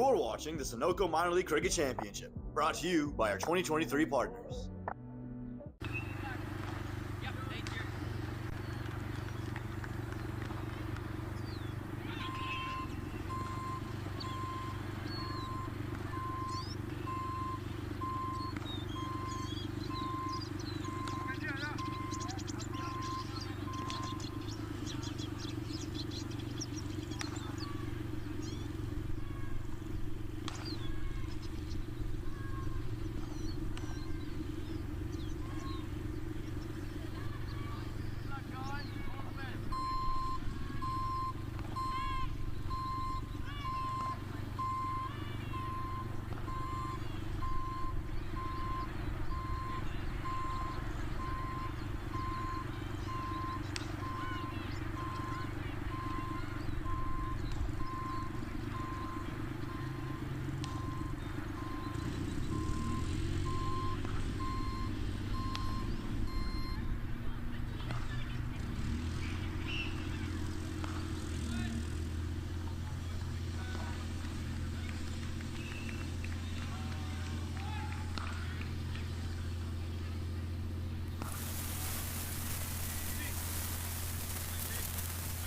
You're watching the SoCal Minor League Cricket Championship, brought to you by our 2023 partners.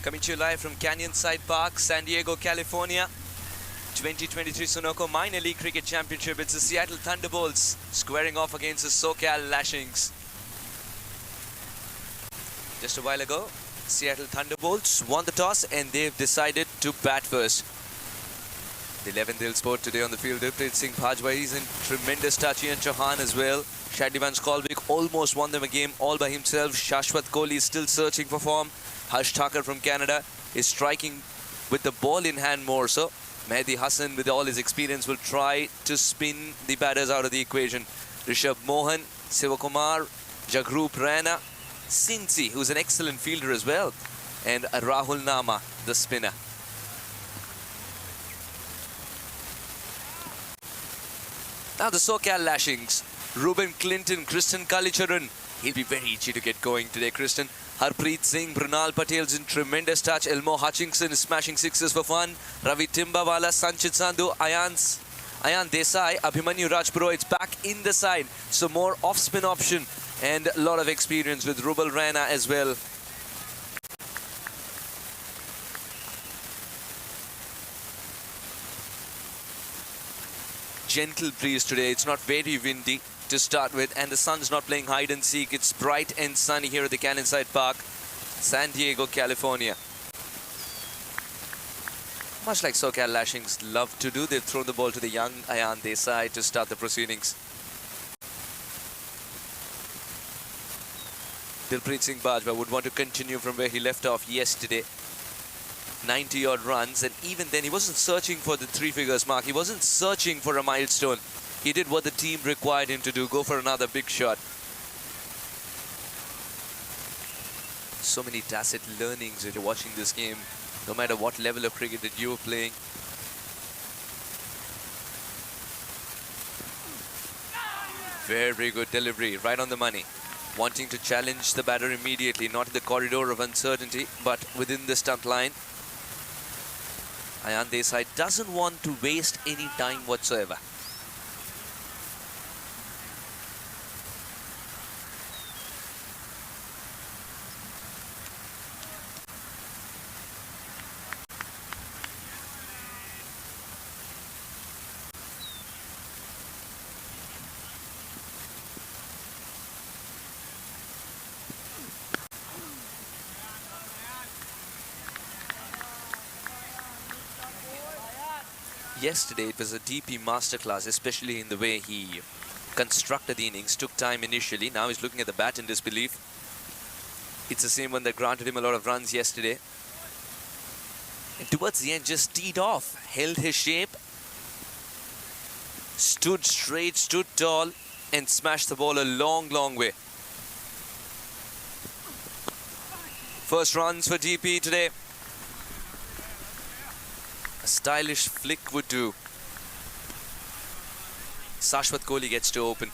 Coming to you live from Canyonside Park, San Diego, California. 2023 SoCal Minor League Cricket Championship. It's the Seattle Thunderbolts squaring off against the SoCal Lashings. Just a while ago, Seattle Thunderbolts won the toss and they've decided to bat first. The 11th they'll sport today on the field. Dilpreet Singh Bhajwa, he's in tremendous touch. Ian Chauhan as well. Shadlivan Skolvik almost won them a game all by himself. Shashwat Kohli is still searching for form. Harsh Thakur from Canada is striking with the ball in hand more so. Mehdi Hassan, with all his experience, will try to spin the batters out of the equation. Rishabh Mohan, Sivakumar, Jagrup Raina, Cincy, who's an excellent fielder as well, and Rahul Nama, the spinner. Now the SoCal Lashings. Ruben Clinton, Kristen Kalicharan. He'll be very itchy to get going today, Kristen. Harpreet Singh, Brunal Patel's in tremendous touch. Elmo Hutchinson is smashing sixes for fun. Ravi Timbawala, Sanchit Sandhu, Ayan Desai, Abhimanyu Rajpurohit's back in the side. So more off-spin option and a lot of experience with Rubal Raina as well. Gentle breeze today. It's not very windy to start with, and the sun's not playing hide and seek. It's bright and sunny here at the Canyonside Park, San Diego, California. Much like SoCal Lashings love to do, they've thrown the ball to the young Ayan Desai to start the proceedings. Dilpreet Singh Bhajwa would want to continue from where he left off yesterday. 90-odd runs, and even then he wasn't searching for the three-figures mark. He wasn't searching for a milestone. He did what the team required him to do, go for another big shot. So many tacit learnings if you're watching this game, no matter what level of cricket that you're playing. Very good delivery, right on the money. Wanting to challenge the batter immediately, not in the corridor of uncertainty, but within the stump line. Ayan Desai doesn't want to waste any time whatsoever. Yesterday it was a DP masterclass, especially in the way he constructed the innings. Took time initially. Now he's looking at the bat in disbelief. It's the same one that granted him a lot of runs yesterday. And towards the end just teed off. Held his shape. Stood straight, stood tall, and smashed the ball a long, long way. First runs for DP today. A stylish flick would do. Shashwat Kohli gets to open.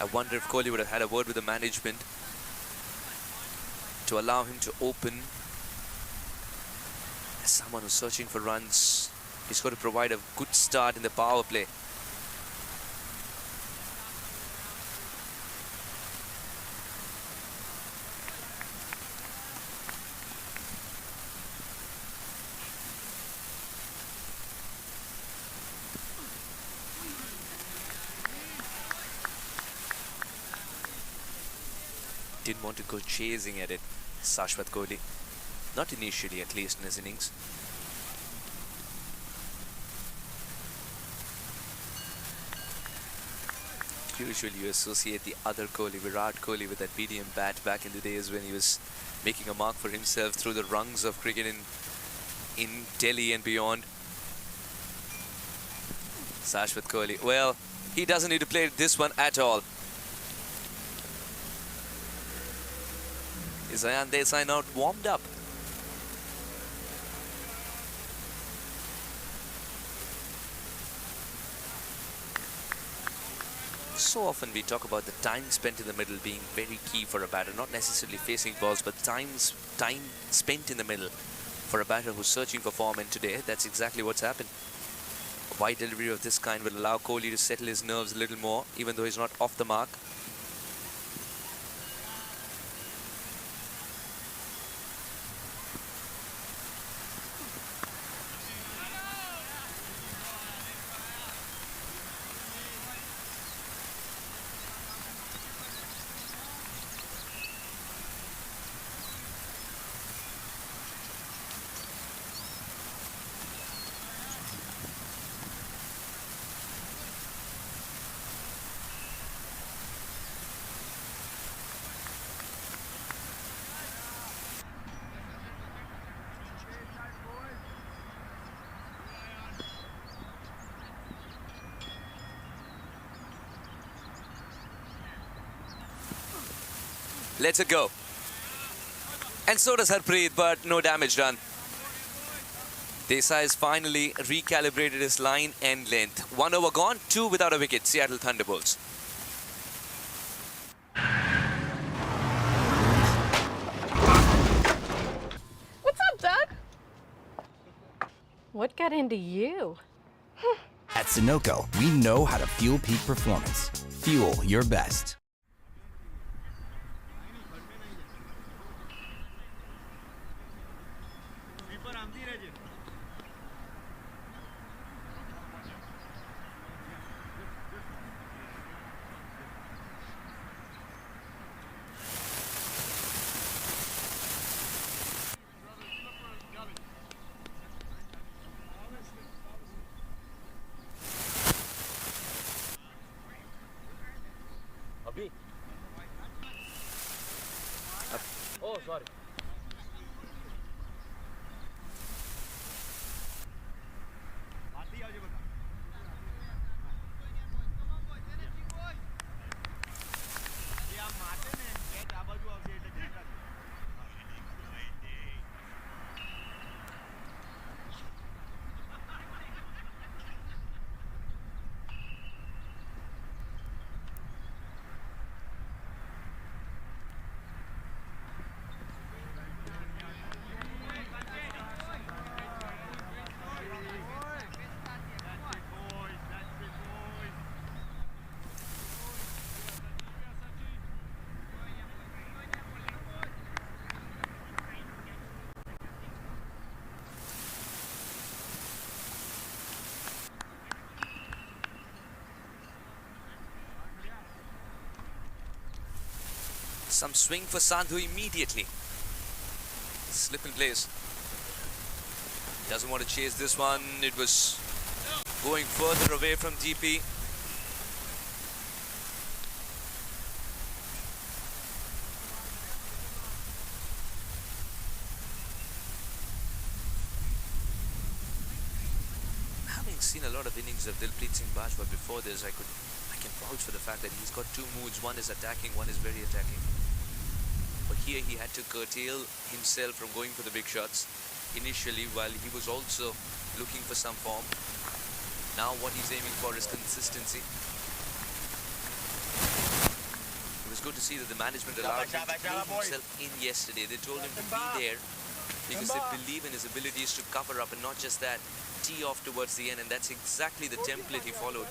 I wonder if Kohli would have had a word with the management to allow him to open As someone who's searching for runs, he's got to provide a good start in the power play. Didn't want to go chasing at it, Sashwat Kohli. Not initially, at least in his innings. Usually you associate the other Kohli, Virat Kohli, with that medium bat back in the days when he was making a mark for himself through the rungs of cricket in Delhi and beyond. Sashwat Kohli, well, he doesn't need to play this one at all. Is Ayan Desai not warmed up? So often we talk about the time spent in the middle being very key for a batter, not necessarily facing balls, but time spent in the middle for a batter who's searching for form, and today that's exactly what's happened. A wide delivery of this kind will allow Kohli to settle his nerves a little more, even though he's not off the mark. Lets it go. And so does Harpreet, but no damage done. Desai has finally recalibrated his line and length. 1 over gone, 2 without a wicket. Seattle Thunderbolts. What's up, Doug? What got into you? At SoCal, we know how to fuel peak performance. Fuel your best. Oh, sorry. Some swing for Sandhu immediately. Slip in place. Doesn't want to chase this one. It was going further away from DP. Having seen a lot of innings of Dilpreet Singh Bajwa before this, I can vouch for the fact that he's got two moods. One is attacking, one is very attacking. But here he had to curtail himself from going for the big shots initially, while he was also looking for some form. Now what he's aiming for is consistency. It was good to see that the management allowed him to bring himself in yesterday. They told him to be there because they believe in his abilities to cover up, and not just that, tee off towards the end, and that's exactly the template he followed.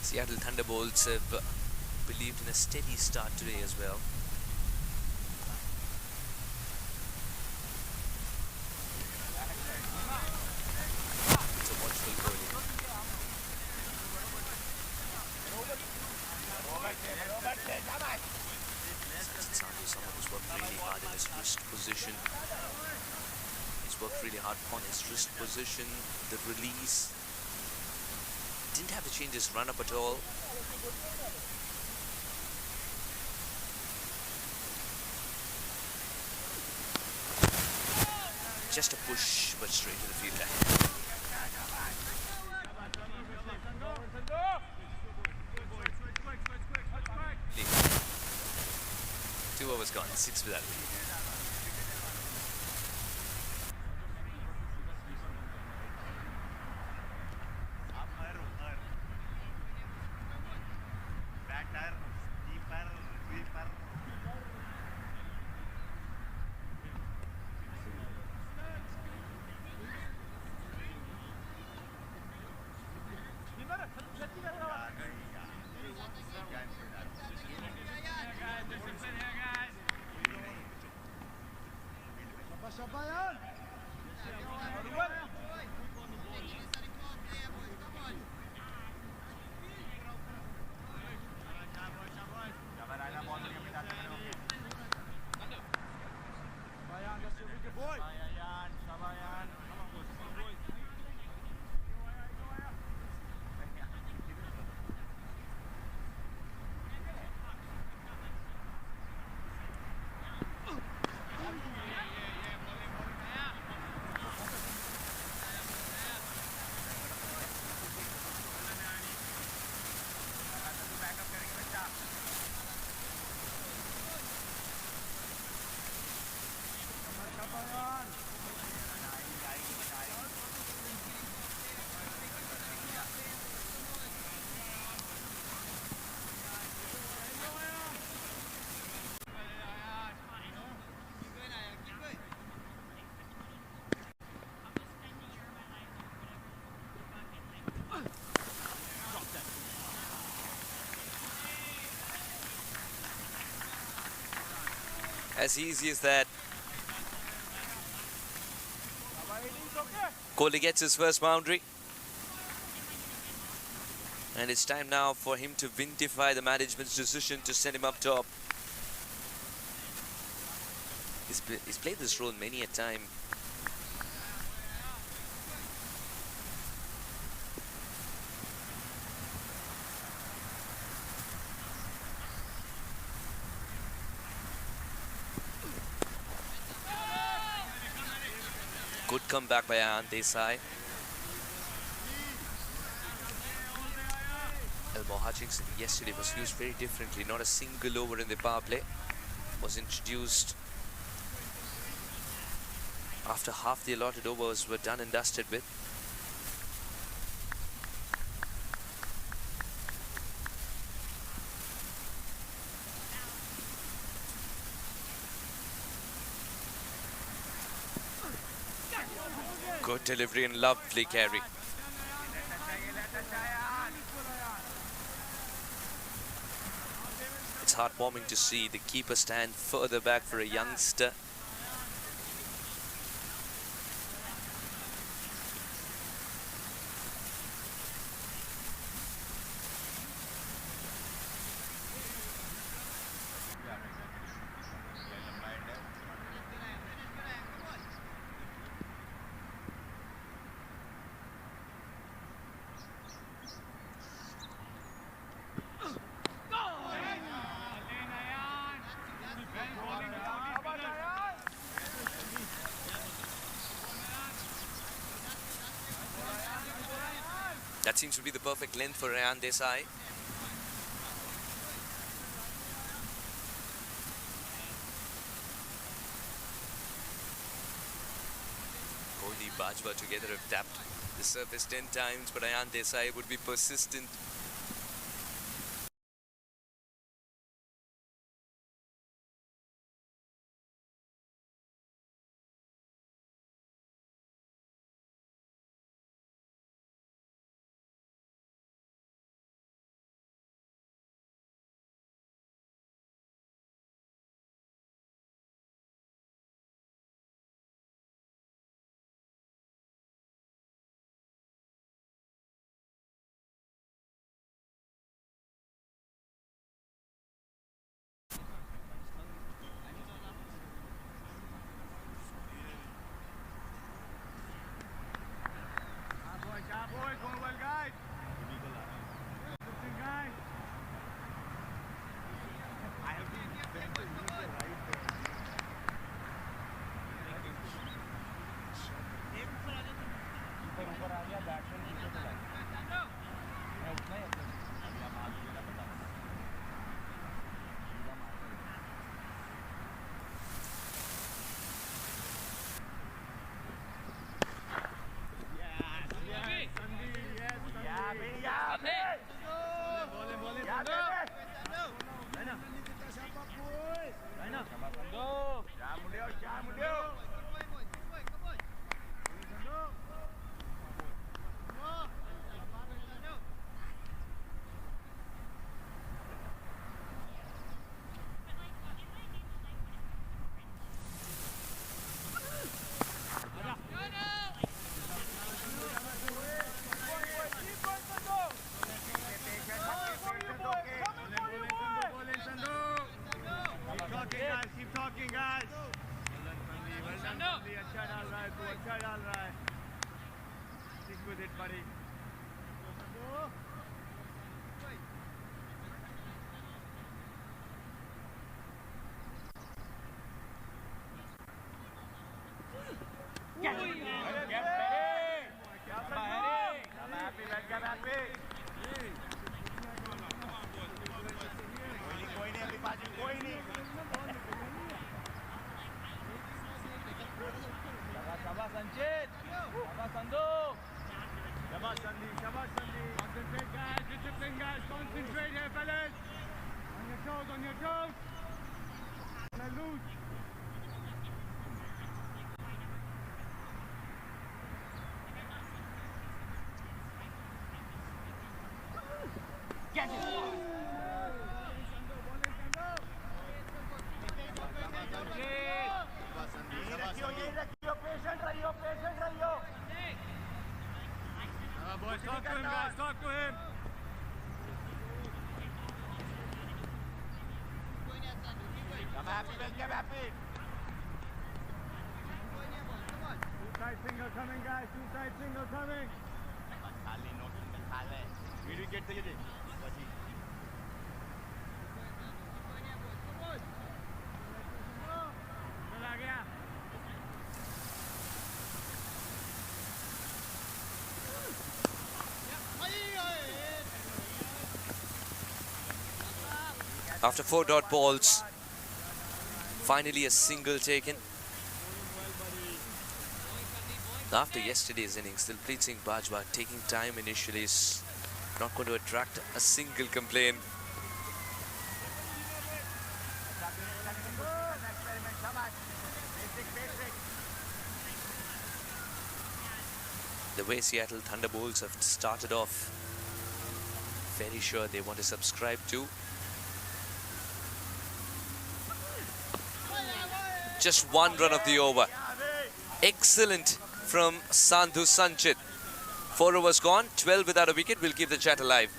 Seattle Thunderbolts have believed in a steady start today as well. It's a watchful Kohli. Someone who's worked really hard in his wrist position. He's worked really hard on his wrist position, the release. Didn't have to change his run-up at all. Just a push, but straight to the fielder. Lead. 2 overs gone, 6 without a lead. As easy as that. Kohli gets his first boundary. And it's time now for him to vindicate the management's decision to send him up top. He's played this role many a time. Good comeback by Desai. Al Lashings yesterday was used very differently. Not a single over in the power play was introduced after half the allotted overs were done and dusted with. Good delivery and lovely carry. It's heartwarming to see the keeper stand further back for a youngster. That seems to be the perfect length for Rayan Desai. Kohli, Bajwa together have tapped the surface 10 times, but Rayan Desai would be persistent. Talk to him, guys. Talk to him. Come happy, man. Get happy. Two side single coming, guys. Two side single coming. We didn't get the idea. After 4 dot balls, finally a single taken. After yesterday's innings, Dilpreet Singh Bajwa taking time initially is not going to attract a single complaint. The way Seattle Thunderbolts have started off, very sure they want to subscribe to. Just 1 run of the over. Excellent from Sandhu Sanchit. 4 overs gone, 12 without a wicket. Will keep the chat alive.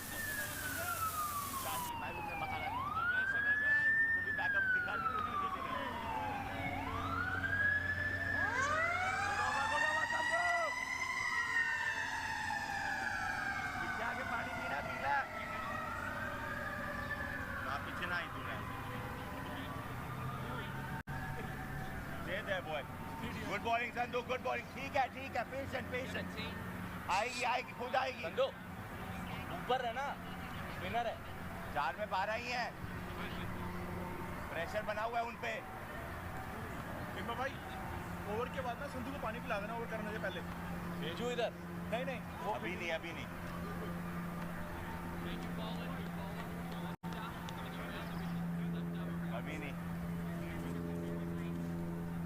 Good bowling Sandhu good bowling ठीक है patient patient आएगी खुद आएगी संधू ऊपर है ना spinner है 4 में 12 ही है प्रेशर बना हुआ है उन पे टिम्बा भाई ओवर के बाद ना संधू को पानी पिला देना ओवर करने से पहले भेजो इधर नहीं वो अभी नहीं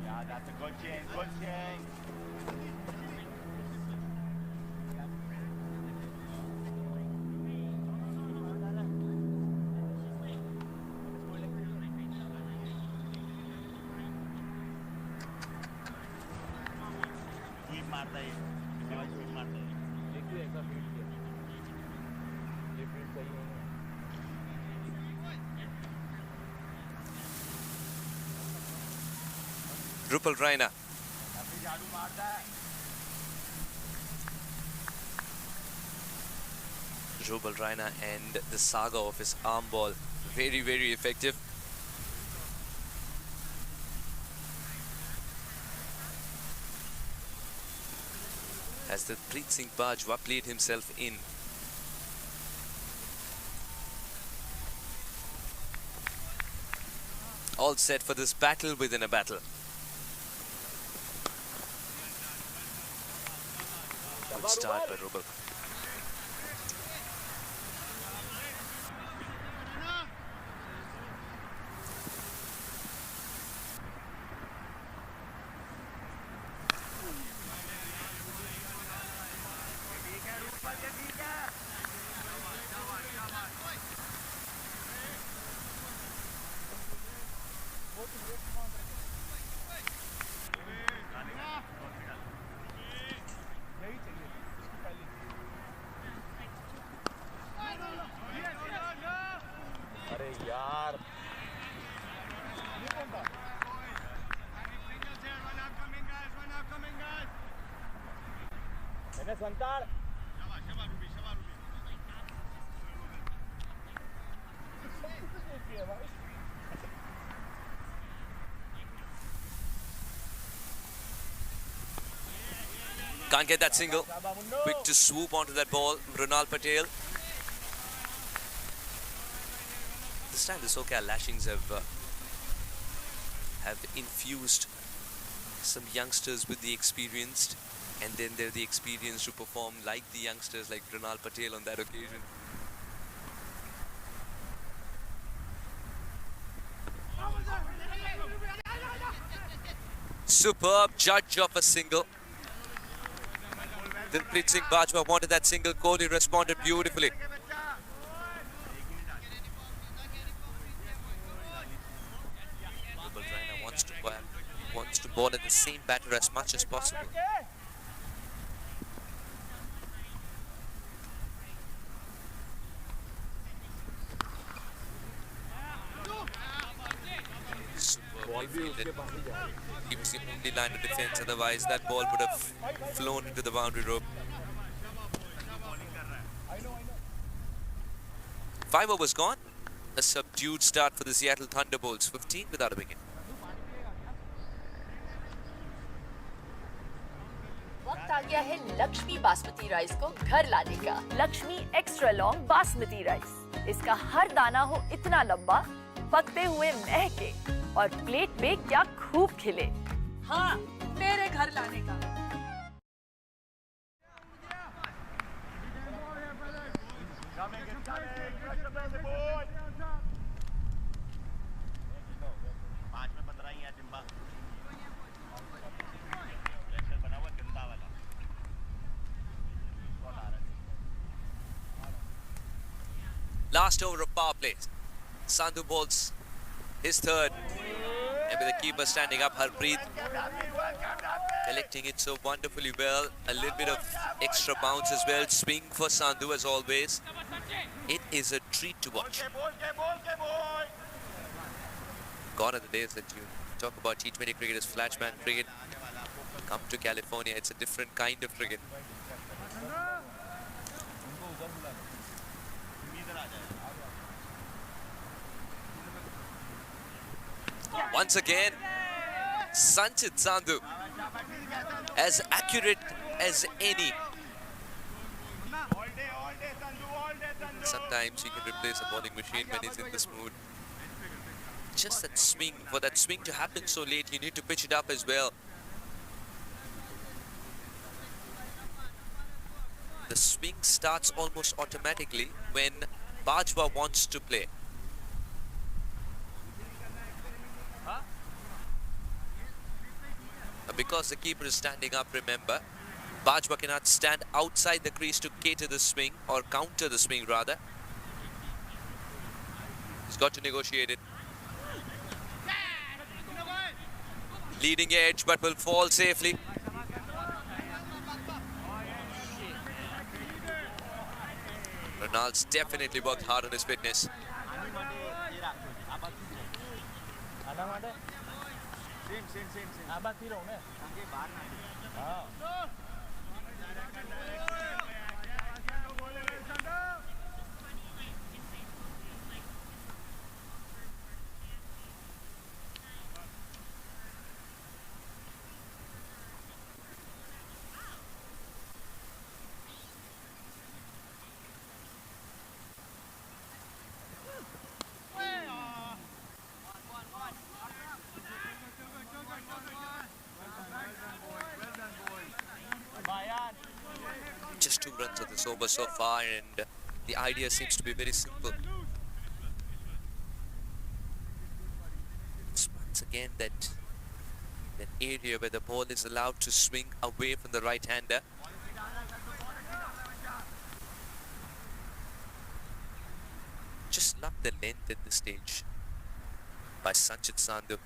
Yeah, that's a good change. Sweep मारता है, sweep मारता है. देखिए ऐसा फील्ड किया. ये फील्ड सही नहीं है. Rupal Raina. Rupal Raina and the saga of his arm ball. Very, very effective. As the Dilpreet Singh Bajwa played himself in. All set for this battle within a battle. Good start by Rupal. अरे यार मैंने संतार Can't get that single. Quick to swoop onto that ball, Runal Patel. This time the SoCal Lashings have infused some youngsters with the experienced, and then they're the experienced to perform like the youngsters, like Runal Patel on that occasion. Superb judge of a single. Dilpreet Singh Bajwa wanted that single. Kohli responded beautifully. Rupal Raina wants to bowl at the same batter as much as possible. He was the only line of defense, otherwise that ball would have flown into the boundary rope. 5 overs gone. A subdued start for the Seattle Thunderbolts. 15 without a wicket. वक्त आ गया है Lakshmi basmati rice को घर लाने का। Lakshmi extra long basmati rice. इसका हर दाना हो इतना लंबा पकते हुए महके और प्लेट पे क्या खूब खिले। हाँ, मेरे घर लाने का। Last over of power play. Thunderbolts, his third. And with the keeper standing up, Harpreet collecting it so wonderfully well. A little bit of extra bounce as well. Swing for Sandhu as always. It is a treat to watch. Gone are the days that you talk about T20 cricket as flashman cricket. Come to California, it's a different kind of cricket. Once again, Sanchit Sandhu, as accurate as any. Sometimes he can replace a bowling machine when he's in this mood. Just that swing, for that swing to happen so late, you need to pitch it up as well. The swing starts almost automatically when Bajwa wants to play. Because the keeper is standing up, remember, Bajwa cannot stand outside the crease to cater the swing, or counter the swing rather. He's got to negotiate it. Leading edge, but will fall safely. Ronald's definitely worked hard on his fitness. Just 2 runs of this over so far, and the idea seems to be very simple. It's once again that area where the ball is allowed to swing away from the right-hander. Just love the length at this stage by Sanchit Sandhu.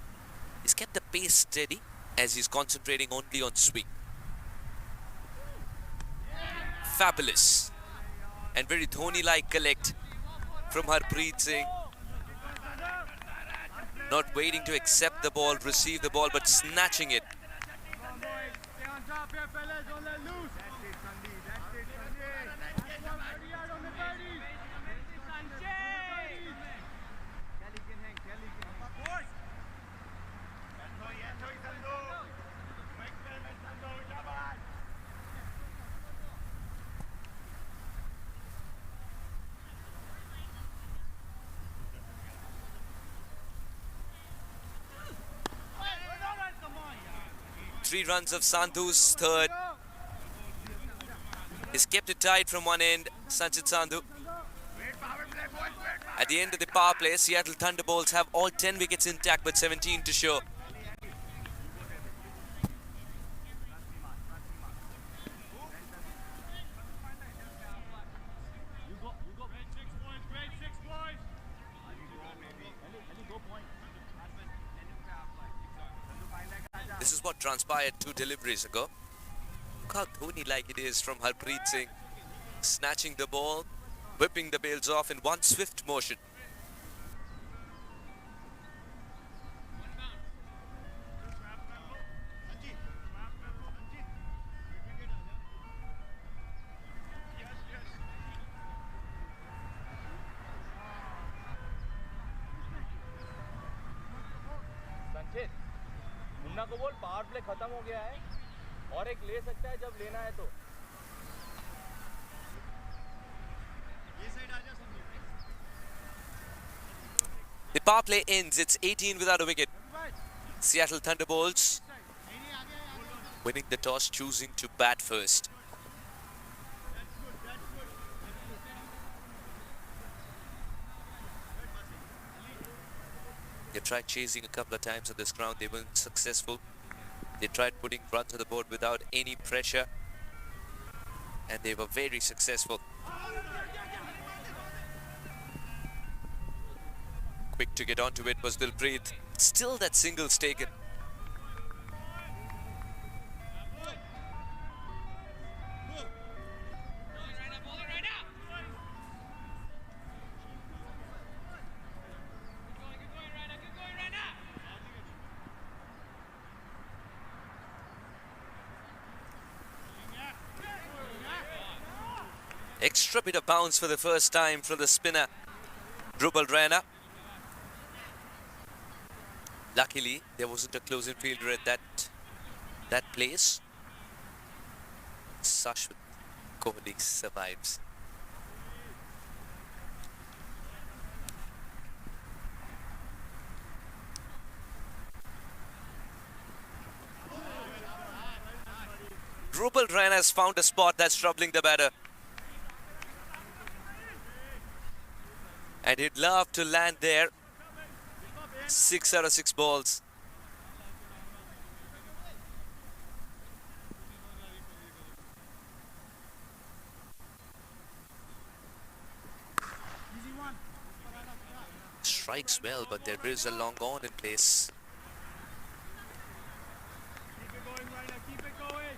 He's kept the pace steady as he's concentrating only on swing. Fabulous and very Dhoni-like collect from Harpreet Singh. Not waiting to accept the ball, receive the ball, but snatching it. Three runs of Sandhu's third. He's kept it tight from one end, Sanchit Sandhu. At the end of the power play, Seattle Thunderbolts have all 10 wickets intact with 17 to show. This is what transpired 2 deliveries ago. Look how Dhoni-like it is from Harpreet Singh. Snatching the ball, whipping the bails off in one swift motion. Munna को बोल power play खत्म हो गया है और एक ले सकता है जब लेना है तो ये साइड आ जा The power play ends. It's 18 without a wicket. Seattle Thunderbolts winning the toss, choosing to bat first. They tried chasing a couple of times on this ground. They weren't successful. They tried putting runs on the board without any pressure, and they were very successful. Quick to get onto it was Dilpreet. Still that single's taken. Extra bit of bounce for the first time from the spinner, Drupal Raina. Luckily, there wasn't a close-in fielder at that place. Sashwat Kohli survives. Drupal Raina has found a spot that's troubling the batter. And he'd love to land there. 6 out of 6 balls. Strikes well, but there is a long on in place. Keep it going.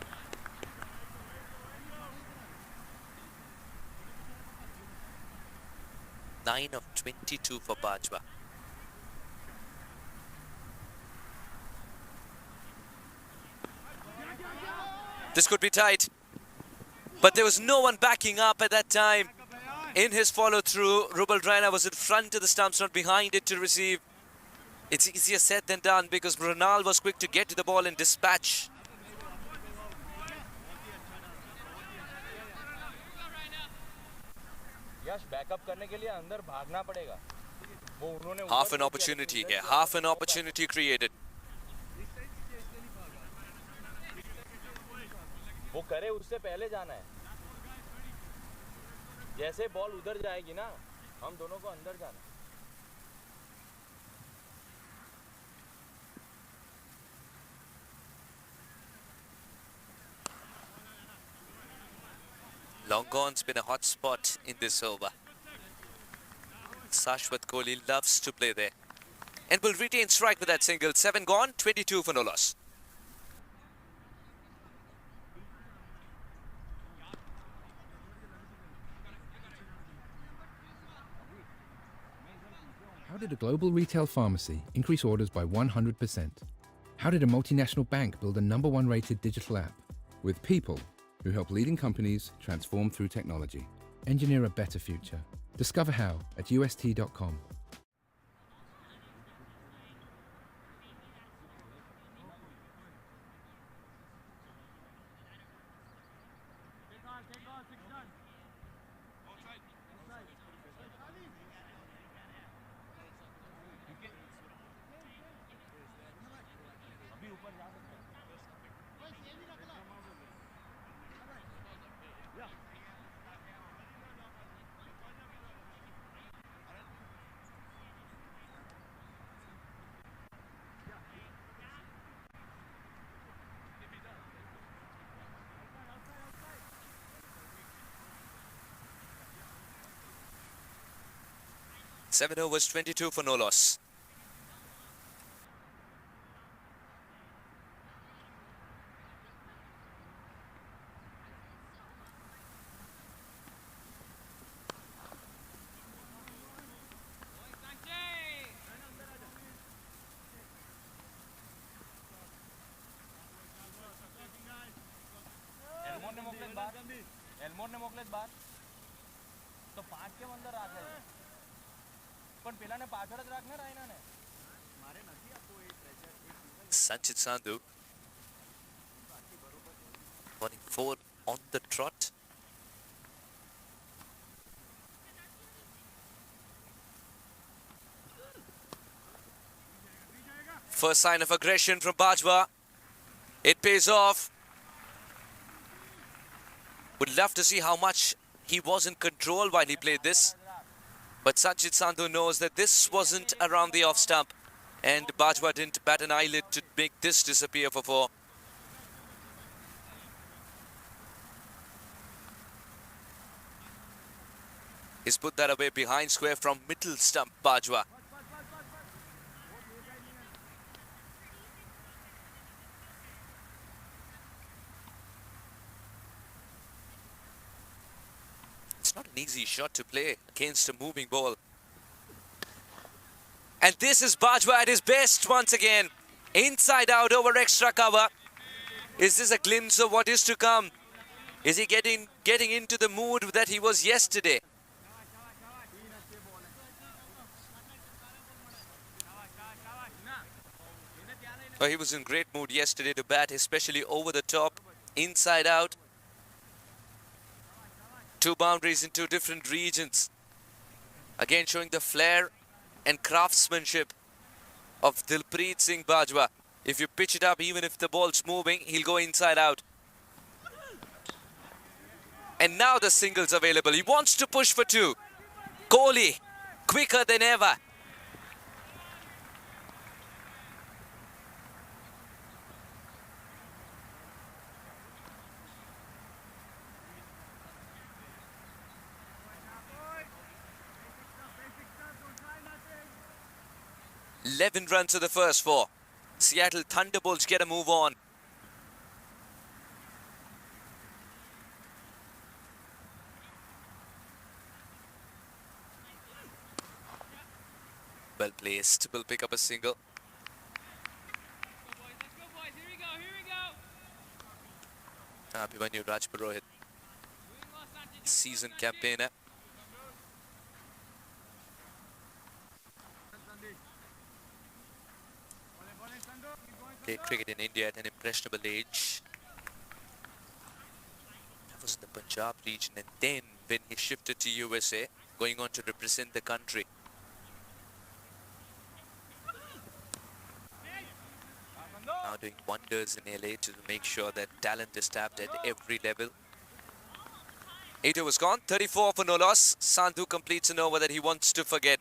9 of 22 for Bajwa. This could be tight, but there was no one backing up at that time. In his follow-through, Drupal Raina was in front of the stumps, not behind it to receive. It's easier said than done because Brunal was quick to get to the ball and dispatch. Yash backup करने के लिए अंदर भागना पड़ेगा. वो उन्होंने Half an opportunity here, half an opportunity created. वो करे उससे पहले जाना है. जैसे बॉल उधर जाएगी ना, हम दोनों को अंदर जाना है. Long on's been a hot spot in this over. Sashwat Kohli loves to play there and will retain strike with that single. 7 gone, 22 for no loss. How did a global retail pharmacy increase orders by 100%? How did a multinational bank build a #1 rated digital app? With people who help leading companies transform through technology. Engineer a better future. Discover how at ust.com. Seven overs, 22 for no loss. Elmore ने मोकलेत बार तो पाठ के अंदर राखे पण पेलाने पाछळ ज राखने रायना ने मारे નથી આપો એ pressure. Sanchit Sandhu running 4 on the trot. First sign of aggression from Bajwa. It pays off. Would love to see how much he was in control while he played this. But Sanchit Sandhu knows that this wasn't around the off stump. And Bajwa didn't bat an eyelid to make this disappear for 4. He's put that away behind square from middle stump, Bajwa. It's not an easy shot to play against a moving ball. And this is Bajwa at his best once again. Inside out over extra cover. Is this a glimpse of what is to come? Is he getting into the mood that he was yesterday? Oh, he was in great mood yesterday to bat, especially over the top, inside out. 2 boundaries in 2 different regions. Again showing the flair and craftsmanship of Dilpreet Singh Bajwa. If you pitch it up, even if the ball's moving, he'll go inside out. And now the single's available. He wants to push for 2. Kohli, quicker than ever. $11 runs to the first 4. Seattle Thunderbolts get a move on. Well placed, will pick up a single. Abhimanyu Rajpurohit, seasoned campaigner. Played cricket in India at an impressionable age. That was in the Punjab region, and then when he shifted to USA, going on to represent the country. Now doing wonders in LA to make sure that talent is tapped at every level. 8 overs gone, 34 for no loss. Sandhu completes an over that he wants to forget.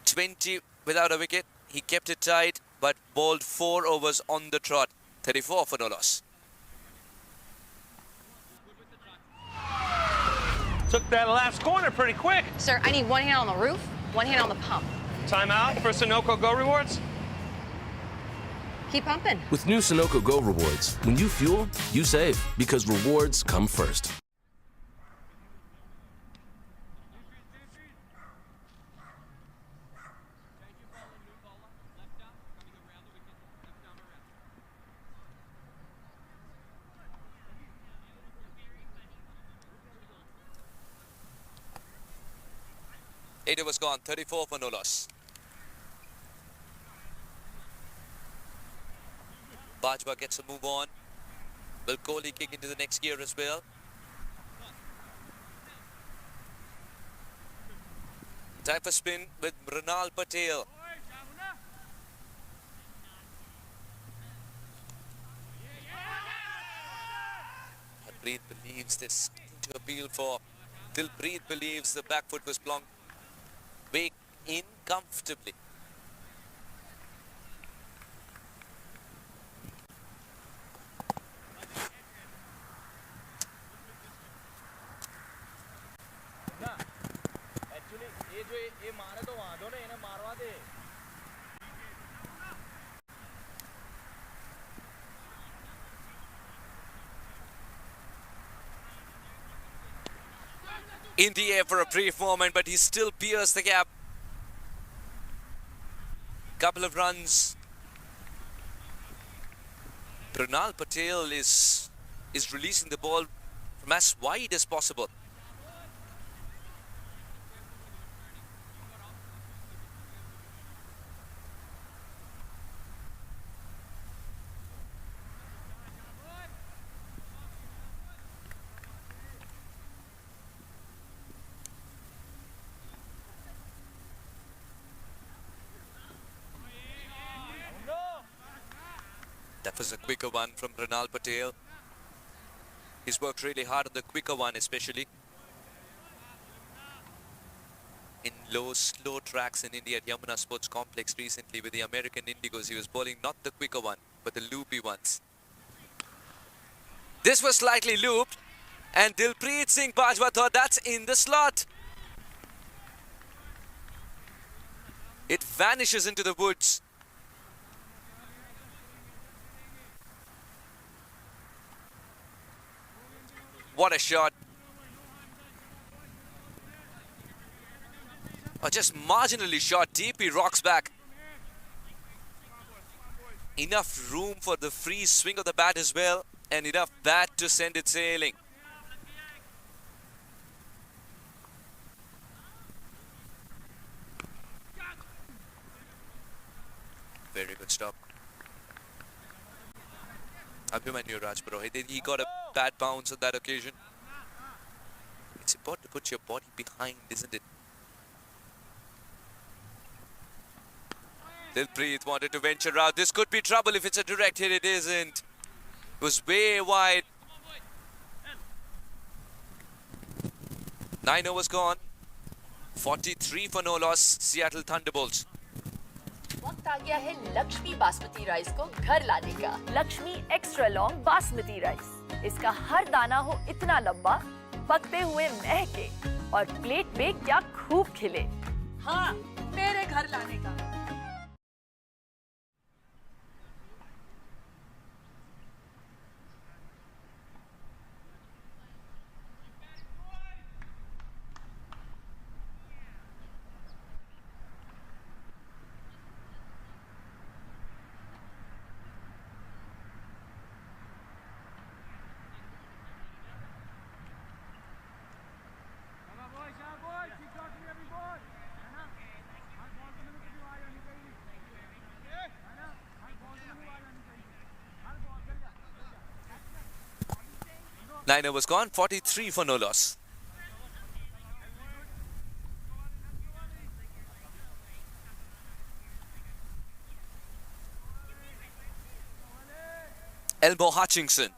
20 without a wicket. He kept it tight, but bowled 4 overs on the trot. 34 for no loss. Took that last corner pretty quick. Sir, I need 1 hand on the roof, 1 hand on the pump. Timeout for Sunoco Go Rewards. Keep pumping. With new Sunoco Go Rewards, when you fuel, you save, because rewards come first. Eight overs gone, 34 for no loss. Bajwa gets a move on. Will Kohli kick into the next gear as well? Time for spin with Mrinal Patel. Dilpreet believes there's something to appeal for. Dilpreet believes the back foot was blocked. Wake in comfortably. In the air for a brief moment, but he still pierced the gap. Couple of runs. Mrinal Patel is releasing the ball from as wide as possible. That was a quicker one from Ronald Patel. He's worked really hard on the quicker one, especially in low, slow tracks in India at Yamuna Sports Complex recently with the American Indigos. He was bowling not the quicker one, but the loopy ones. This was slightly looped, and Dilpreet Singh Bajwa thought that's in the slot. It vanishes into the woods. What a shot. Oh, just marginally shot deep. He rocks back. Enough room for the free swing of the bat as well, and enough bat to send it sailing. Very good stop. Abhimanyu Rajpurohit, he got a bad bounce on that occasion. It's important to put your body behind, isn't it? Dilpreet wanted to venture out. This could be trouble if it's a direct hit. It isn't. It was way wide. 9 overs gone. 43 for no loss. Seattle Thunderbolts. वक्त आ गया है Lakshmi basmati rice को घर लाने का। Lakshmi extra long basmati rice. इसका हर दाना हो इतना लंबा, पकते हुए महके और प्लेट पे क्या खूब खिले। हाँ, मेरे घर लाने का। Nine overs gone, 43 for no loss. Elmo Hutchinson.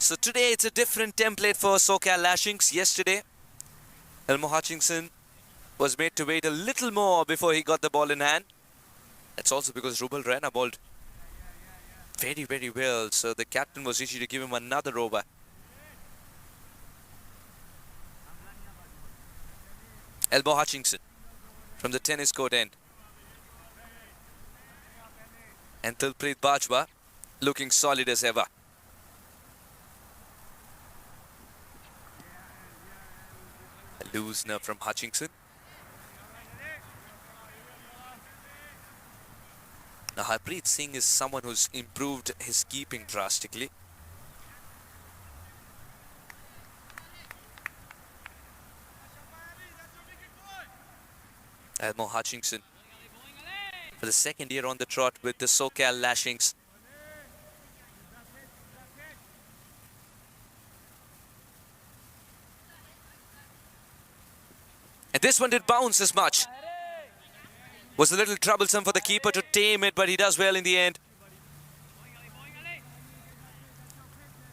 So today it's a different template for SoCal Lashings. Yesterday, Elmo Hutchinson was made to wait a little more before he got the ball in hand. That's also because Rubal Rana bowled very, very well. So the captain was easy to give him another over. Elmo Hutchinson from the tennis court end. And Dilpreet Bajwa looking solid as ever. A loosener from Hutchinson. Now Harpreet Singh is someone who's improved his keeping drastically. Elmo Hutchinson for the second year on the trot with the SoCal Lashings. And this one did bounce as much. Was a little troublesome for the keeper to tame it, but he does well in the end.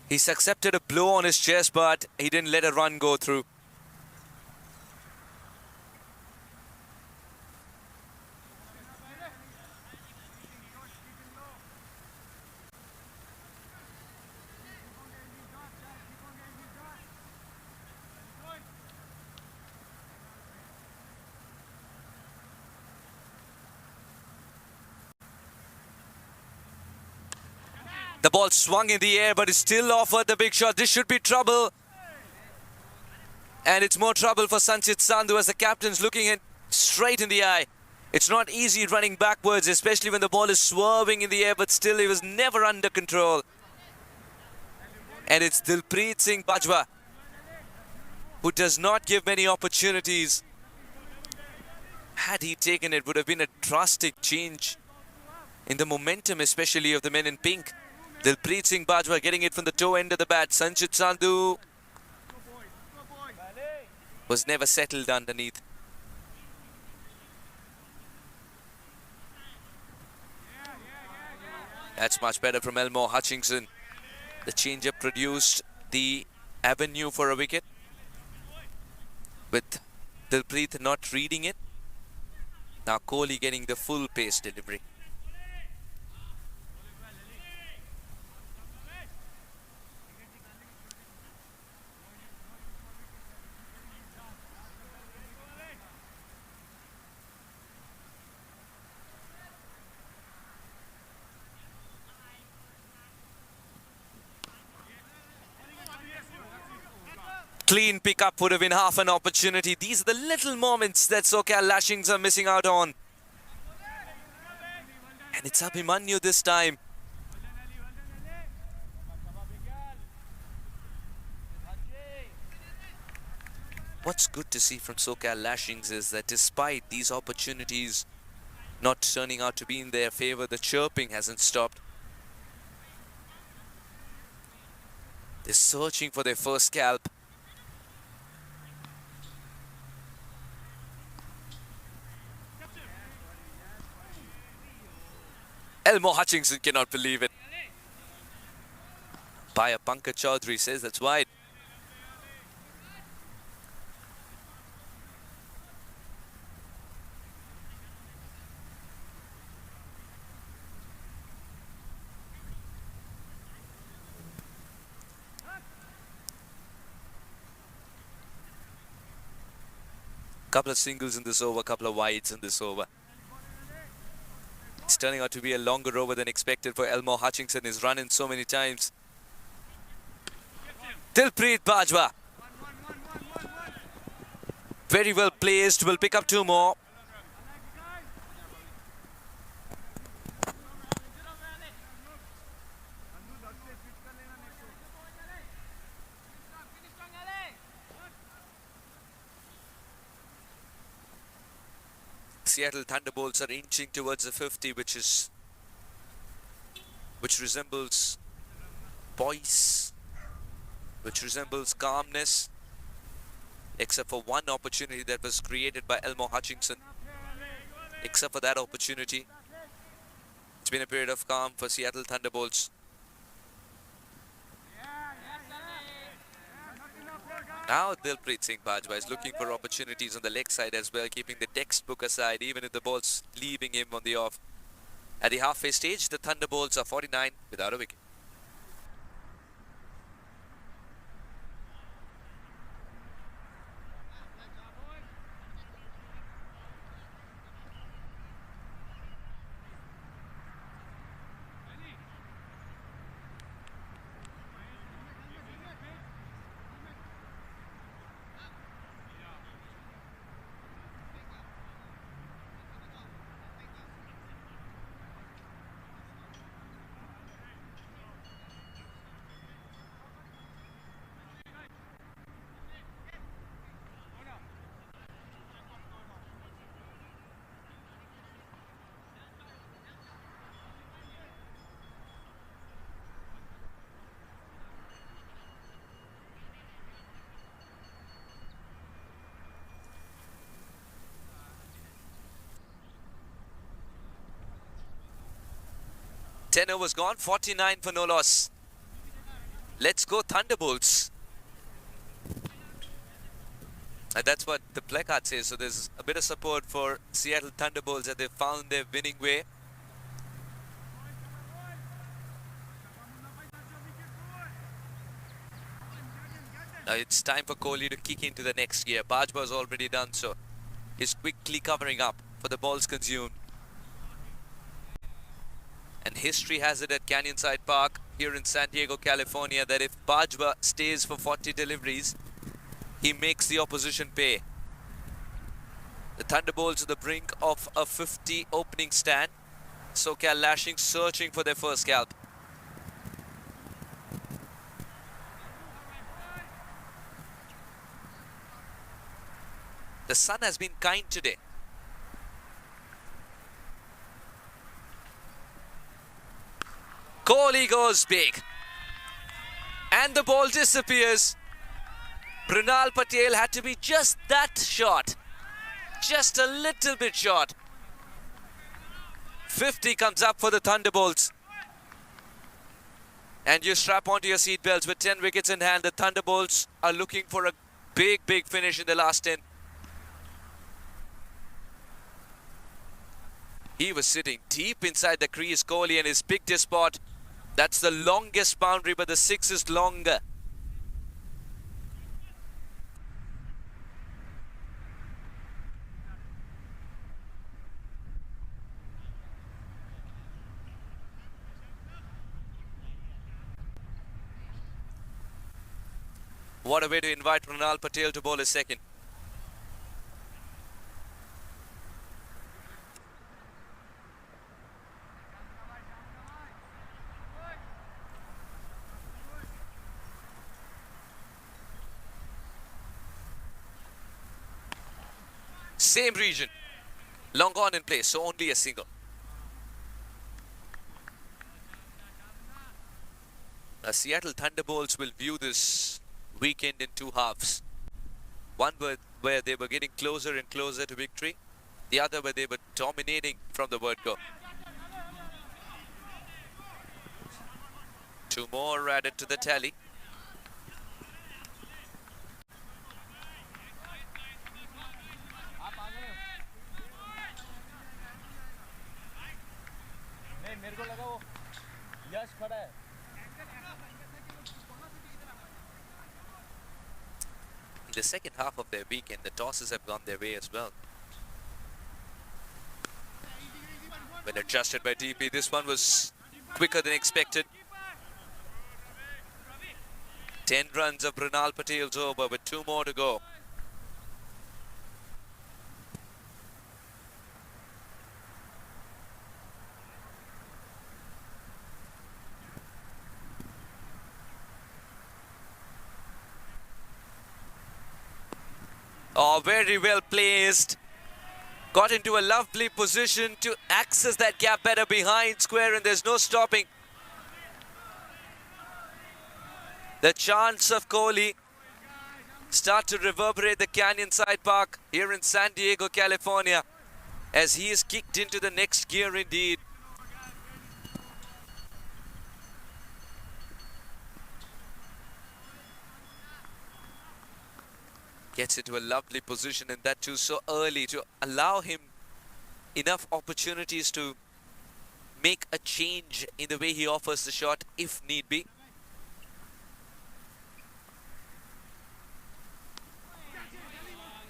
He's accepted a blow on his chest, but he didn't let a run go through. The ball swung in the air, but it still offered the big shot. This should be trouble. And it's more trouble for Sanchit Sandhu as the captain's looking it straight in the eye. It's not easy running backwards, especially when the ball is swerving in the air, but still he was never under control. And it's Dilpreet Singh Bajwa who does not give many opportunities. Had he taken it, would have been a drastic change in the momentum, especially of the men in pink. Dilpreet Singh Bajwa getting it from the toe end of the bat. Sanchit Sandhu was never settled underneath. That's much better from Elmore Hutchinson. The changeup produced the avenue for a wicket, with Dilpreet not reading it. Now Kohli getting the full pace delivery. Clean pickup would have been half an opportunity. These are the little moments that SoCal Lashings are missing out on. And it's Abhimanyu this time. What's good to see from SoCal Lashings is that despite these opportunities not turning out to be in their favor, the chirping hasn't stopped. They're searching for their first scalp. Elmore Hutchinson cannot believe it. Umpire Pankaj Chaudhary says that's wide. Couple of singles in this over, couple of wides in this over. It's turning out to be a longer over than expected for Elmore Hutchinson. He's run in so many times. Dilpreet Bajwa. Very well placed. Will pick up two more. Seattle Thunderbolts are inching towards the 50, which resembles poise, which resembles calmness, except for one opportunity that was created by Elmore Hutchinson. Except for that opportunity, it's been a period of calm for Seattle Thunderbolts. Now Dilpreet Singh Bajwa is looking for opportunities on the leg side as well, keeping the textbook aside, even if the ball's leaving him on the off. At the halfway stage, the Thunderbolts are 49 without a wicket. Ten overs gone, 49 for no loss. Let's go Thunderbolts. And that's what the placard says. So there's a bit of support for Seattle Thunderbolts that they've found their winning way. Now it's time for Kohli to kick into the next gear. Bajwa has already done so. He's quickly covering up for the balls consumed. And history has it at Canyonside Park here in San Diego, California, that if Bajwa stays for 40 deliveries, he makes the opposition pay. The Thunderbolts are the brink of a 50 opening stand. SoCal Lashings searching for their first scalp. The sun has been kind today. Kohli goes big. And the ball disappears. Brunal Patel had to be just that short. Just a little bit short. 50 comes up for the Thunderbolts. And you strap onto your seatbelts. With 10 wickets in hand, the Thunderbolts are looking for a big finish in the last 10. He was sitting deep inside the crease, Kohli, and his picked his spot. That's the longest boundary, but the 6 is longer. What a way to invite Runal Patel to bowl a second. Same region. Long on in place, so only a single. The Seattle Thunderbolts will view this weekend in two halves. One where they were getting closer and closer to victory. The other where they were dominating from the word go. 2 more added to the tally. नहीं मेरे को लगा वो यश खड़ा है. In the second half of their weekend, the tosses have gone their way as well. When adjusted by DP, this one was quicker than expected. 10 runs of Runal Patel's over with 2 more to go. Oh, very well placed. Got into a lovely position to access that gap better behind square, and there's no stopping. The chants of Kohli start to reverberate the Canyon Side Park here in San Diego, California, as he is kicked into the next gear indeed. Gets into a lovely position, and that too so early, to allow him enough opportunities to make a change in the way he offers the shot if need be.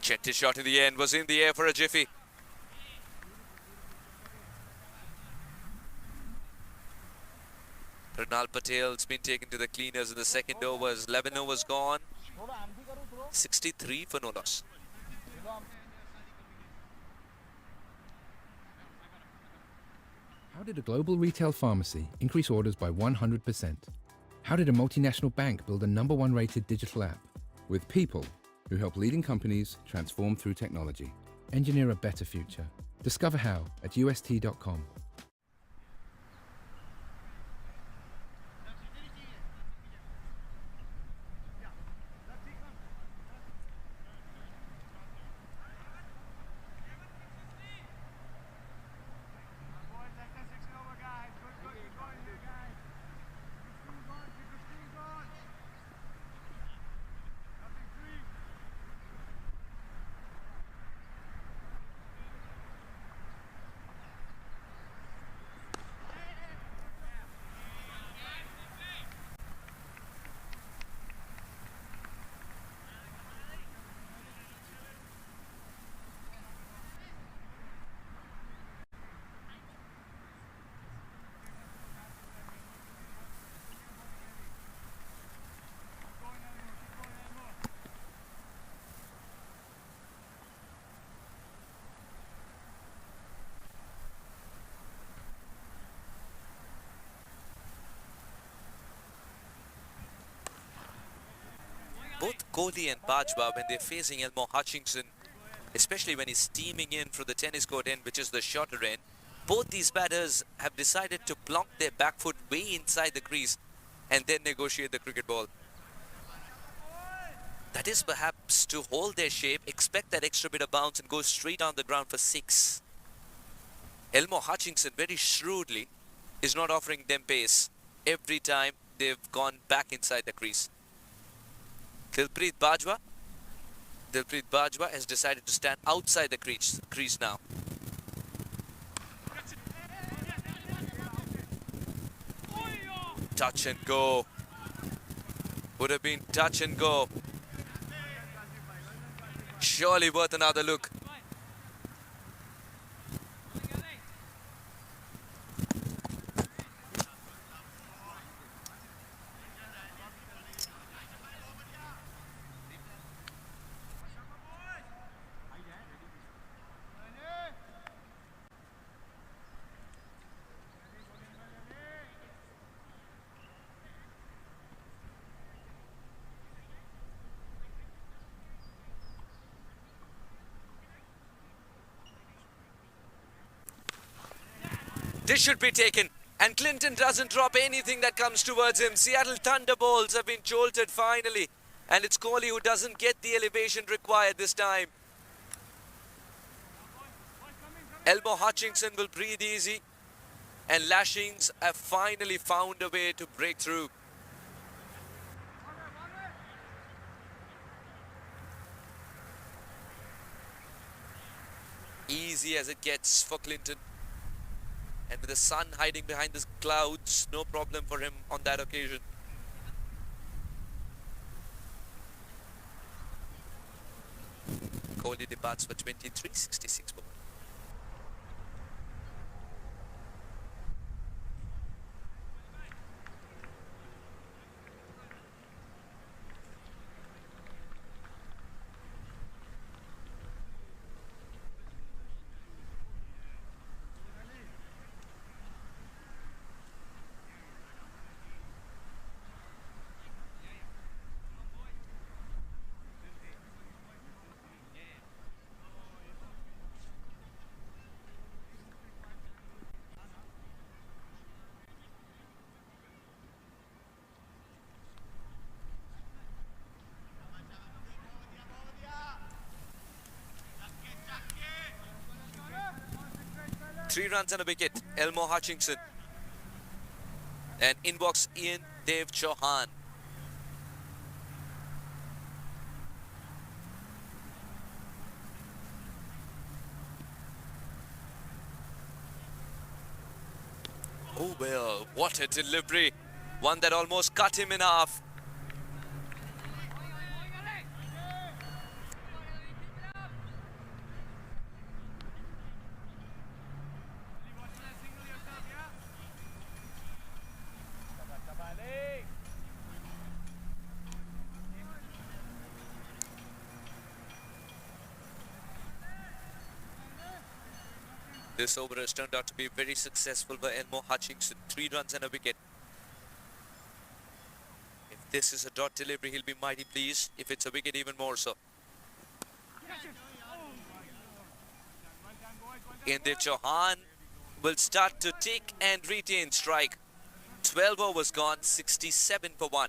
Chetty's shot in the end was in the air for a jiffy. Runal Patel's been taken to the cleaners in the second overs. 11 overs gone. 63 for no loss. How did a global retail pharmacy increase orders by 100%? How did a multinational bank build a #1 rated digital app? With people who help leading companies transform through technology. Engineer a better future. Discover how at ust.com. Both Kohli and Bajwa, when they're facing Elmo Hutchinson, especially when he's steaming in from the tennis court end, which is the shorter end, both these batters have decided to plonk their back foot way inside the crease and then negotiate the cricket ball. That is perhaps to hold their shape, expect that extra bit of bounce and go straight on the ground for 6. Elmo Hutchinson very shrewdly is not offering them pace every time, they've gone back inside the crease. Dilpreet Bajwa has decided to stand outside the crease now. Touch and go. Would have been touch and go. Surely worth another look. This should be taken. And Clinton doesn't drop anything that comes towards him. Seattle Thunderbolts have been jolted finally. And it's Kohli who doesn't get the elevation required this time. Elmo Hutchinson will breathe easy. And Lashings have finally found a way to break through. Easy as it gets for Clinton. And with the sun hiding behind the clouds, no problem for him on that occasion. Kohli departs for 23.66 for 1. Three runs and a wicket, Elmo Hutchinson. And inbox Ian Dev Chauhan. Oh well, what a delivery. One that almost cut him in half. This over has turned out to be very successful for Elmo Hutchinson. 3 runs and a wicket. If this is a dot delivery, he'll be mighty pleased. If it's a wicket, even more so. Indev Chauhan will start to take and retain strike. 12 overs gone, 67 for 1.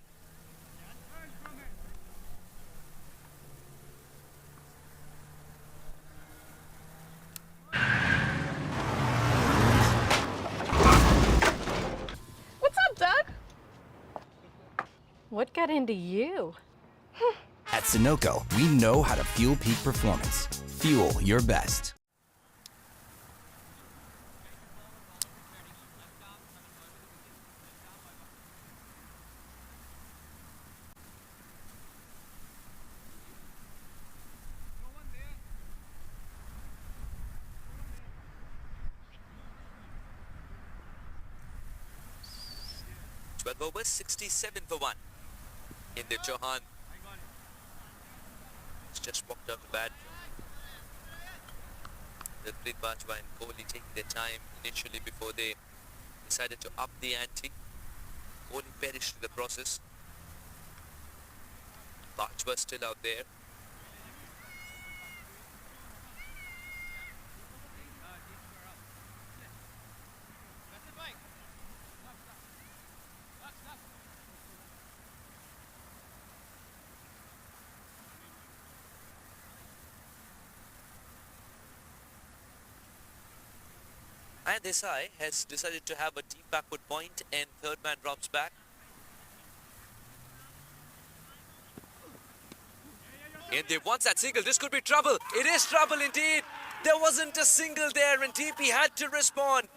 What got into you? At SoCal, we know how to fuel peak performance. Fuel your best. Overs, 67 for 1. Indev Chauhan has just walked out the bat. Dilpreet Bajwa and Kohli taking their time initially before they decided to up the ante. Kohli perished in the process. Bajwa still out there. And Desai has decided to have a deep backward point and third man drops back. And they wants that single. This could be trouble. It is trouble indeed. There wasn't a single there and DP had to respond.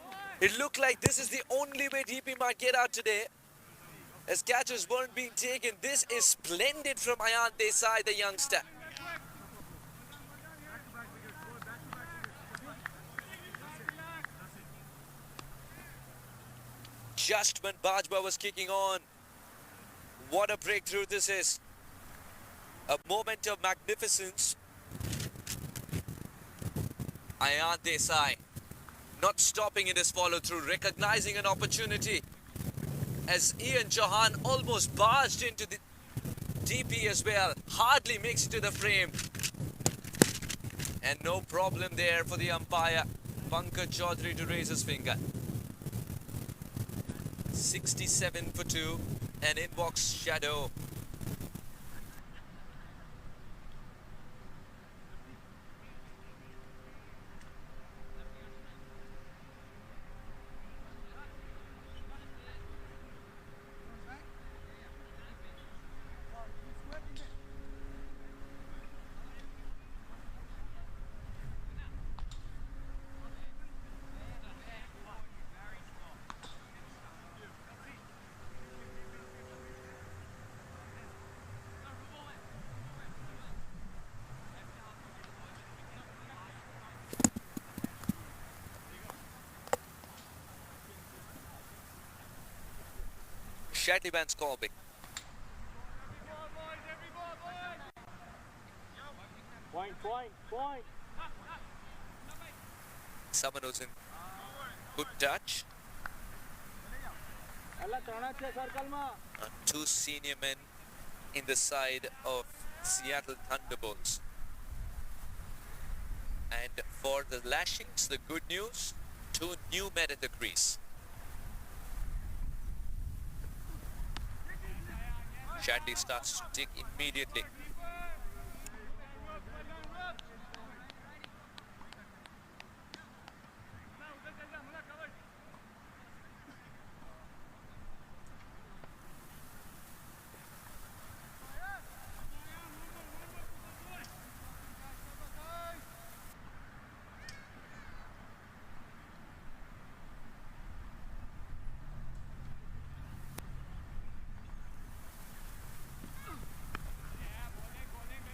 It looked like this is the only way DP might get out today, as catches weren't being taken. This is splendid from Ayan Desai, the youngster. Just when Bajwa was kicking on. What a breakthrough this is. A moment of magnificence. Ayan Desai not stopping in his follow-through, recognizing an opportunity as Ian Chauhan almost barged into the DP as well. Hardly makes it to the frame. And no problem there for the umpire, Pankaj Chaudhary, to raise his finger. 67 for 2, an inbox shadow. Shetty Van Skolbeck. Point. Someone who's in good touch. Two senior men in the side of Seattle Thunderbolts. And for the Lashings, the good news, two new men at the crease. Shetty starts to dig immediately.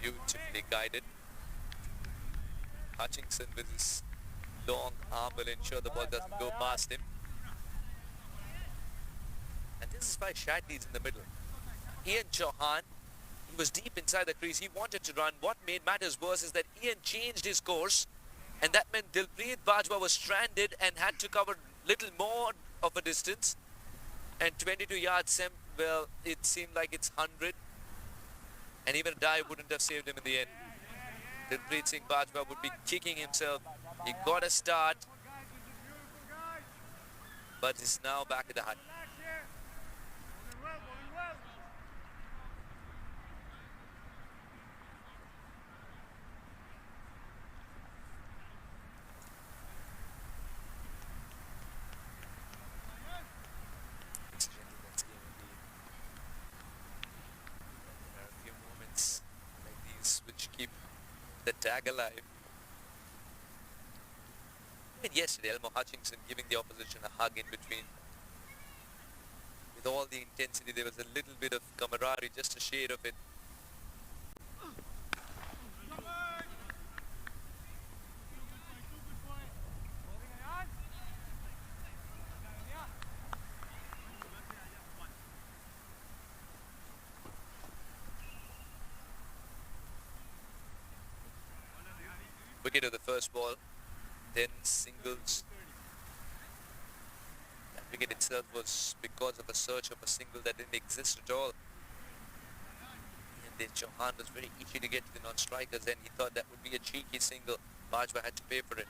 Beautifully guided. Hutchinson with his long arm will ensure the ball doesn't go past him. And this is why Shetty is in the middle. Ian Chauhan, he was deep inside the crease. He wanted to run. What made matters worse is that Ian changed his course, and that meant Dilpreet Bajwa was stranded and had to cover little more of a distance. And 22 yards, well, it seemed like it's 100. And even a dive wouldn't have saved him in the end. Dilpreet Singh Bajwa would be kicking himself. He got a start, but is now back at the hut. The tag alive. Even yesterday, Elmo Hutchinson giving the opposition a hug in between. With all the intensity, there was a little bit of camaraderie, just a shade of it. Wicket of the first ball, then singles. That wicket itself was because of a search of a single that didn't exist at all. And then Chauhan was very eager to get to the non-strikers, and he thought that would be a cheeky single. Bajwa had to pay for it.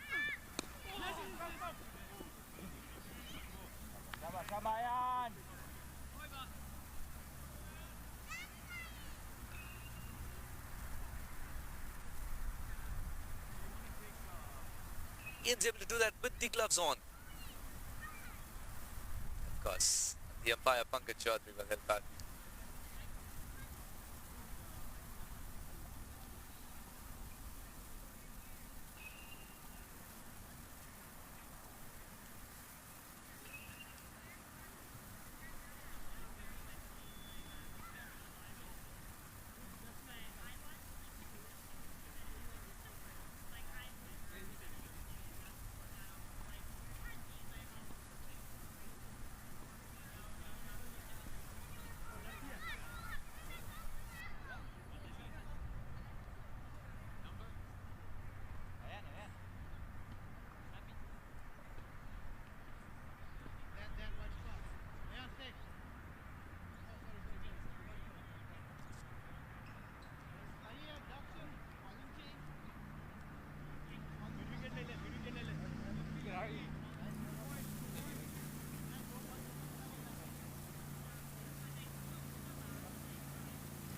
Ian's able to do that with the gloves on. Of course, the umpire Pankaj Chaudhary will help out.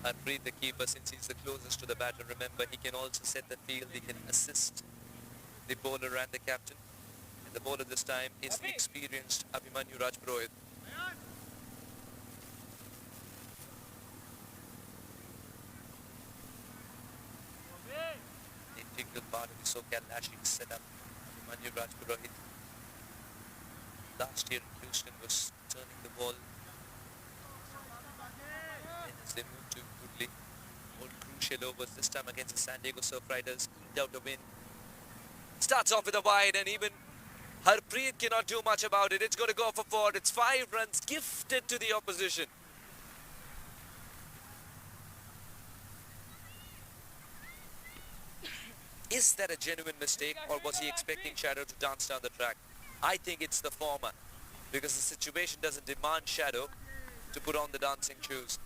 Harpreet, the keeper, since he's the closest to the batter, remember, he can also set the field, he can assist the bowler and the captain. And the bowler this time is the experienced Abhimanyu Rajpurohit. The integral part of the SoCal Lashings setup, Abhimanyu Rajpurohit. Last year in Houston was turning the ball. And as they moved to Woodley, more crucial overs this time against the San Diego Surf Riders, eked out a win. Starts off with a wide, and even Harpreet cannot do much about it. It's going to go for 4. It's 5 runs gifted to the opposition. Is that a genuine mistake, or was he expecting Shadow to dance down the track? I think it's the former, because the situation doesn't demand Shadow to put on the dancing shoes.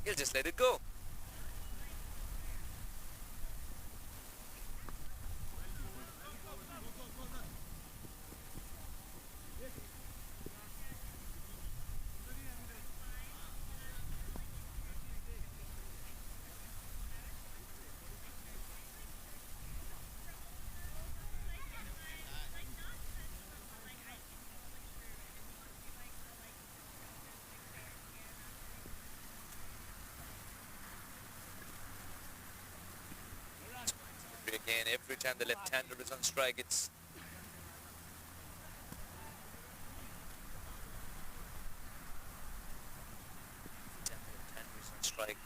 He'll just let it go. Again, every time the left-hander is on strike, it's left-hander is on strike.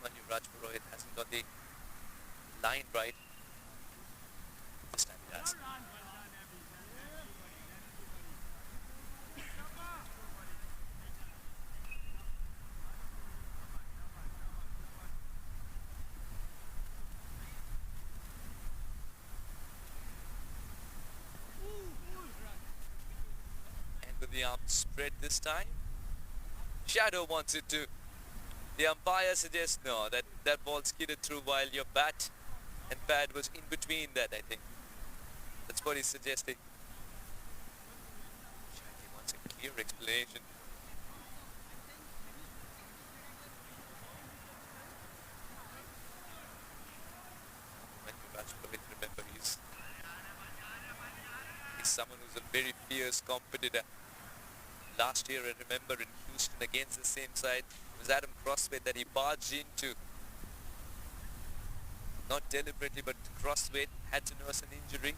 Manu Rajpurohit hasn't got the line right. This time he does. With the arm spread this time, Shadow wants it to. The umpire suggests no, that ball skidded through while your bat and pad was in between that, I think. That's what he's suggesting. He wants a clear explanation. Remember, he's someone who's a very fierce competitor. Last year, I remember in Houston against the same side, it was Adam Crossway that he barged into. Not deliberately, but Crossway had to nurse an injury.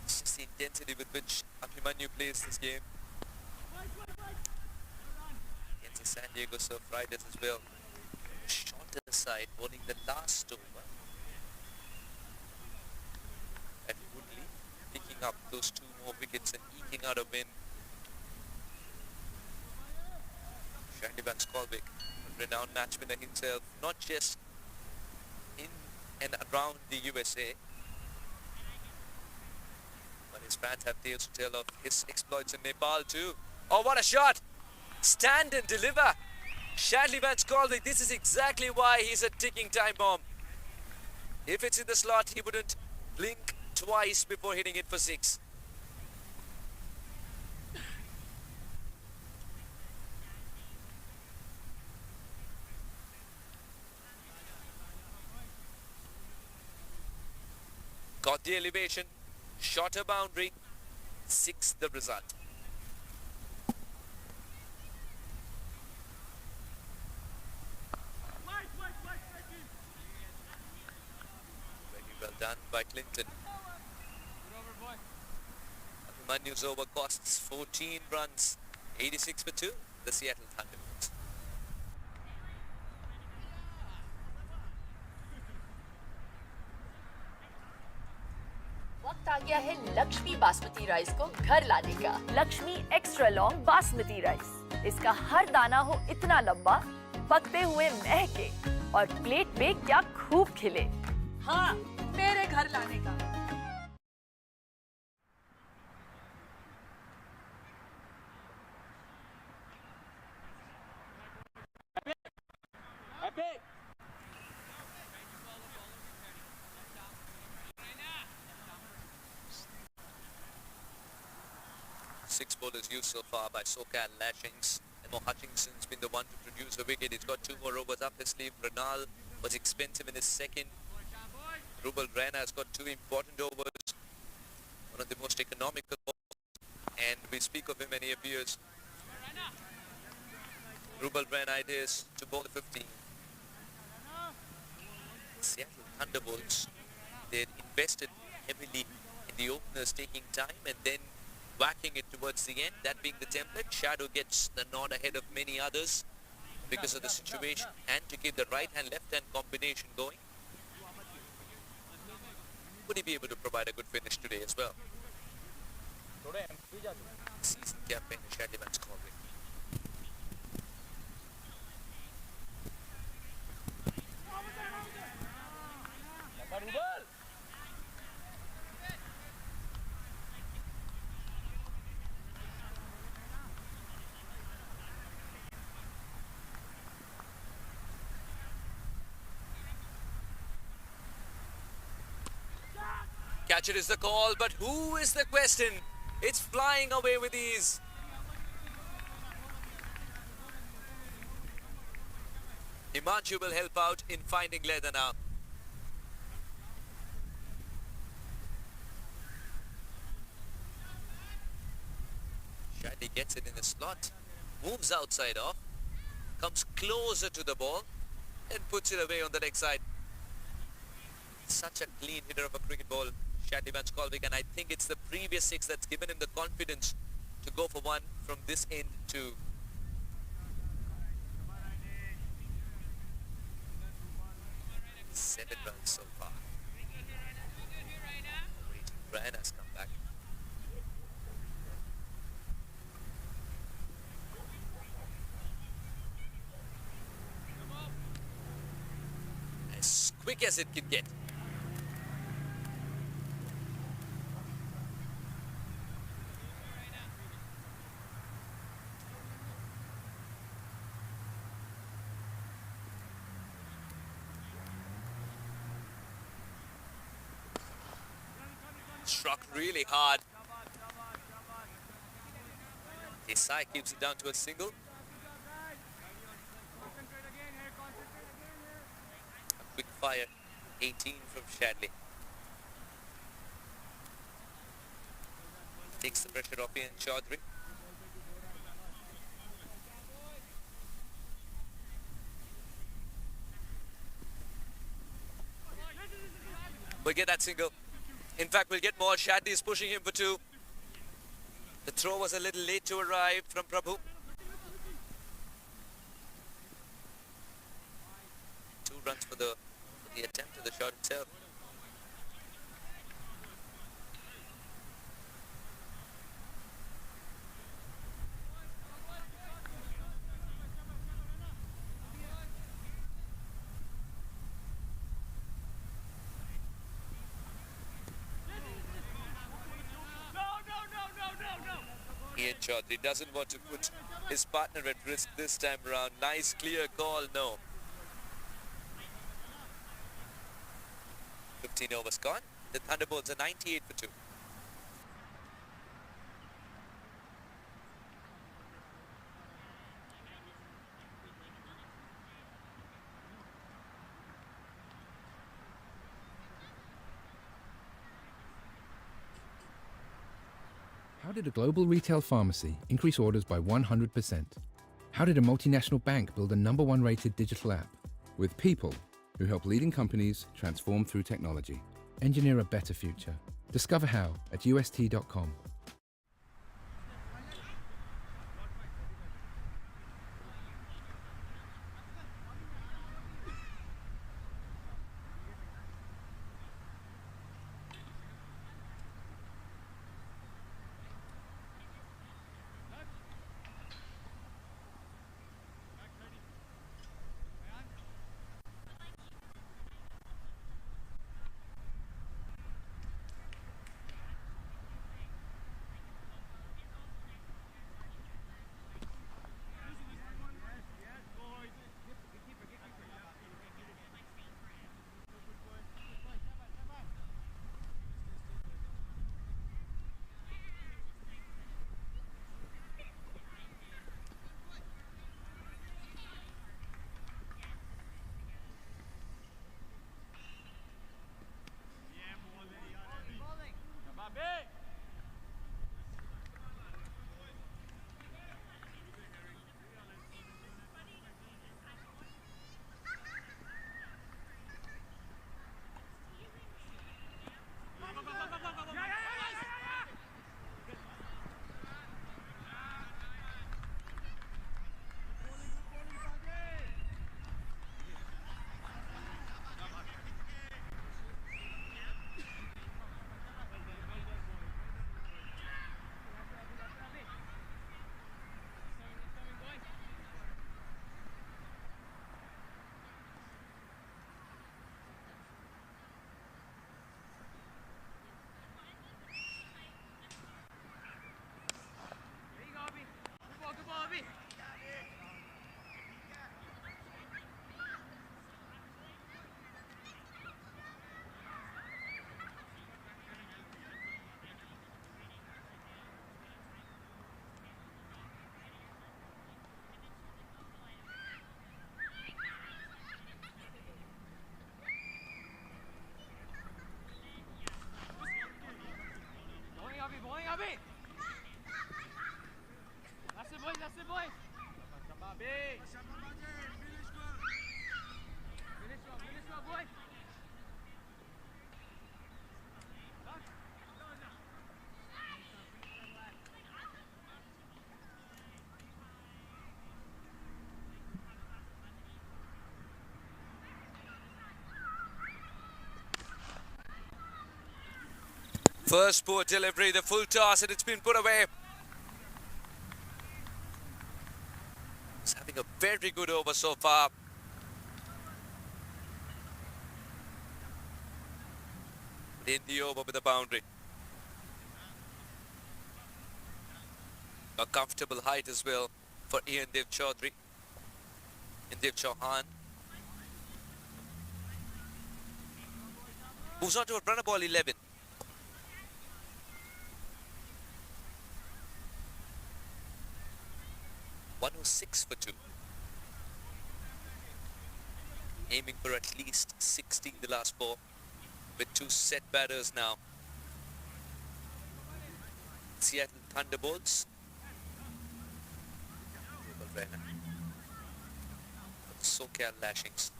It's just the intensity with which Abhimanyu plays this game. Against the San Diego Surf Riders as well. Shorter side, bowling the last over. And Woodley picking up those 2 more wickets and eking out a win. Shandy Van Skolvik, a renowned match winner himself, not just in and around the USA, but his fans have tales to tell of his exploits in Nepal too. Oh, what a shot! Stand and deliver! Shandy Van Skolvik, this is exactly why he's a ticking time bomb. If it's in the slot, he wouldn't blink twice before hitting it for 6. Got the elevation, shorter boundary, 6 the result. Very well done by Clinton. Abhimanyu's over costs 14 runs, 86 for 2, the Seattle Thunderbolts. वक्त आ गया है Lakshmi basmati rice को घर लाने का। Lakshmi extra long basmati rice, इसका हर दाना हो इतना लंबा, पकते हुए महके और प्लेट पे क्या खूब खिले। हाँ, मेरे घर लाने का। 6 bowlers used so far by SoCal Lashings. And Hutchinson's been the one to produce a wicket. He's got 2 more overs up his sleeve. Renal was expensive in his second. Rubal Rana has got 2 important overs. One of the most economical bowlers. And we speak of him and he appears. Rubal Rana it is to bowl the 15. Seattle Thunderbolts, they had invested heavily in the openers taking time and then whacking it towards the end, that being the template. Shadow gets the nod ahead of many others because of the situation and to keep the right hand left hand combination going. Would he be able to provide a good finish today as well? Season campaign Shadley Vance Colby. Catcher is the call, but who is the question? It's flying away with ease. Himanshu will help out in finding leather now. Shadley gets it in the slot, moves outside off, comes closer to the ball and puts it away on the leg side. Such a clean hitter of a cricket ball, Shadley Vance Colwick, and I think it's the previous 6 that's given him the confidence to go for one from this end too. 7 runs so far. Brian has come back. As quick as it can get. Struck really hard. Desai keeps it down to a single. A quick fire, 18 from Shadley. Takes the pressure off Ian Chaudhary. We'll get that single. In fact, we'll get more. Shadley is pushing him for 2. The throw was a little late to arrive from Prabhu. 2 runs for the attempt of the shot itself. Ian Chaudhary doesn't want to put his partner at risk this time around. Nice clear call, no. 15 overs gone. The Thunderbolts are 98 for 2. How did a global retail pharmacy increase orders by 100%? How did a multinational bank build a #1 rated digital app? With people who help leading companies transform through technology. Engineer a better future. Discover how at ust.com. First poor delivery, the full toss, and it's been put away. He's having a very good over so far. In the over with a boundary. A comfortable height as well for Ian Dev Chaudhary. And Dev Chauhan. Moves on to a runner ball 11. .106 for 2. Aiming for at least 16 the last 4. With 2 set batters now. Seattle Thunderbolts. SoCal Lashings.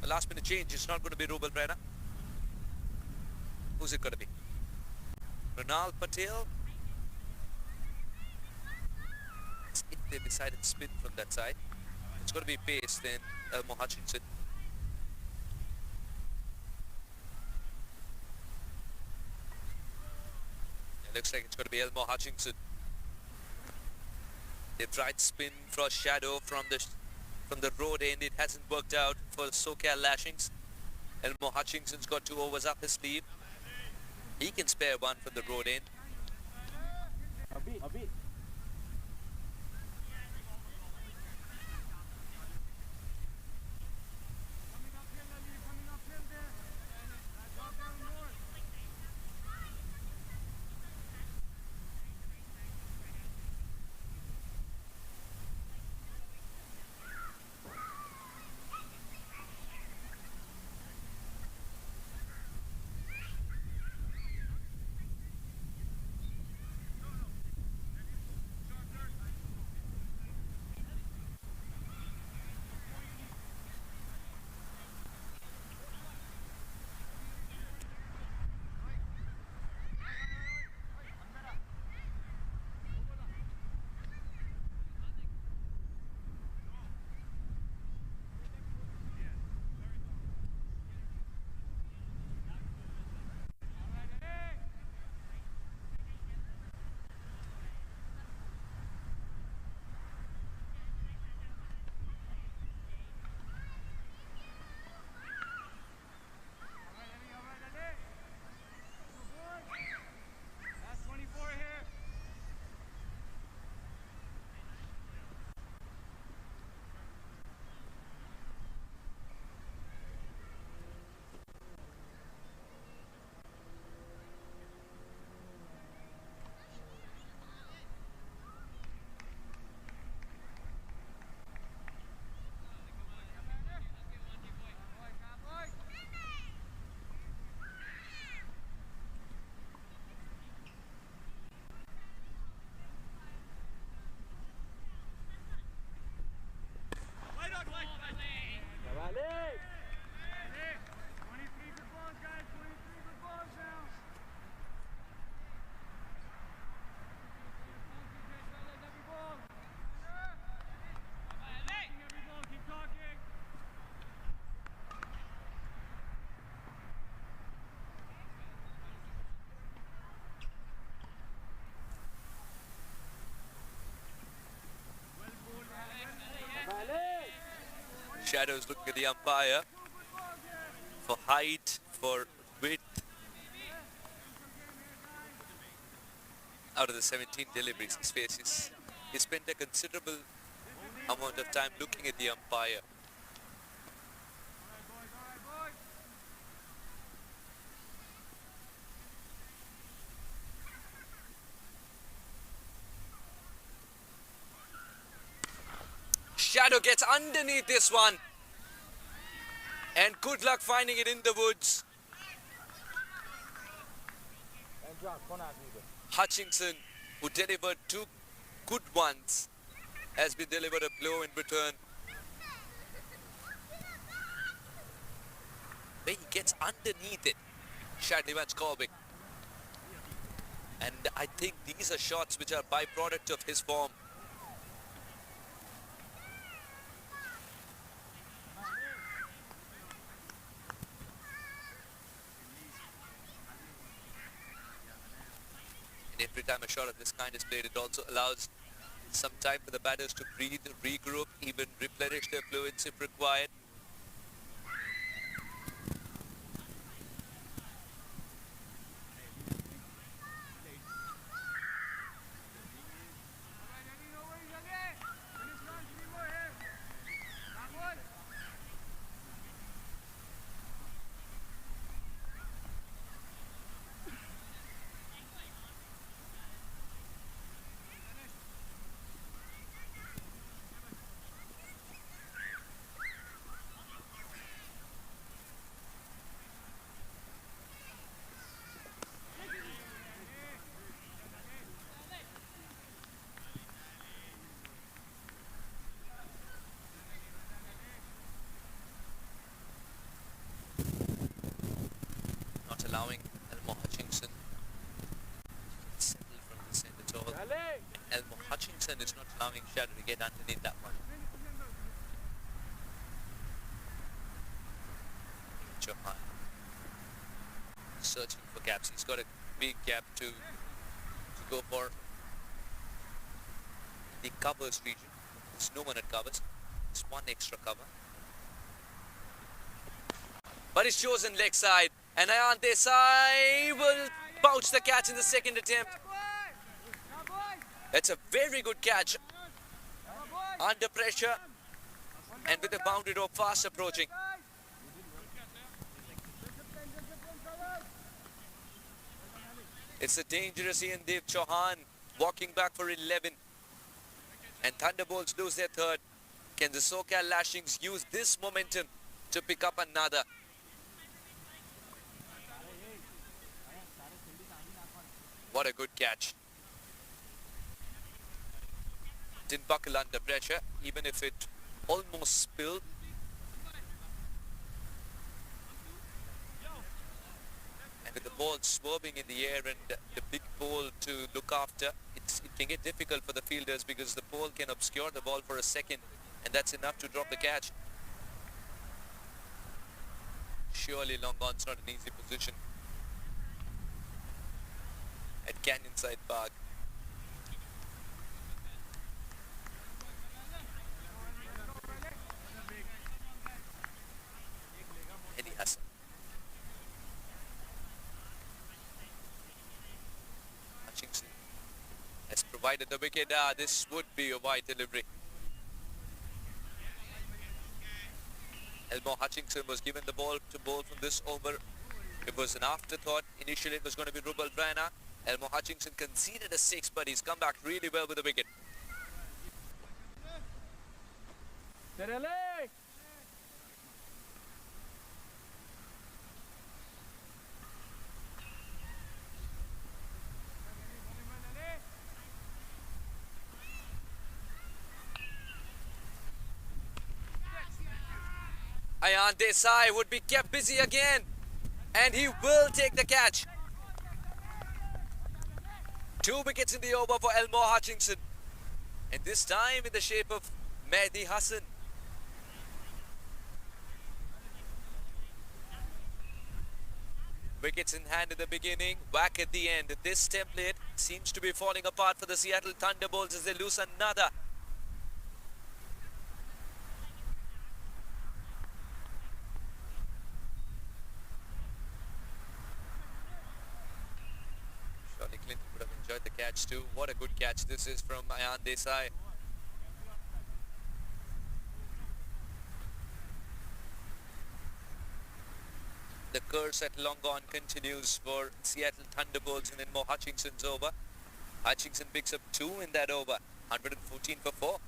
A last minute change. It's not going to be Rubal Rana. Who's it going to be? Ronald Patel. If they decided to spin from that side, it's going to be pace, then Elmo Hutchinson. It looks like it's going to be Elmo Hutchinson. They tried spin for a shadow from the road end. It hasn't worked out for SoCal Lashings. Elmo Hutchinson's got 2 overs up his sleeve. He can spare 1 from the road end. Shadows looking at the umpire for height, for width. Out of the 17 deliveries he faces, he spent a considerable amount of time looking at the umpire. Shadow gets underneath this one. And good luck finding it in the woods. Hutchinson, who delivered 2 good ones, has been delivered a blow in return. Where he gets underneath it, Shadlivan's Corbett. And I think these are shots which are byproduct of his form. And every time a shot of this kind is played, it also allows some time for the batters to breathe, regroup, even replenish their fluids if required. Not allowing Elmo Hutchinson to settle from this end at all. Elmo Hutchinson is not allowing Shadow to get underneath that one. Johan searching for gaps. He's got a big gap to go for the covers region. There's no one at covers. It's one extra cover. But he's chosen leg side. And Ayan Desai will pouch the catch in the second attempt. It's a very good catch. Under pressure. And with the boundary rope fast approaching. It's a dangerous Ian Dev Chauhan walking back for 11. And Thunderbolts lose their third. Can the SoCal Lashings use this momentum to pick up another? What a good catch. Didn't buckle under pressure, even if it almost spilled. And with the ball swerving in the air and the big pole to look after, it can get difficult for the fielders because the pole can obscure the ball for a second, and that's enough to drop the catch. Surely long on's not an easy position at Canyonside Park. Eddie Hassan. Hutchinson has provided the wicket. This would be a wide delivery. Elmo Hutchinson was given the ball to bowl from this over. It was an afterthought. Initially it was going to be Rubal Rana. Elmo Hutchinson conceded a 6, but he's come back really well with the wicket. Ayan Desai would be kept busy again, and he will take the catch. 2 wickets in the over for Elmo Hutchinson, and this time in the shape of Mehdi Hassan. Wickets in hand at the beginning, whack at the end. This template seems to be falling apart for the Seattle Thunderbolts as they lose another. Clinton would have enjoyed the catch too. What a good catch this is from Ayan Desai. The curse at long on continues for Seattle Thunderbolts and then Mo Hutchinson's over. Hutchinson picks up 2 in that over. 114 for 4.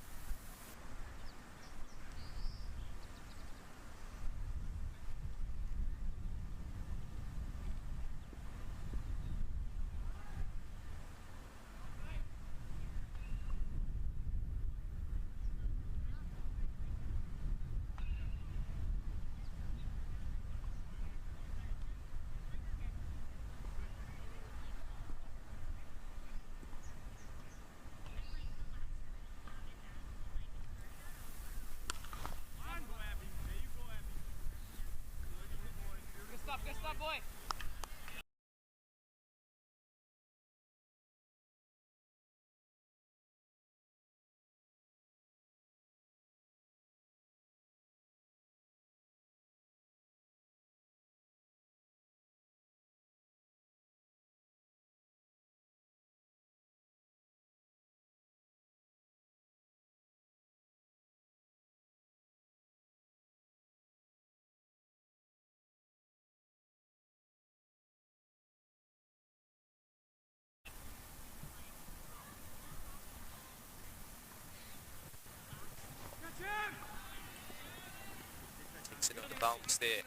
Takes it on the bounce there.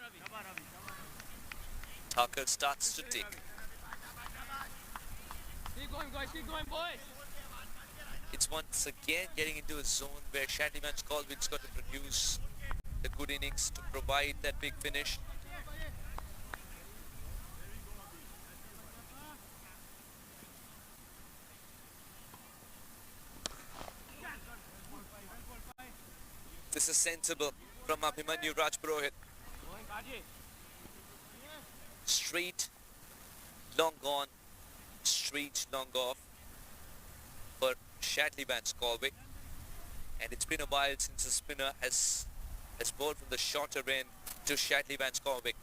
Tucker starts to tick. Keep going, guys. Keep going, boys. It's once again getting into a zone where Shattyman's Colvin's got to produce the good innings to provide that big finish. This is sensible from Abhimanyu Rajpurohit. Straight, long on, straight, long off for Shatley Vance Galway. And it's been a while since the spinner has bowled from the shorter end to Shatley Vance Galway.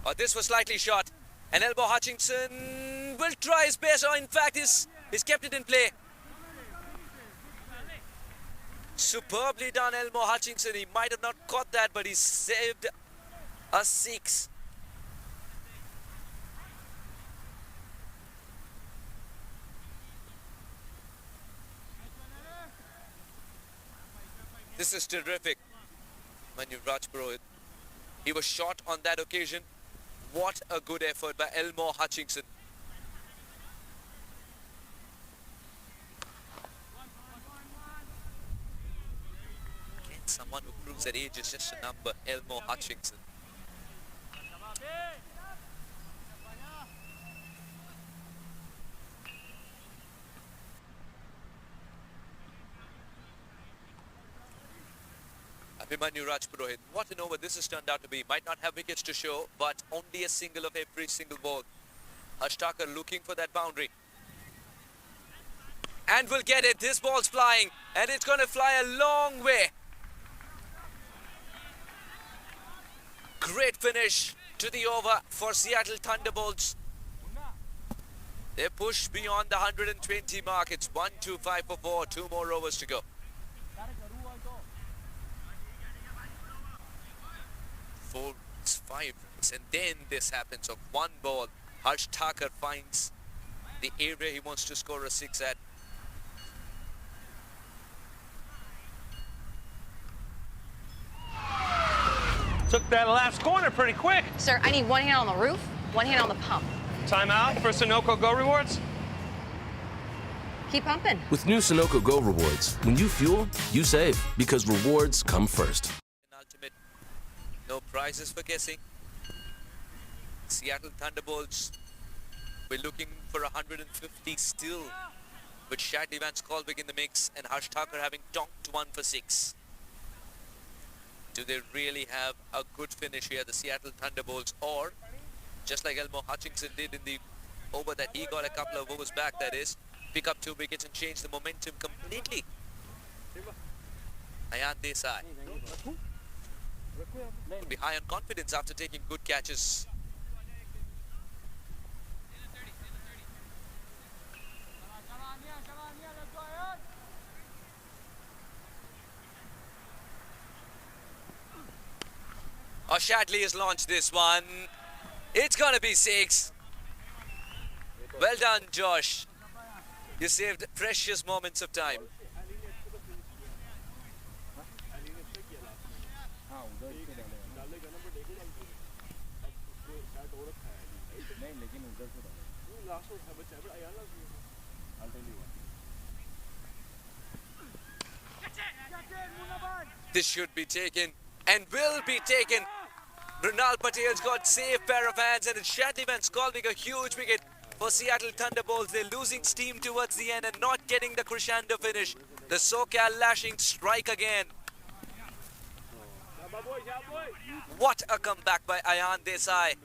Oh, this was slightly short. And Elbow Hutchinson will try his best, or in fact he's kept it in play. Superbly done, Elmo Hutchinson. He might have not caught that, but he saved a 6. This is terrific. Manu Rajpurohit. He was short on that occasion. What a good effort by Elmo Hutchinson. Again, someone who proves that age is just a number. Elmo Hutchinson. Abhimanyu Rajpurohit. What an over this has turned out to be. Might not have wickets to show, but only a single of every single ball. Ashtaka looking for that boundary. And will get it. This ball's flying. And it's going to fly a long way. Great finish to the over for Seattle Thunderbolts. They push beyond the 120 mark. It's 1-2-5 for 4. 2 more overs to go. 4, 5 runs, and then this happens of 1 ball. Harsh Thakur finds the area he wants to score a 6 at. Took that last corner pretty quick. Sir, I need 1 hand on the roof, 1 hand on the pump. Timeout for Sunoco Go Rewards. Keep pumping. With new Sunoco Go Rewards, when you fuel, you save, because rewards come first. Ultimate, no prizes for guessing. Seattle Thunderbolts, we're looking for 150 still, with Shadley Vance Colwick in the mix and Harsh Thakur having donked 1 for 6. Do they really have a good finish here, the Seattle Thunderbolts, or just like Elmo Hutchinson did in the over that he got a couple of overs back, that is, pick up 2 wickets and change the momentum completely? Ayan Desai will be high on confidence after taking good catches. Oh, Shadley has launched this one. It's gonna be 6. Well done, Josh. You saved precious moments of time. This should be taken and will be taken. Runal Patel's got safe pair of hands, and it's Shadley Vance Colwick, a huge wicket for Seattle Thunderbolts. They're losing steam towards the end and not getting the crescendo finish. The SoCal Lashings strike again. What a comeback by Ayan Desai.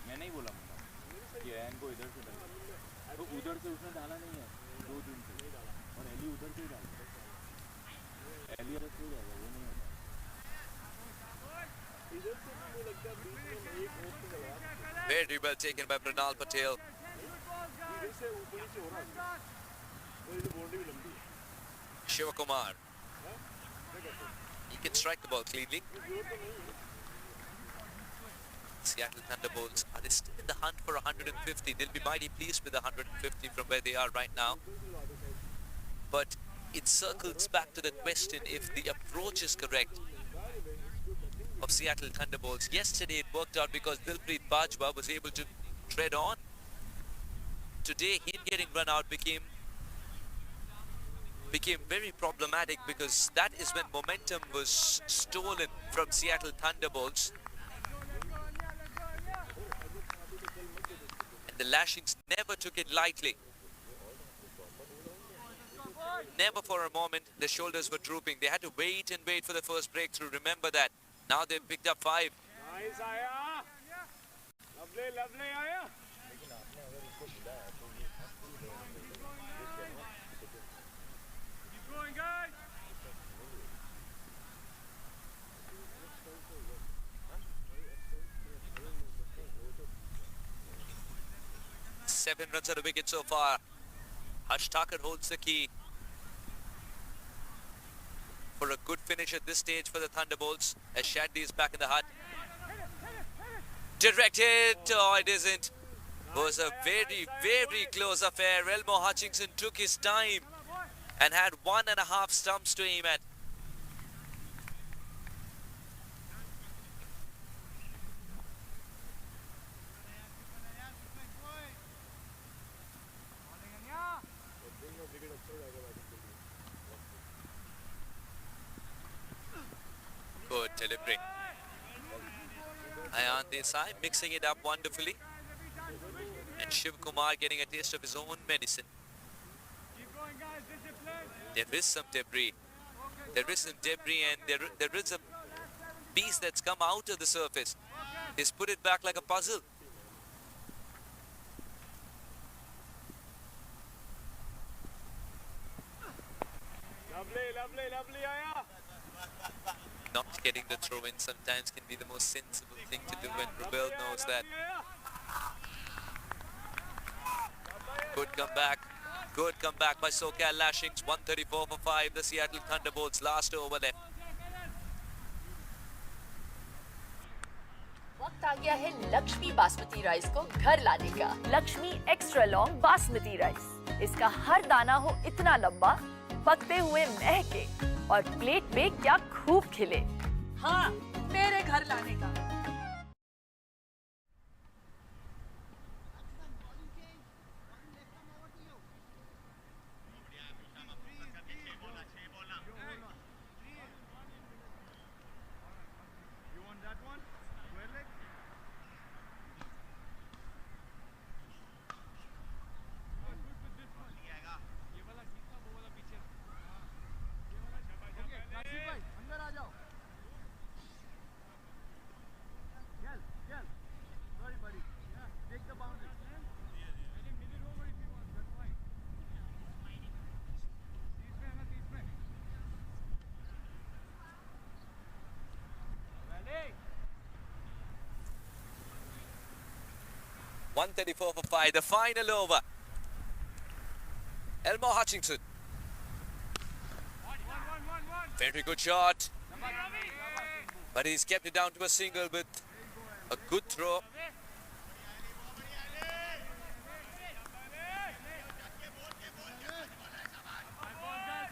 मैं नहीं बोला कि N को इधर से डाला तो उधर से उसने डाला नहीं है 2 दिन से और एली उधर से ही डाला एली उधर से ही डाला वो नहीं होता Very well taken by Pranal Patel. Shivakumar. He can strike the ball cleanly. Seattle Thunderbolts are they still in the hunt for 150. They'll be mighty pleased with 150 from where they are right now. But it circles back to the question if the approach is correct of Seattle Thunderbolts. Yesterday it worked out because Dilpreet Bajwa was able to tread on. Today him getting run out became very problematic because that is when momentum was stolen from Seattle Thunderbolts. And the Lashings never took it lightly. Never for a moment the shoulders were drooping. They had to wait and wait for the first breakthrough. Remember that. Now they've picked up 5. Nice, Aya. Lovely, Aya. Keep going, guys. Seven runs at a wicket so far. Harsh Thakur holds the key for a good finish at this stage for the Thunderbolts as Shadley is back in the hut. Directed! Oh, it isn't. It was a very, very close affair. Elmo Hutchinson took his time and had 1.5 stumps to aim at. Good delivery. Ayan Desai mixing it up wonderfully. And Shiv Kumar getting a taste of his own medicine. There is some debris. There is some debris and there is a piece that's come out of the surface. He's put it back like a puzzle. Lovely, Aya. Not getting the throw in sometimes can be the most sensible thing to do, and Rubel knows that. Good comeback. Good comeback by SoCal Lashings. 134 for 5. The Seattle Thunderbolts last over left. वक्त आ गया है Lakshmi basmati rice को घर लाने का। Lakshmi extra long basmati rice. इसका हर दाना हो इतना लंबा, पकते हुए महके और प्लेट पे क्या खूब खिले। हाँ, मेरे घर लाने का। .134 for 5, the final over. Elmo Hutchinson. Very good shot. But he's kept it down to a single with a good throw.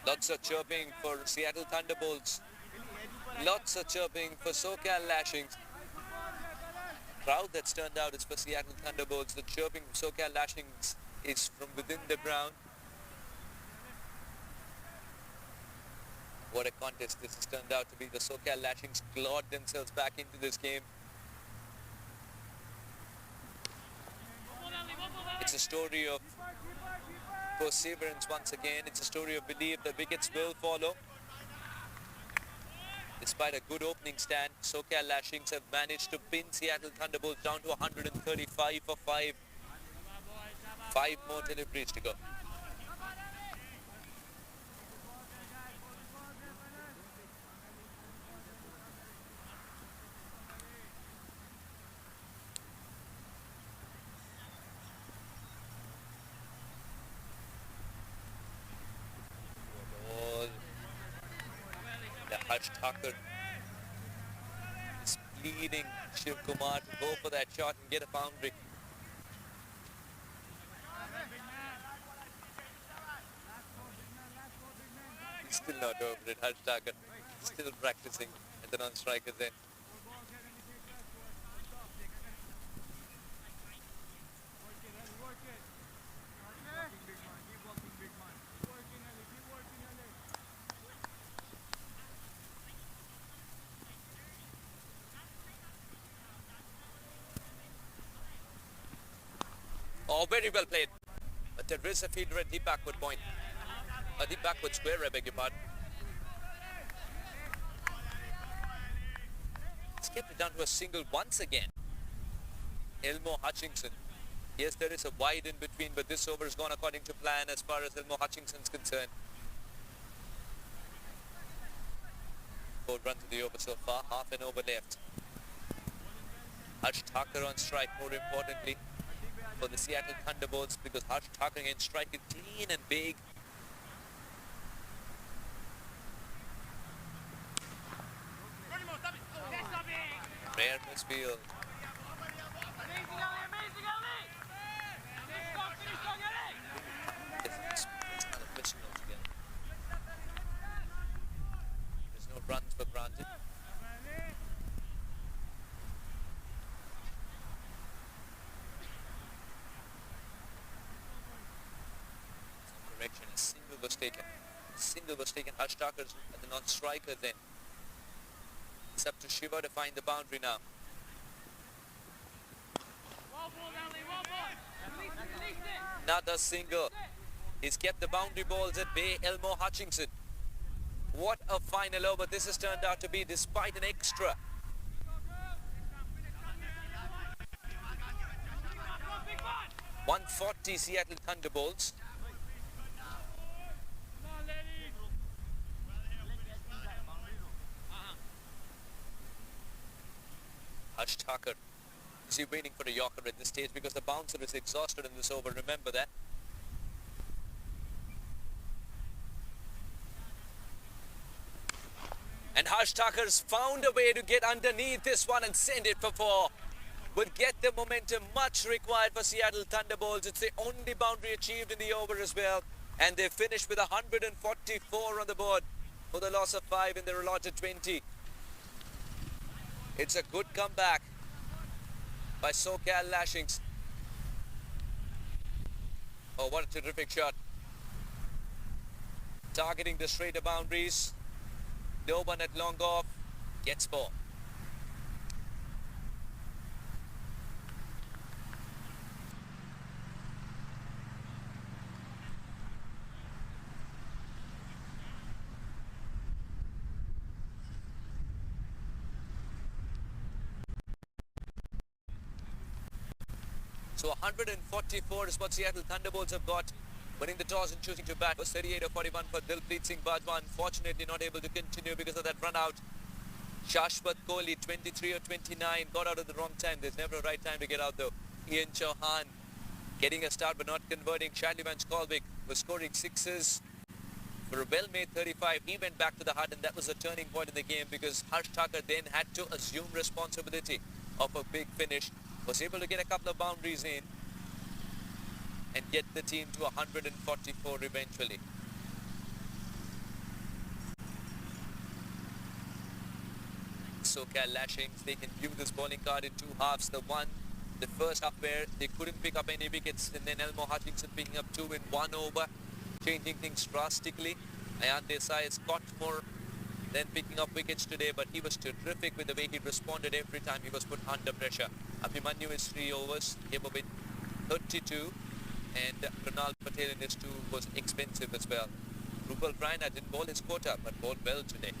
Lots of chirping for Seattle Thunderbolts. Lots of chirping for SoCal Lashings. Crowd that's turned out is for Seattle Thunderbolts. The chirping from SoCal Lashings is from within the ground. What a contest this has turned out to be. The SoCal Lashings clawed themselves back into this game. It's a story of perseverance once again. It's a story of belief that wickets will follow. Despite a good opening stand, SoCal Lashings have managed to pin Seattle Thunderbolts down to 135 for 5. 5 more deliveries to go. Harsh Thakur is pleading Shiv Kumar to go for that shot and get a boundary. He's still not over it, Harsh Thakur. Still practicing at the non-striker's end. Oh, very well played. But there is a fielder at the backward point. The backward square, I beg your pardon. He's kept it down to a single once again. Elmo Hutchinson. Yes, there is a wide in between, but this over has gone according to plan as far as Elmo Hutchinson's concerned. 4 runs of the over so far, half an over left. Harsh Thakur on strike, more importantly, for the Seattle Thunderbolts, because Harsh Thakur can strike it clean and big. Rare misfield. It's kind of missing altogether. There's no runs for granted. Correction, a single was taken. Harsh Thakur's at the non-striker then. It's up to Shiva to find the boundary now. Another single. He's kept the boundary balls at bay, Elmo Hutchinson. What a final over this has turned out to be, despite an extra. .140 Seattle Thunderbolts. Harsh Thakur. Is he waiting for a Yorker at this stage because the bouncer is exhausted in this over? Remember that. And Harsh Thakur's found a way to get underneath this one and send it for 4. Would get the momentum much required for Seattle Thunderbolts. It's the only boundary achieved in the over as well. And they finished with 144 on the board for the loss of 5 in their allotted 20. It's a good comeback by SoCal Lashings. Oh, what a terrific shot. Targeting the straighter boundaries. No one at long off. Gets 4. So 144 is what Seattle Thunderbolts have got, winning the toss and choosing to bat. It was 38 or 41 for Dilpreet Singh Bajwa. Unfortunately not able to continue because of that run out. Shashwat Kohli, 23 or 29, got out at the wrong time. There's never a right time to get out though. Ian Chauhan getting a start but not converting. Shadley Skolvik was scoring 6s for a well-made 35. He went back to the hut and that was a turning point in the game because Harsh Thakur then had to assume responsibility of a big finish. Was able to get a couple of boundaries in and get the team to 144 eventually. SoCal Lashings, they can view this bowling card in 2 halves. The first half where they couldn't pick up any wickets, and then Elmo Hutchinson picking up 2 in 1 over, changing things drastically. Ayan Desai has got more than picking up wickets today, but he was terrific with the way he responded every time he was put under pressure. Abhimanyu is 3 overs, came up with 32, and Pranal Patel in his 2 was expensive as well. Rupal Raina didn't bowl his quota, but bowled well today.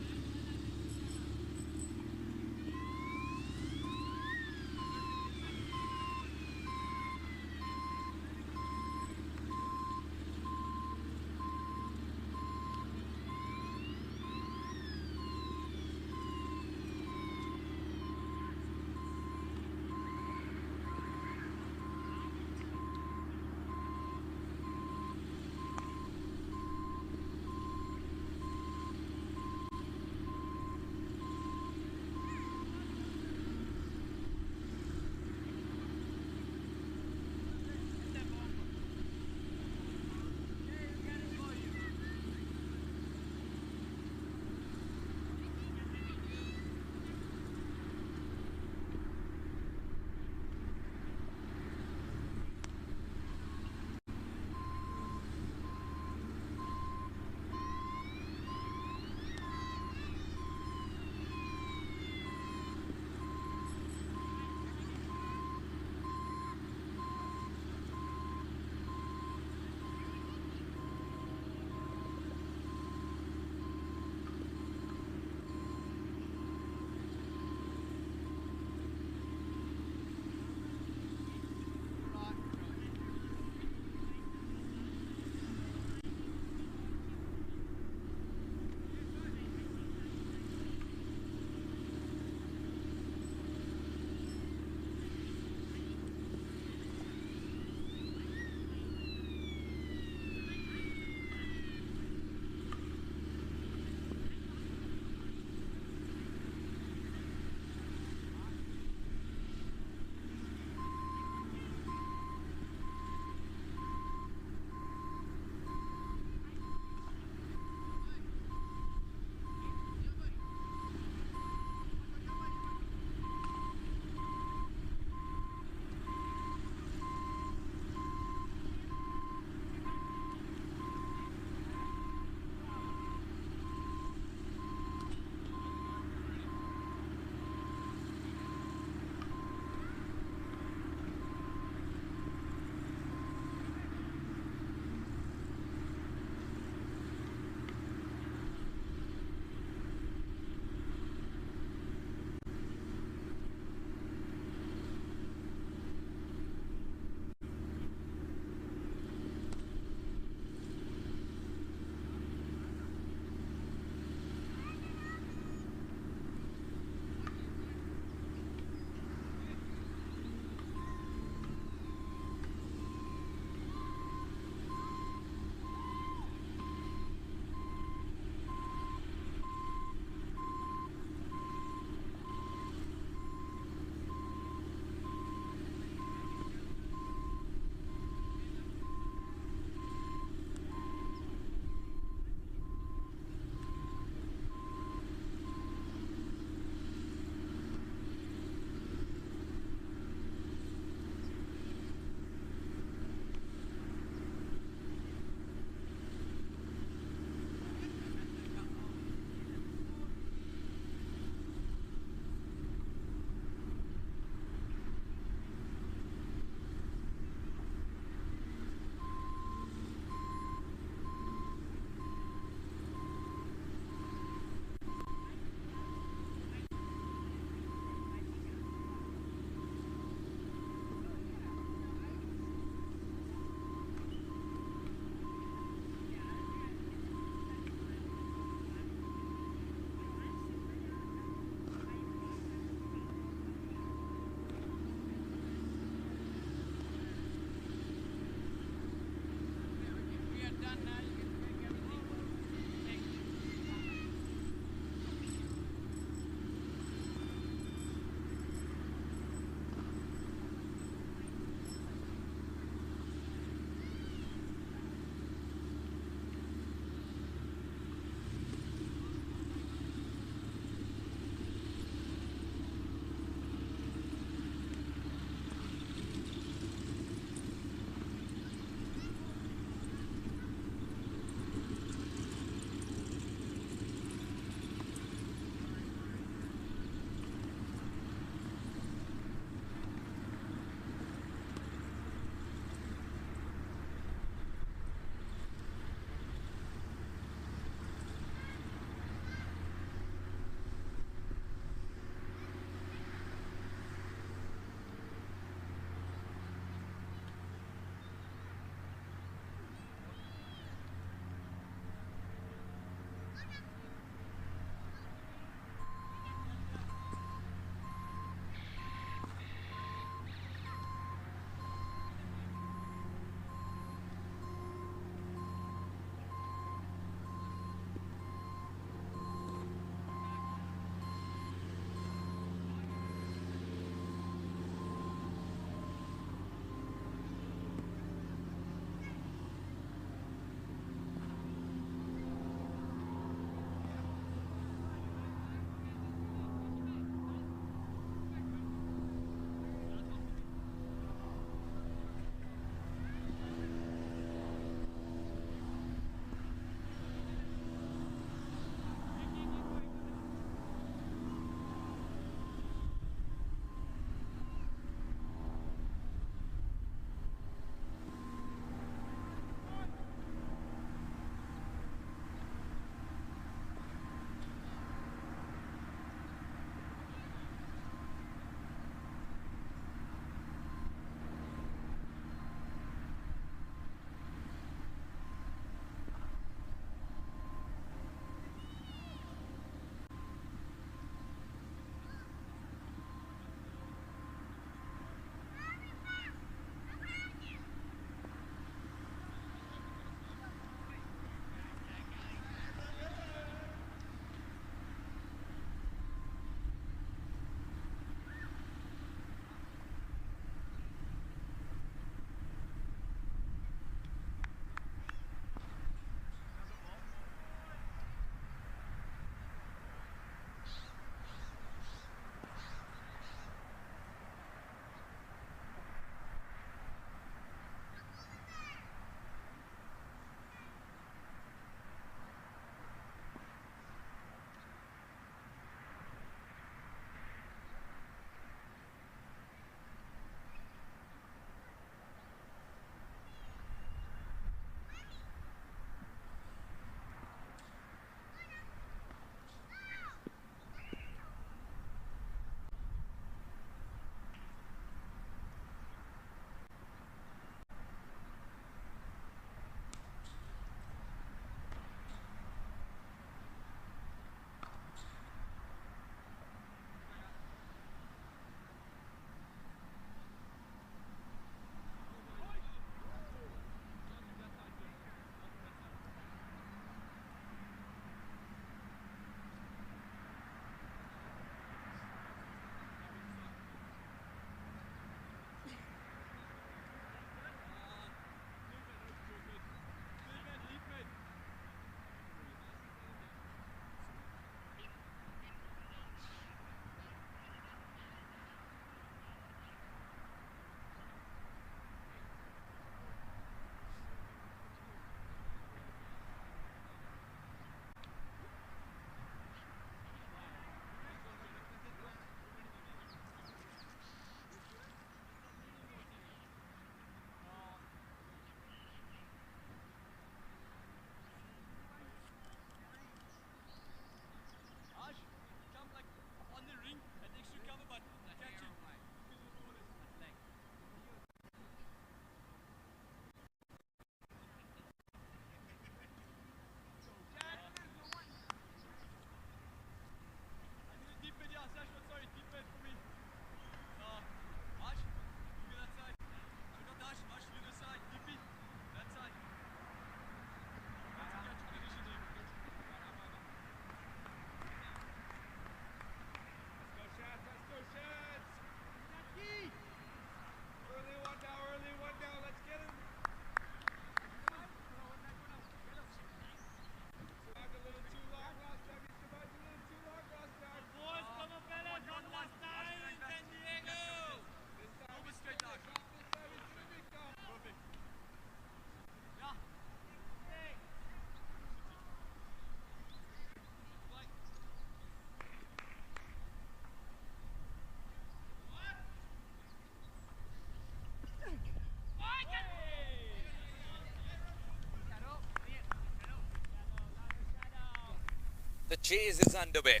The chase is underway.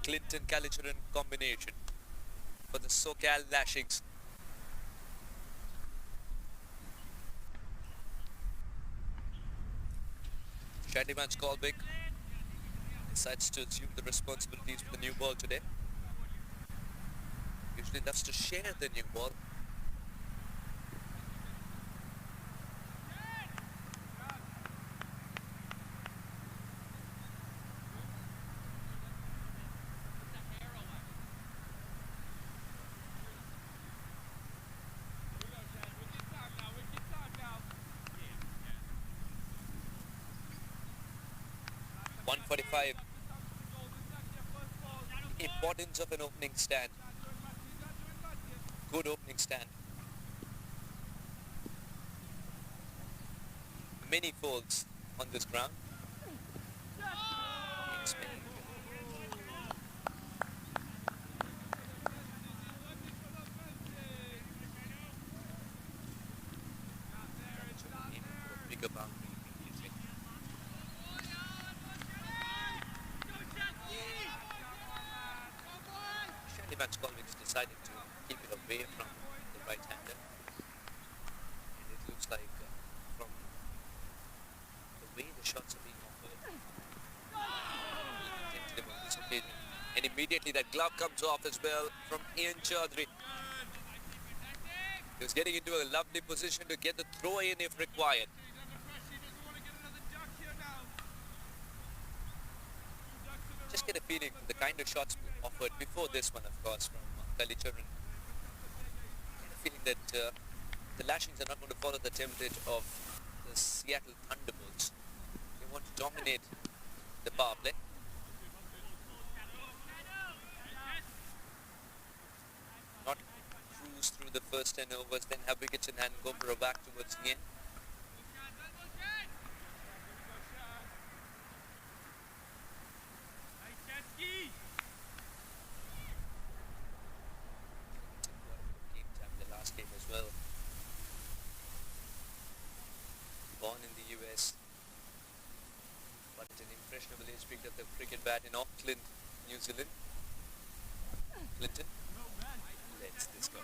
Clinton-Calichuran combination for the SoCal Lashings. Shandyman Skolbeck decides to assume the responsibilities for the new ball today. Usually loves to share the new ball. .145. The importance of an opening stand. Good opening stand. Many folds on this ground. Bigger boundary. Shandyman Skolbeck decided to keep it away from the right-hander. And it looks like from the way the shots are being offered, tentative on this occasion. And immediately that glove comes off as well from Ian Chaudhary. He was getting into a lovely position to get the throw in if required. Just get a feeling from the kind of shots offered before this one, of course, from Kalicharan. Get a feeling that the Lashings are not going to follow the template of the Seattle Thunderbolts. They want to dominate the power play. Not cruise through the first 10 overs, then have wickets in hand and go for a whack towards the end. Game as well. Born in the US, but at an impressionable age picked up the cricket bat in Auckland, New Zealand. Clinton lets this go.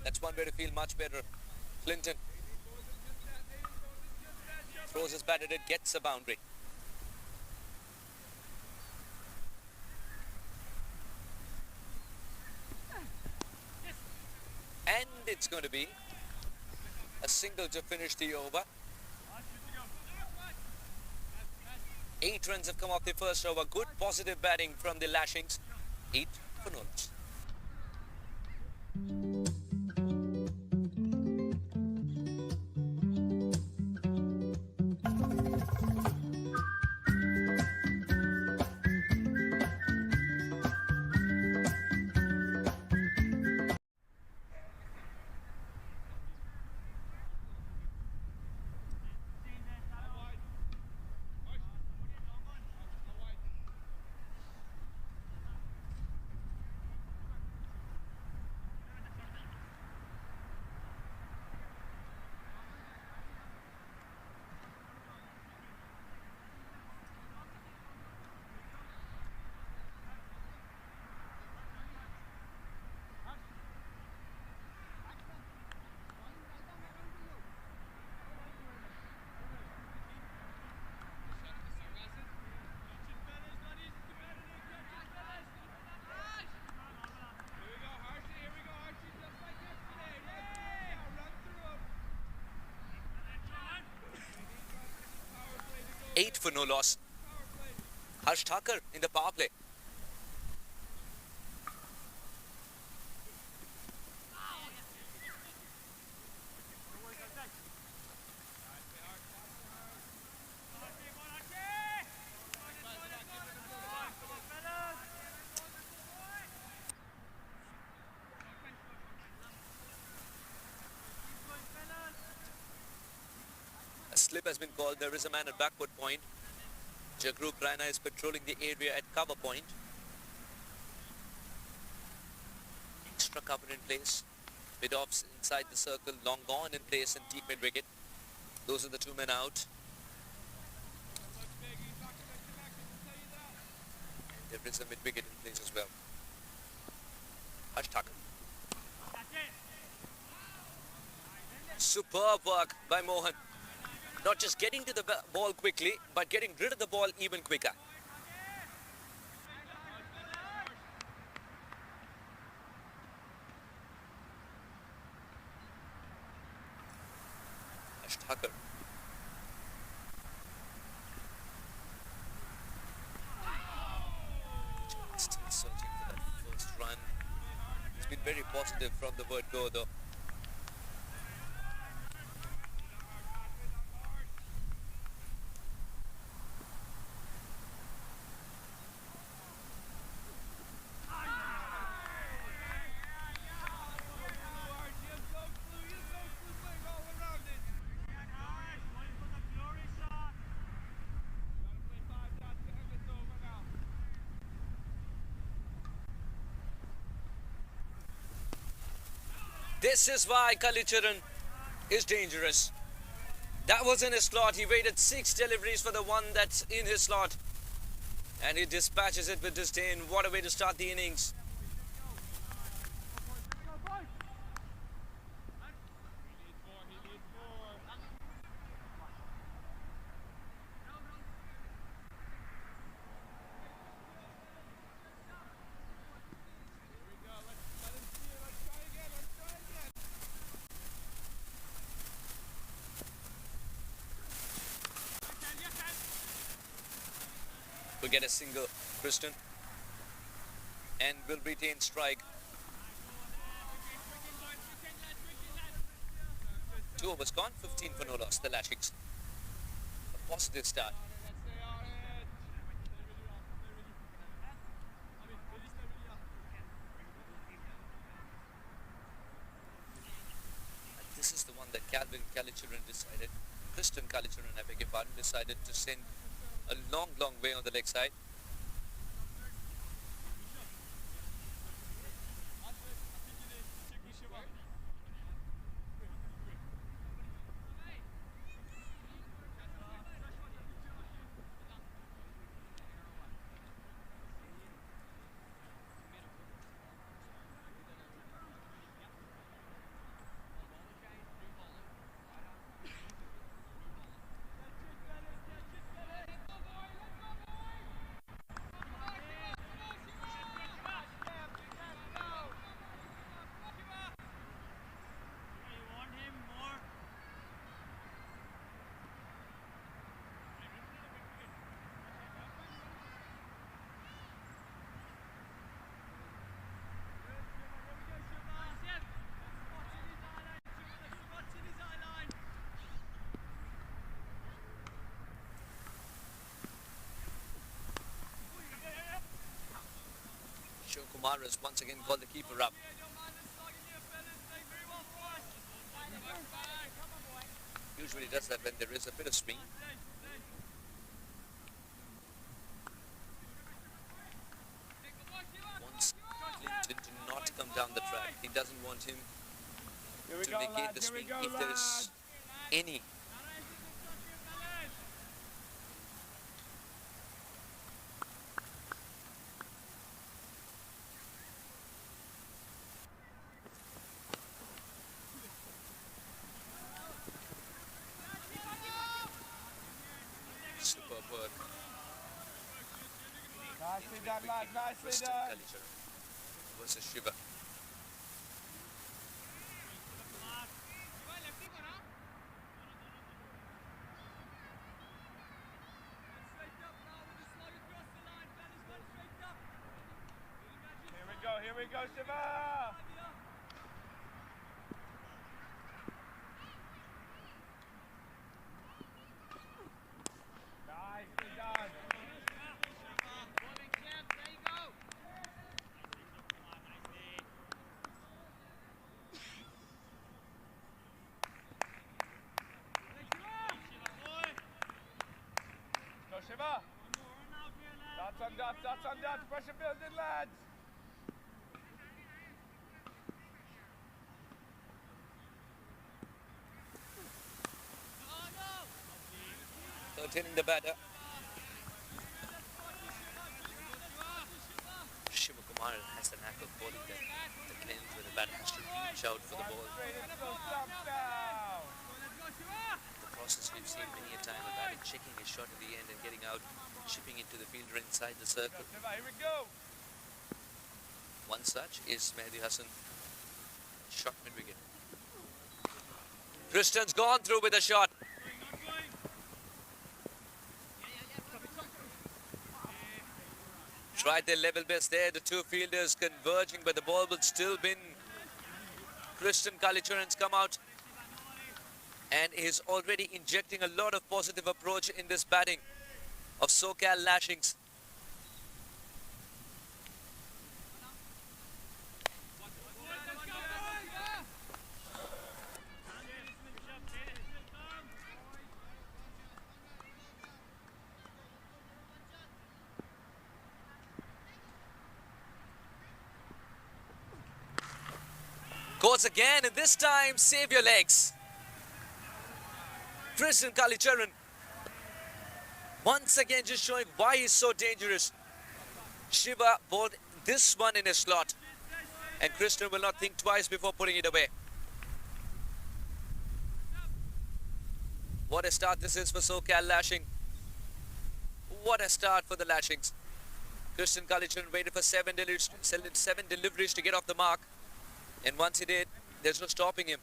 That's one way to feel much better. Clinton throws his bat at it, gets a boundary. And it's going to be a single to finish the over. 8 runs have come off the first over. Good positive batting from the Lashings. 8 for no loss. 8 for no loss. Harsh Thakur in the power play. A slip has been called. There is a man at backward point. Jagrup Raina is patrolling the area at cover point. Extra cover in place. Mid-offs inside the circle. Long gone in place and deep mid-wicket. Those are the two men out. And there is a mid-wicket in place as well. Harsh Thakur. Superb work by Mohan. Not just getting to the ball quickly, but getting rid of the ball even quicker. Harsh Thakur. Still searching for that first run. It's been very positive from the word go though. This is why Kalicharan is dangerous. That was in his slot. He waited 6 deliveries for the one that's in his slot. And he dispatches it with disdain. What a way to start the innings. Will get a single, Kristen, and will retain strike. 2 overs gone, 15 for no loss, the Lashings. A positive start. And this is the one that Calvin Kalicharan decided, Kristen Kalicharan, I beg your pardon, decided to send a long, long way on the leg side. Kumar has once again called the keeper up. Usually does that when there is a bit of swing. Wants Clinton to not come down the track. He doesn't want him to negate the swing if there is any. Superb work. Nicely done, lads. Nicely done. Versus Shiva. go, Shiva! Nice, good done. Go, Shiva! Dots on dots, pressure building, lads! Turning the batter. Shiva Kumar has the knack of bowling that the Clint with the batter has to reach out for the ball. The process we've seen many a time, a batter checking his shot at the end and getting out, chipping into the fielder inside the circle. Here we go! One such is Mehdi Hassan, shot mid-wicket. Kristen's gone through with a shot. Tried their level best there, the two fielders converging, but the ball will still bin. Kristen Kalicharan's come out and is already injecting a lot of positive approach in this batting of SoCal Lashings. Goes again, and this time save your legs. Kristen Kalicharan once again just showing why he's so dangerous. Shiva bowled this one in his slot, and Kristen will not think twice before putting it away. What a start this is for SoCal Lashing. What a start for the Lashings. Kristen Kalicharan waited for seven deliveries to get off the mark. And once he did, there's no stopping him.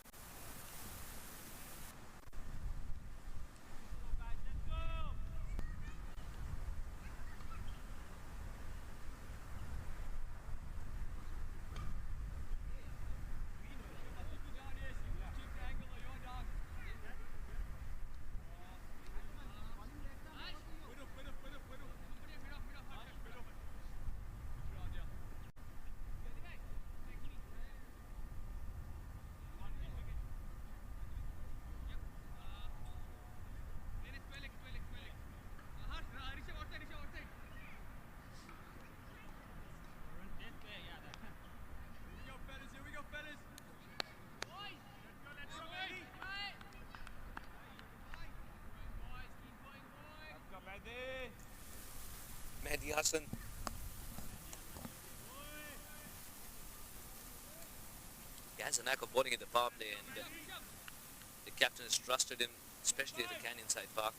Mehdi Hassan. He has a knack of bowling in the power play, and the captain has trusted him, especially at the Canyon Side Park.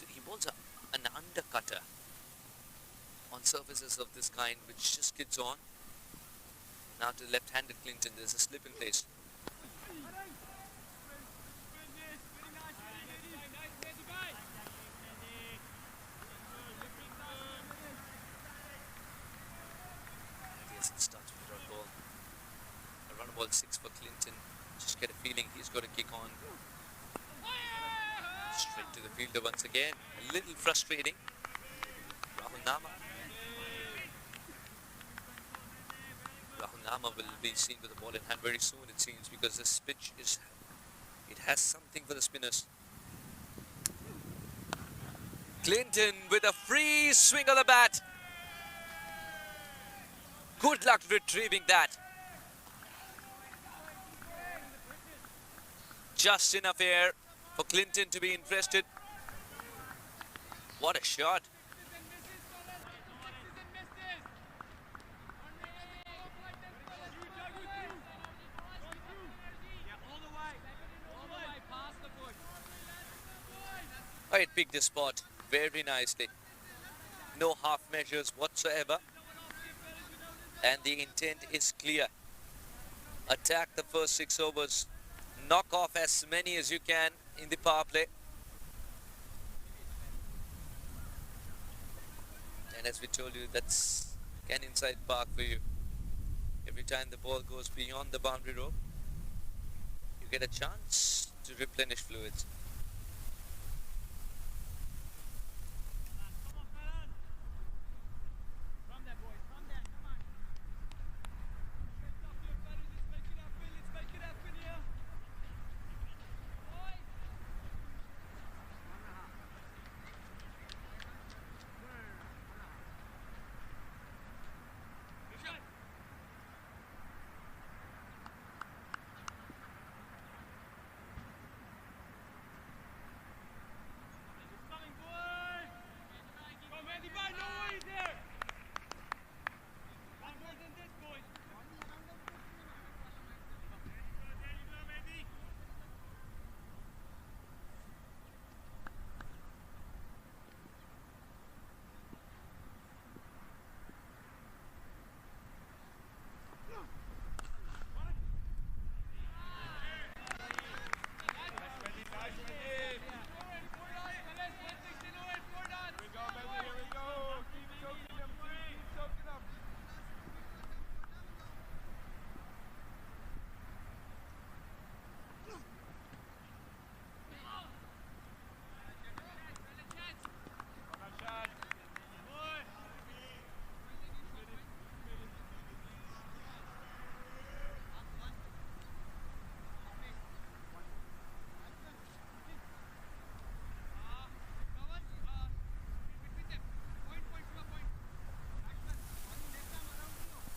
He bowls an undercutter on surfaces of this kind, which just gets on. Now to the left-handed Clinton, there's a slip in place. Starts with a ball. A run ball 6 for Clinton. Just get a feeling he's got to kick on. Straight to the fielder once again. A little frustrating. Rahul Nama will be seen with the ball in hand very soon, it seems, because this pitch has something for the spinners. Clinton with a free swing of the bat. Good luck retrieving that. Just enough air for Clinton to be interested. What a shot. Oh, it picked the spot very nicely. No half measures whatsoever. And the intent is clear. Attack the first 6 overs. Knock off as many as you can in the power play. And as we told you, that's an inside park for you. Every time the ball goes beyond the boundary rope, you get a chance to replenish fluids.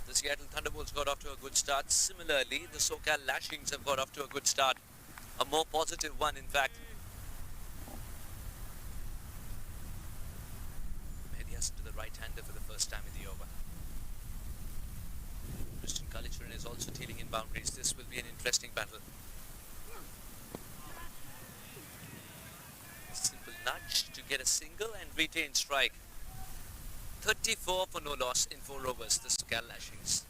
The Seattle Thunderbolts got off to a good start. Similarly, the SoCal Lashings have got off to a good start. A more positive one, in fact. Medias to the right-hander for the first time in the over. Christian Kalichuran is also dealing in boundaries. This will be an interesting battle. A simple nudge to get a single and retain strike. 34 for no loss in 4 overs, the SoCal Lashings.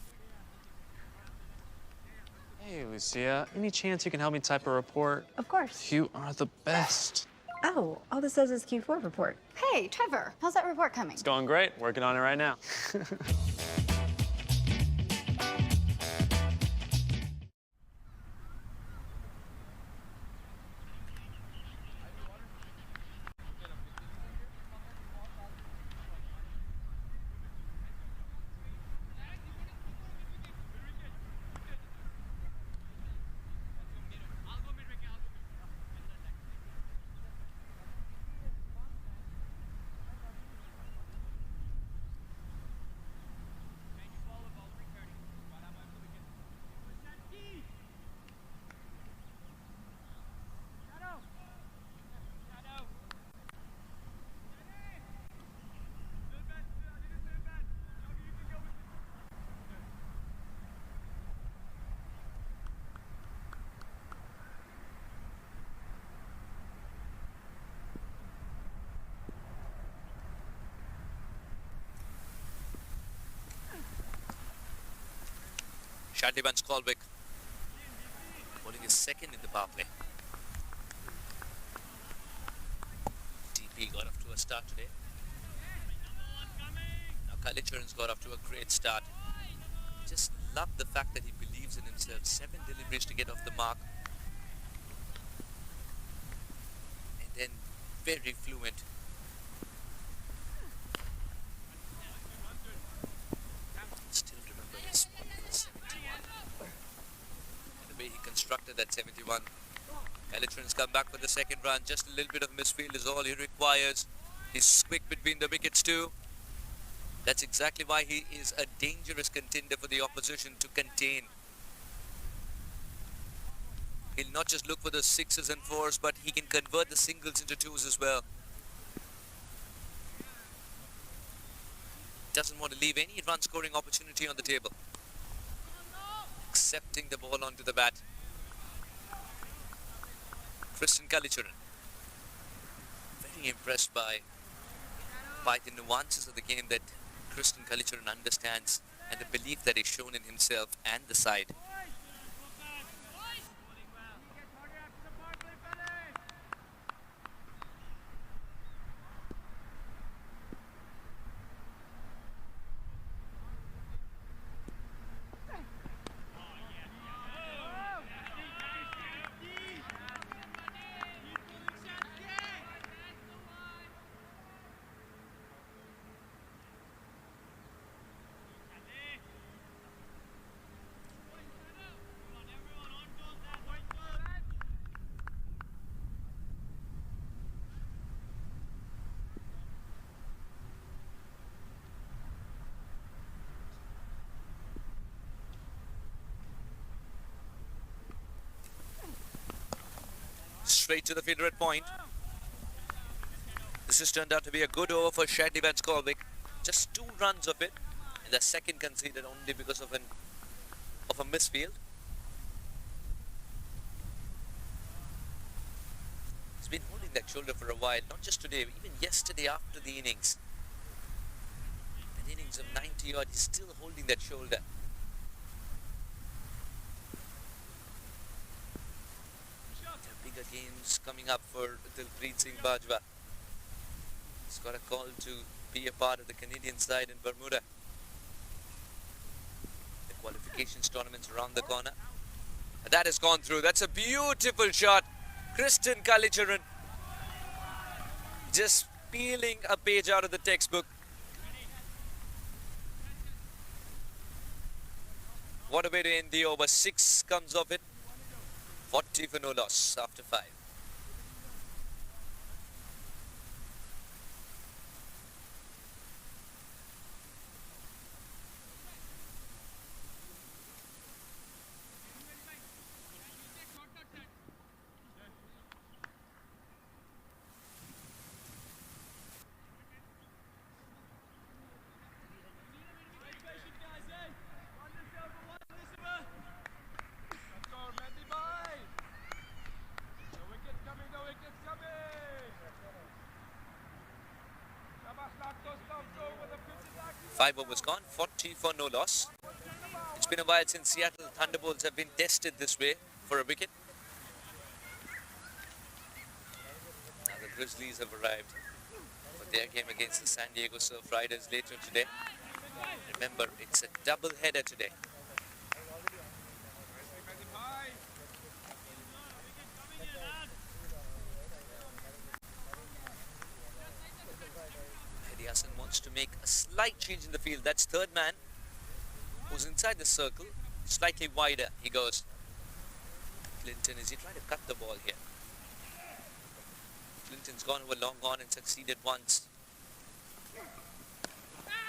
Hey, Lucia. Any chance you can help me type a report? Of course. You are the best. Oh, all this says is Q4 report. Hey, Trevor, how's that report coming? It's going great. Working on it right now. Shadley Colwick bowling his second in the power play. DP got off to a start today. Now Kalichuran's got off to a great start. Just love the fact that he believes in himself. 7 deliveries to get off the mark. And then very fluent. Still remember his 71. And the way he constructed that 71. Kalichuran's come back for the second run. Just a little bit of misfield is all he requires. He's quick between the wickets too. That's exactly why he is a dangerous contender for the opposition to contain. He'll not just look for the 6s and 4s, but he can convert the singles into 2s as well. Doesn't want to leave any run scoring opportunity on the table. Accepting the ball onto the bat. Christian Kalichuran. Very impressed by the nuances of the game that Christian Kalichuran understands and the belief that is shown in himself and the side. Straight to the fielder at point. This has turned out to be a good over for Shadley Van Skolvik. Just 2 runs of it. And the second conceded only because of a misfield. He's been holding that shoulder for a while, not just today, even yesterday after the innings. An innings of 90 odd, he's still holding that shoulder. There are bigger games coming up for Dilpreet Singh Bajwa. He's got a call to be a part of the Canadian side in Bermuda. The qualifications tournament's around the corner. That has gone through. That's a beautiful shot. Kristen Kalicharan just peeling a page out of the textbook. What a way to end the over. 6 comes off it. 40 for no loss after 5. Five overs gone, 40 for no loss. It's been a while since Seattle Thunderbolts have been tested this way for a wicket. Now the Grizzlies have arrived for their game against the San Diego Surf Riders later today. Remember, it's a double header today. Hassan wants to make a slight change in the field. That's third man who's inside the circle, slightly wider he goes. Clinton, is he trying to cut the ball here? Clinton's gone over long on and succeeded once.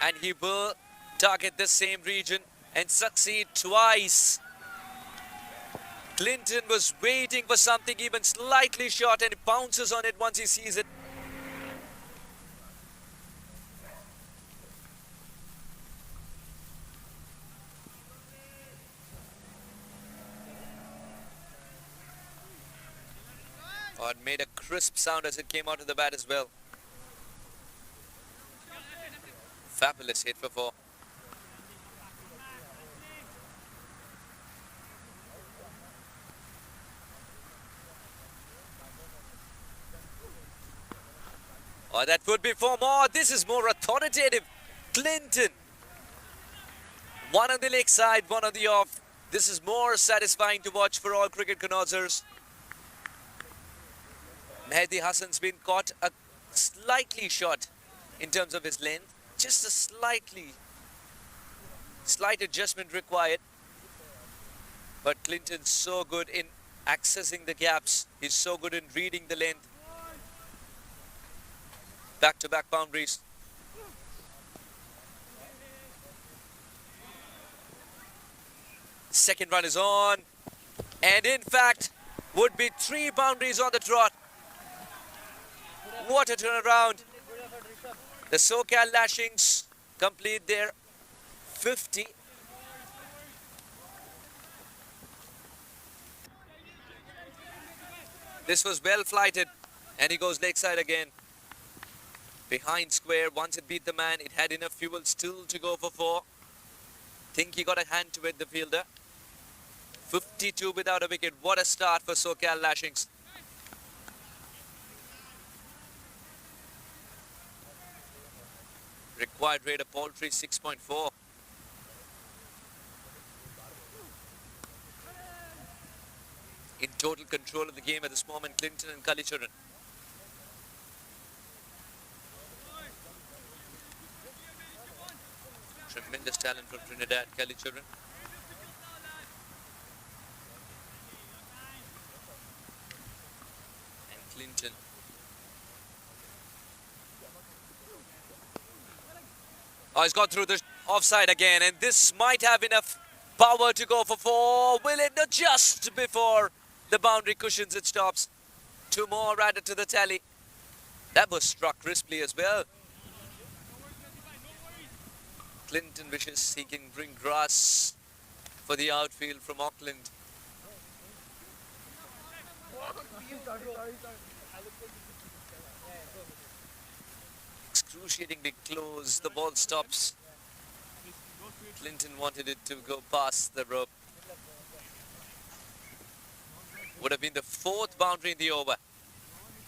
And he will target the same region and succeed twice. Clinton was waiting for something even slightly short and he bounces on it once he sees it. Oh, it made a crisp sound as it came out of the bat as well. Fabulous hit for 4. Oh, that would be 4 more. This is more authoritative. Clinton. 1 on the leg side, 1 on the off. This is more satisfying to watch for all cricket connoisseurs. Mehdi Hassan's been caught a slightly short in terms of his length. Just a slight adjustment required. But Clinton's so good in accessing the gaps. He's so good in reading the length. Back-to-back boundaries. Second run is on. And in fact, would be 3 boundaries on the trot. What a turnaround. The SoCal Lashings complete their 50. This was well flighted and he goes leg side again. Behind square, once it beat the man, it had enough fuel still to go for 4. Think he got a hand to it, the fielder. 52 without a wicket. What a start for SoCal Lashings. Required rate of paltry 6.4. In total control of the game at this moment, Clinton and Kalicharan. Tremendous talent from Trinidad, Kalicharan. And Clinton. Oh, he's gone through the offside again, and this might have enough power to go for 4. Will it? Not just before the boundary cushions, it stops. 2 more added to the tally. That was struck crisply as well. Clinton wishes he can bring grass for the outfield from Auckland. Excruciatingly close, the ball stops. Clinton wanted it to go past the rope. Would have been the 4th boundary in the over.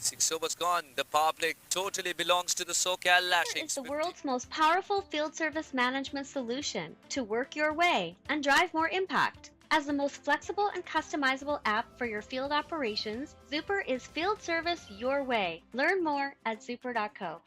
6 overs gone. The power play totally belongs to the SoCal Lashings. It's the world's most powerful field service management solution to work your way and drive more impact. As the most flexible and customizable app for your field operations, Zuper is field service your way. Learn more at zuper.co.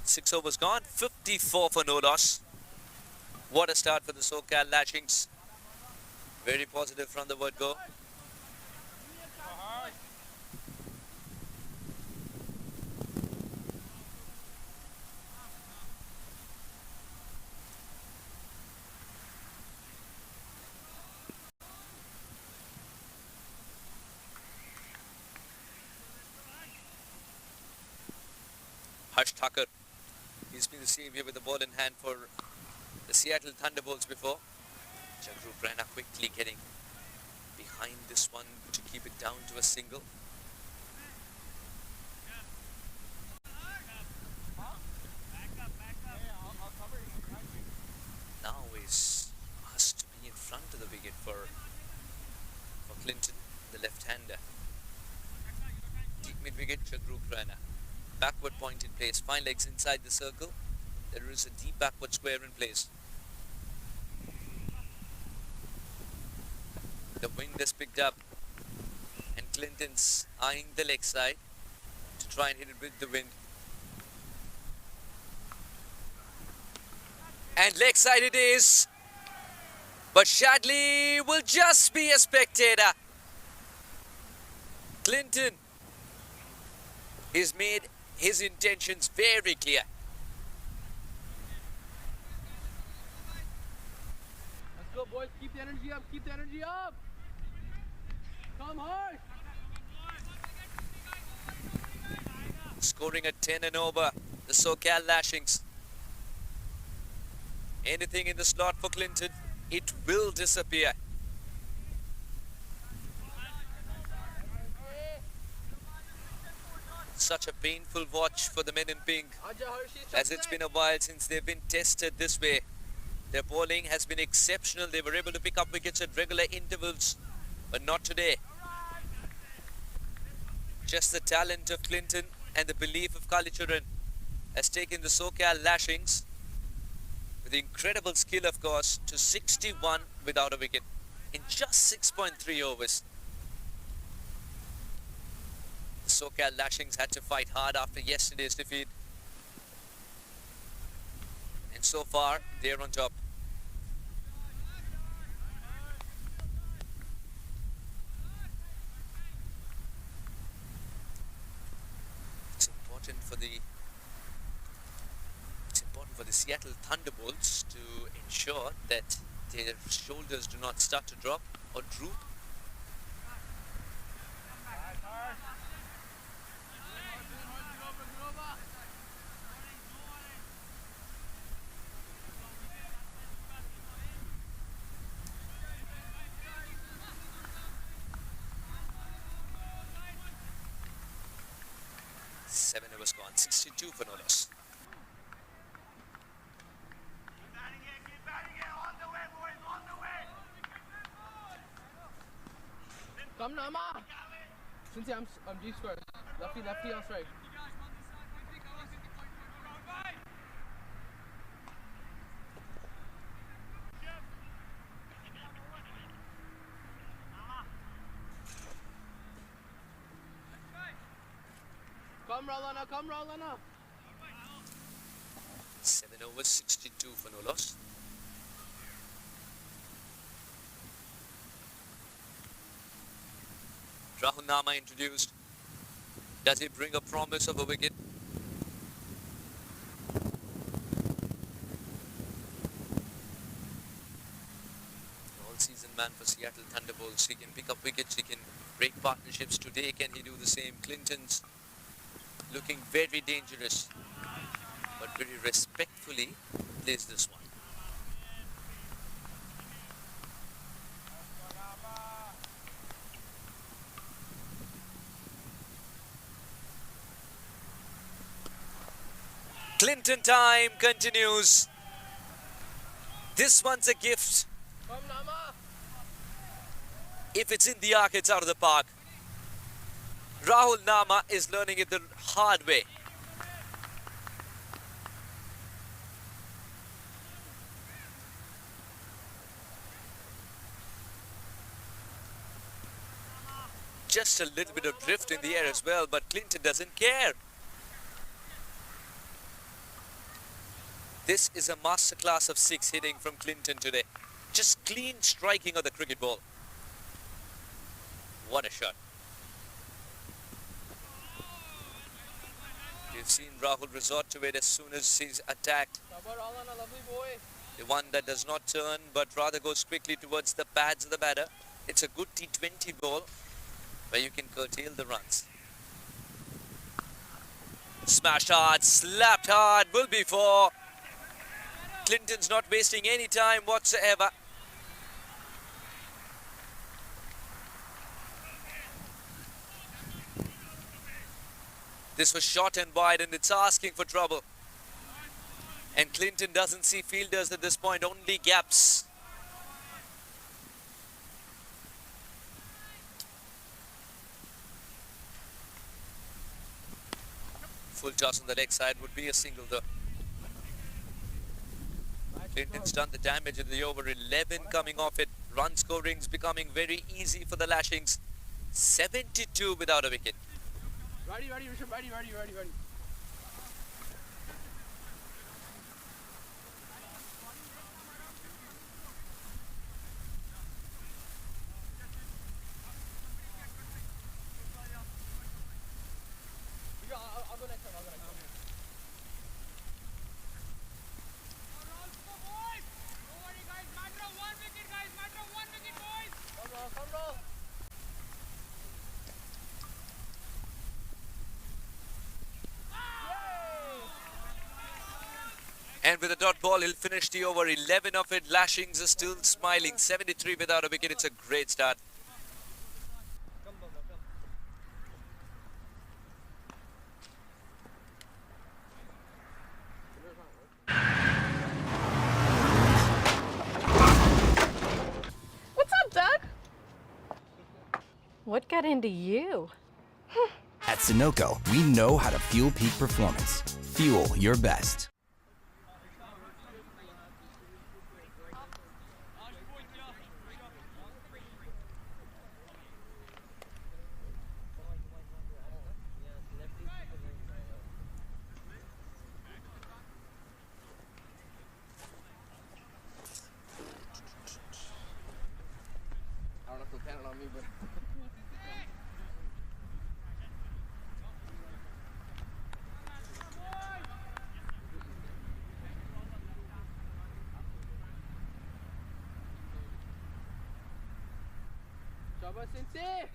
Six overs gone, 54 for no loss. What a start for the SoCal Lashings. Very positive from the word go. Harsh Thakur. He's been the same here with the ball in hand for the Seattle Thunderbolts before. Chakru Prana quickly getting behind this one to keep it down to a single. Now is asked to be in front of the wicket for Clinton, the left-hander. Deep mid-wicket, Chakru Prana. Backward point in place, fine legs inside the circle. There is a deep backward square in place. The wind has picked up and Clinton's eyeing the leg side to try and hit it with the wind. And leg side it is. But Shadley will just be a spectator. Clinton has made his intentions very clear. Let's go, boys. Keep the energy up. Keep the energy up. Come hard. Scoring at 10 and over, the SoCal Lashings. Anything in the slot for Clinton, it will disappear. Such a painful watch for the men in pink, as it's been a while since they've been tested this way. Their bowling has been exceptional. They were able to pick up wickets at regular intervals, but not today. Just the talent of Clinton and the belief of Kalichuran has taken the SoCal Lashings, with incredible skill of course, to 61 without a wicket in just 6.3 overs. The SoCal Lashings had to fight hard after yesterday's defeat, and so far they're on top. It's important for the Seattle Thunderbolts to ensure that their shoulders do not start to drop or droop. Seven overs gone, 62 for no loss. Come now, Ma. Since I'm G square. Lefty on strike. Come Come Rolana. 7 overs, 62 for no loss. Rahul Nama introduced. Does he bring a promise of a wicket? All-season man for Seattle Thunderbolts. He can pick up wickets, he can break partnerships. Today, can he do the same? Clinton's looking very dangerous, but very respectfully plays this one. Clinton time continues. This one's a gift. If it's in the arc, it's out of the park. Rahul Nama is learning it the hard way. Just a little bit of drift in the air as well, but Clinton doesn't care. This is a masterclass of 6 hitting from Clinton today. Just clean striking of the cricket ball. What a shot. We've seen Rahul resort to it as soon as he's attacked. The one that does not turn but rather goes quickly towards the pads of the batter. It's a good T20 ball where you can curtail the runs. Smashed hard, slapped hard, will be 4. Clinton's not wasting any time whatsoever. This was short and wide and it's asking for trouble. And Clinton doesn't see fielders at this point, only gaps. Full toss on the leg side would be a single though. Clinton's done the damage in the over. 11 coming off it. Run scoring's becoming very easy for the Lashings. 72 without a wicket. Ready, Rishabh, ready. I'll go next time. Come roll. And with a dot ball, he'll finish the over. 11 of it. Lashings are still smiling. 73 without a wicket. It's a great start. What's up, Doug? What got into you? At Sunoco, we know how to fuel peak performance. Fuel your best. I don't know if they'll pan it on me, but... Shaba Sensei!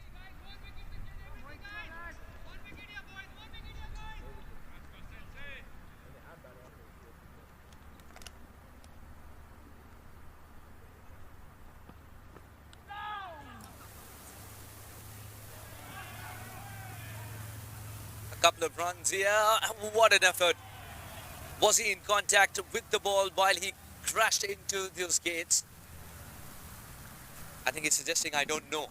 A couple of runs here. What an effort. Was he in contact with the ball while he crashed into those gates? I think he's suggesting I don't know.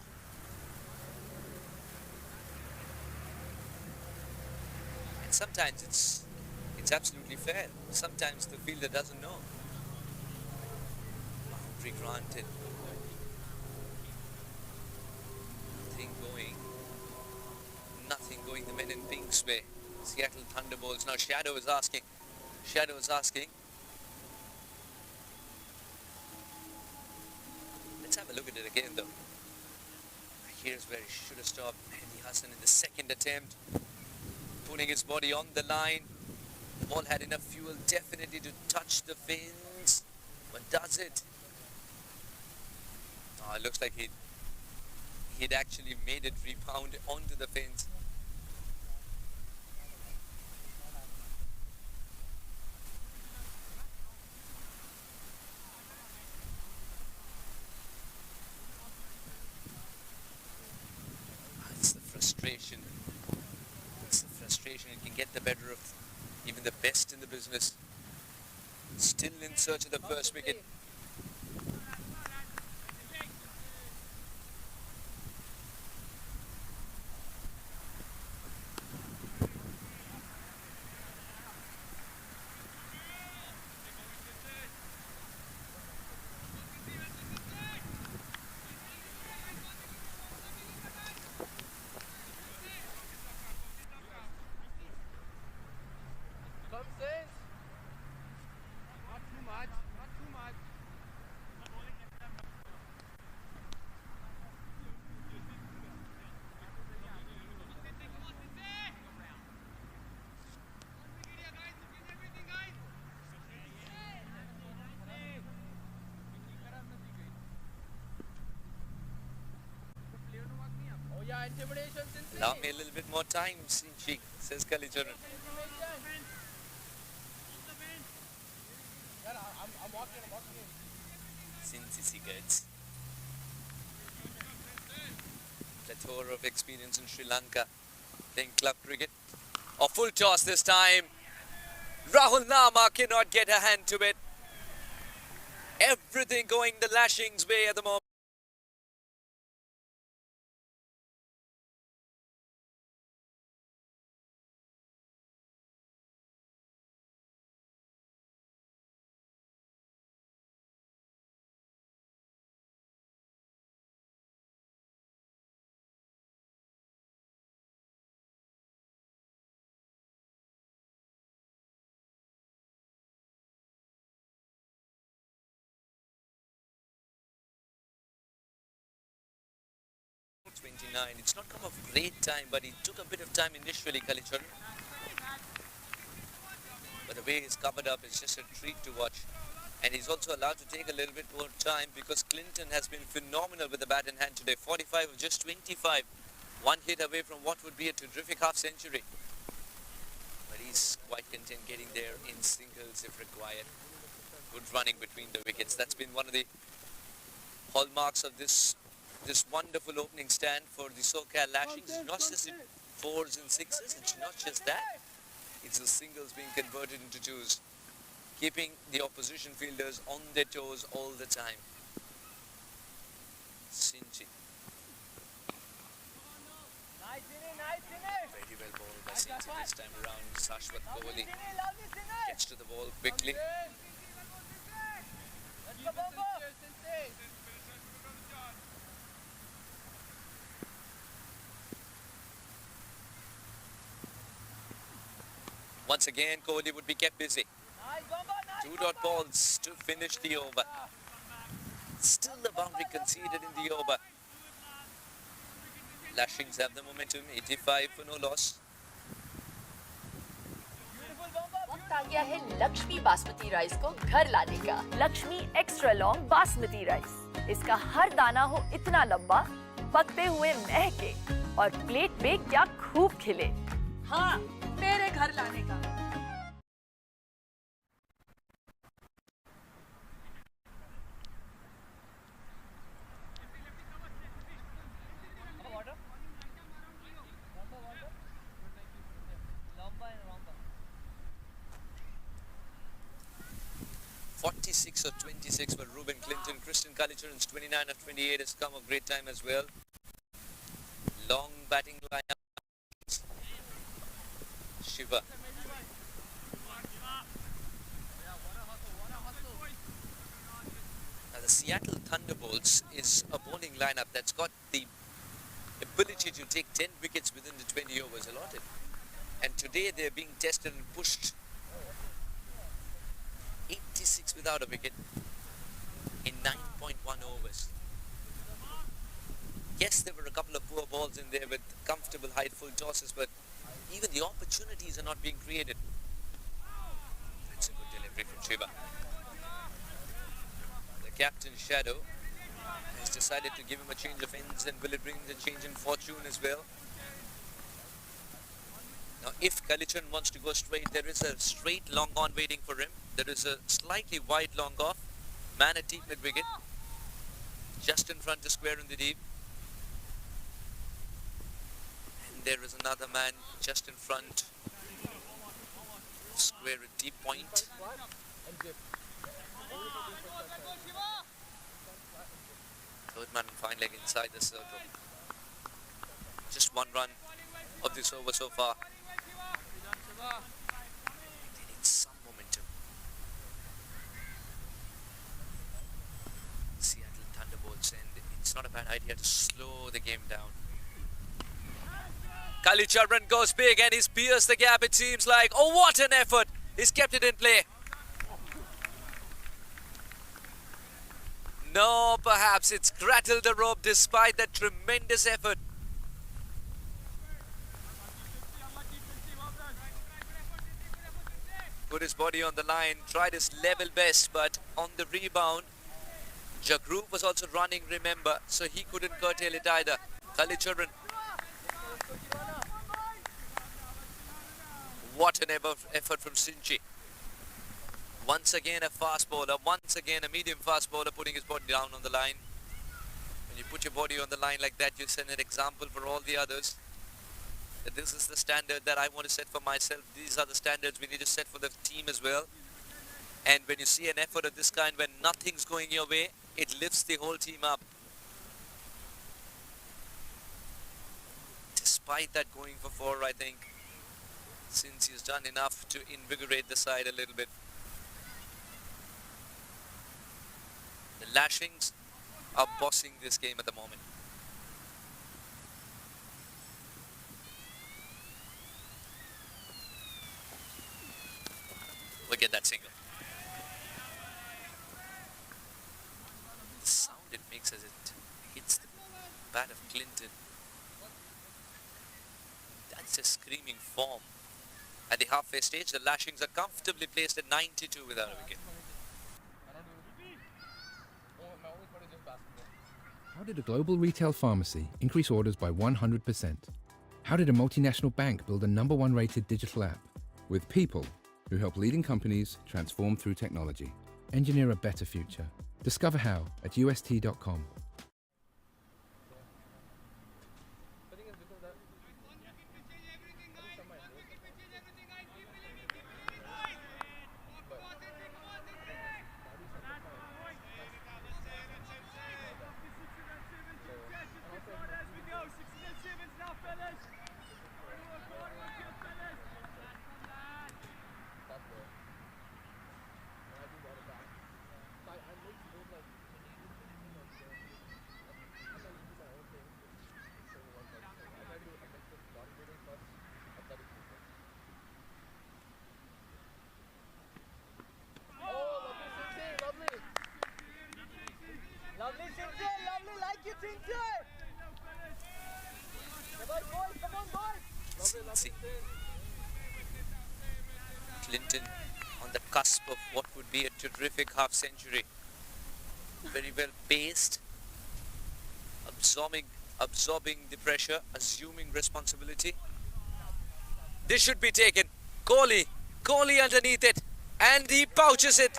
And sometimes it's absolutely fair. Sometimes the fielder doesn't know. Boundary granted. Nothing going the men in pink's way. Seattle Thunderbolts. Now Shadow is asking. Let's have a look at it again though. Here's where he should have stopped. Mehdi Hassan in the second attempt, putting his body on the line. The ball had enough fuel definitely to touch the fins, but does it? Oh, it looks like he'd actually made it rebound onto the fins. It's the frustration. It can get the better of even the best in the business. Still in search of the first wicket. Allow me a little bit more time, Sinchi, says Kalicharan. Sinci gets plethora of experience in Sri Lanka playing club cricket. A full toss this time. Rahul Nama cannot get a hand to it. Everything going the Lashings way at the moment. It's not come of great time, but he took a bit of time initially, Kalicharan. But the way he's covered up is just a treat to watch. And he's also allowed to take a little bit more time because Clinton has been phenomenal with the bat in hand today. 45 of just 25. One hit away from what would be a terrific half century. But he's quite content getting there in singles if required. Good running between the wickets. That's been one of the hallmarks of this wonderful opening stand for the SoCal Lashings. Not just in 4s and 6s, it's not just that. It's the singles being converted into 2s, keeping the opposition fielders on their toes all the time. Sinchi. Very well bowled by Sinchi this time around. Sashwat Kohli gets to the ball quickly. Once again, Kohli would be kept busy. 2 dot balls to finish the over. Still the boundary conceded in the over. Lashings have the momentum, 85 for no loss. वक्त आ गया है Lakshmi basmati rice को घर लाने का। Lakshmi extra long basmati rice. इसका हर दाना हो इतना लंबा, पकते हुए महके और प्लेट पे क्या खूब खिले। हाँ, मेरे घर लाने का। .46 of 26 for Ruben Clinton. Christian Kalicharan's 29 of 28 has come of great time as well. Long batting lineup. Shiva. Now the Seattle Thunderbolts is a bowling lineup that's got the ability to take 10 wickets within the 20 overs allotted. And today they're being tested and pushed. 86 without a wicket in 9.1 overs. Yes, there were a couple of poor balls in there with comfortable height full tosses, but even the opportunities are not being created. It's a good delivery from Shiva. The captain Shadow has decided to give him a change of ends, and will it bring the change in fortune as well? Now, if Kalichan wants to go straight, there is a straight long on waiting for him. There is a slightly wide long off. Man at deep mid wicket. Just in front to square in the deep. And there is another man just in front. Square at deep point. Third man and fine leg inside the circle. Just one run of this over so far. They need some momentum. Seattle Thunderbolts, and it's not a bad idea to slow the game down. Kalicharan goes big and he's pierced the gap, it seems like. Oh, what an effort! He's kept it in play. No, perhaps it's crattled the rope despite that tremendous effort. Put his body on the line, tried his level best, but on the rebound, Jagrup was also running, remember, so he couldn't curtail it either. Kalicharan. What an effort from Sinchi. Once again a fast bowler, once again a medium fast bowler putting his body down on the line. When you put your body on the line like that, you set an example for all the others. That this is the standard that I want to set for myself. These are the standards we need to set for the team as well. And when you see an effort of this kind, when nothing's going your way, it lifts the whole team up. Despite that going for 4, I think, since he's done enough to invigorate the side a little bit. The Lashings are bossing this game at the moment. We'll get that single. The sound it makes as it hits the bat of Clinton. That's a screaming form. At the halfway stage, the Lashings are comfortably placed at 92 without a wicket. How did a global retail pharmacy increase orders by 100%? How did a multinational bank build a #1 rated digital app? With people who help leading companies transform through technology. Engineer a better future. Discover how at ust.com. Clinton on the cusp of what would be a terrific half century. Very well paced, absorbing the pressure, assuming responsibility. This should be taken. Kohli underneath it, and he pouches it.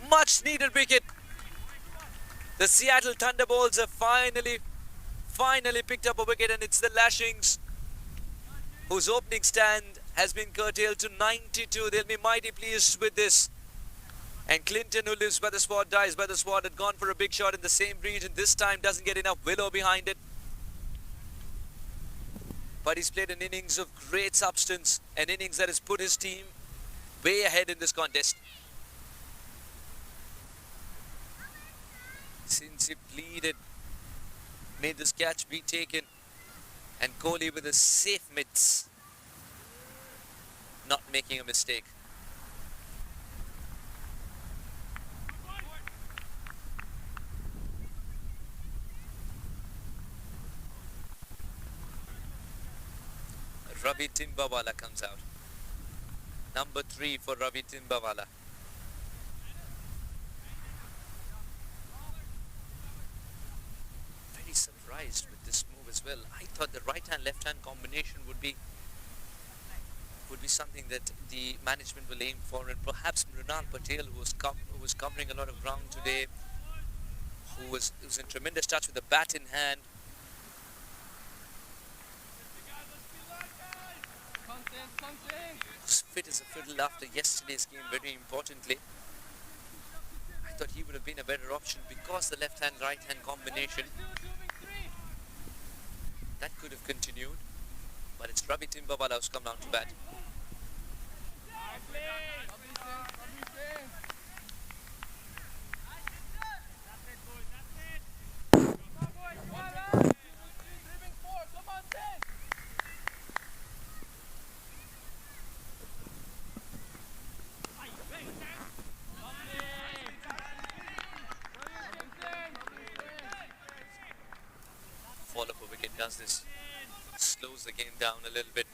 Much needed wicket. The Seattle Thunderbolts have finally picked up a wicket, and it's the Lashings whose opening stand has been curtailed to 92. They'll be mighty pleased with this. And Clinton, who lives by the spot, dies by the spot, had gone for a big shot in the same region. This time doesn't get enough willow behind it. But he's played an innings of great substance, an innings that has put his team way ahead in this contest. Since he pleaded, made this catch be taken, and Kohli with a safe mitts not making a mistake. Ravi Timbawala comes out. Number 3 for Ravi Timbawala. Very surprised with this move as well. I thought the right-hand, left-hand combination would be something that the management will aim for, and perhaps Mrunal Patel, who was covering a lot of ground today, who was in tremendous touch with the bat in hand. Was fit as a fiddle after yesterday's game, very importantly. I thought he would have been a better option because the left-hand, right-hand combination that could have continued, but it's Ravi Timbawala who's come down to bat. Fall of a wicket does this, slows the game down a little bit.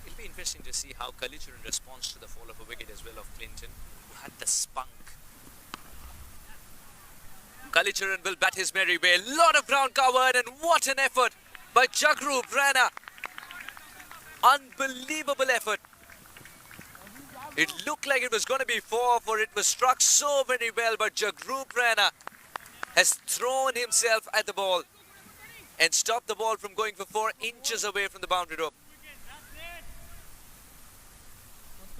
It'll be interesting to see how Kalicharan responds to the fall of a wicket as well of Clinton, who had the spunk. Kalicharan will bat his merry way. Lot of ground covered, and what an effort by Jagrup Rana. Unbelievable effort. It looked like it was going to be 4, for it was struck so very well, but Jagrup Rana has thrown himself at the ball and stopped the ball from going for 4 inches away from the boundary rope.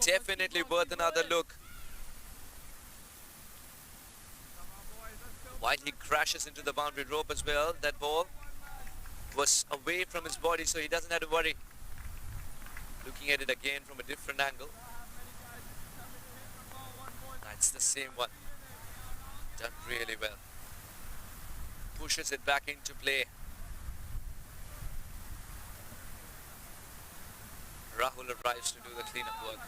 Definitely worth another look. While he crashes into the boundary rope as well, that ball was away from his body, so he doesn't have to worry. Looking at it again from a different angle. That's the same one. Done really well. Pushes it back into play. Rahul arrives to do the cleanup work.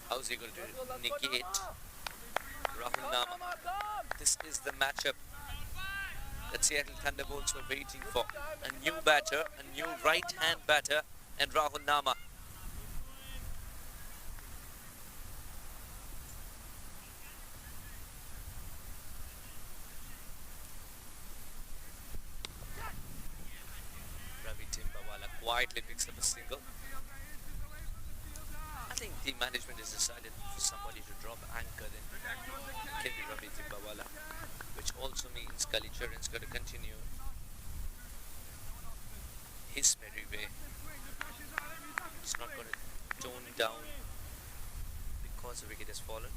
How's he going to negate Rahul Nama? This is the matchup that Seattle Thunderbolts were waiting for. A new batter, a new right-hand batter, and Rahul Nama. Ravi Timbawala quietly picks up a single. I think the management has decided for somebody to drop anchor, then it can be Ravi Timbawala, which also means Kalicharan is going to continue his merry way. It's not going to tone down because the wicket has fallen.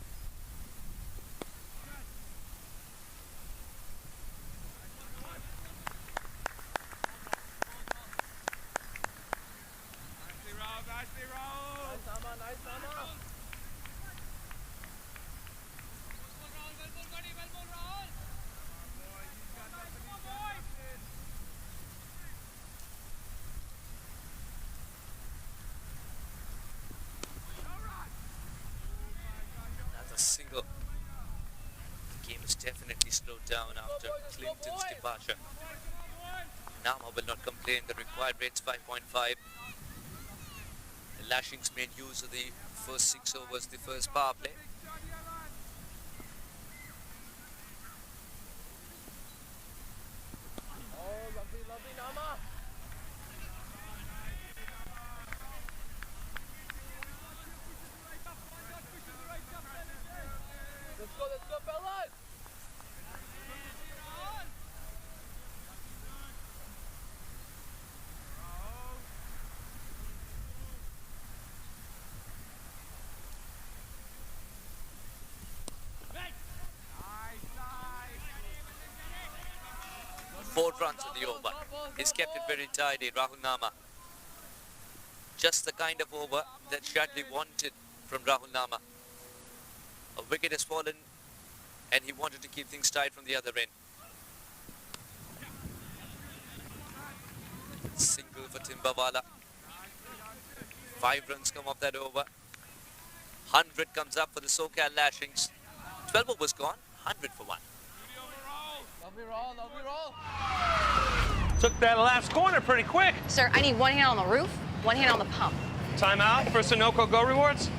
Single. The game is definitely slowed down after Clinton's departure. Nama will not complain. The required rate's 5.5. The Lashings made use of the first 6 overs, the first power play. runs on the over. He's kept it very tidy, Rahul Nama. Just the kind of over that Shadley wanted from Rahul Nama. A wicket has fallen and he wanted to keep things tight from the other end. Single for Timbawala. 5 runs come off that over. 100 comes up for the SoCal Lashings. 12 overs gone, 100 for 1. Lovely roll, lovely roll. Took that last corner pretty quick. Sir, I need one hand on the roof, one hand on the pump. Timeout for Sunoco Go Rewards.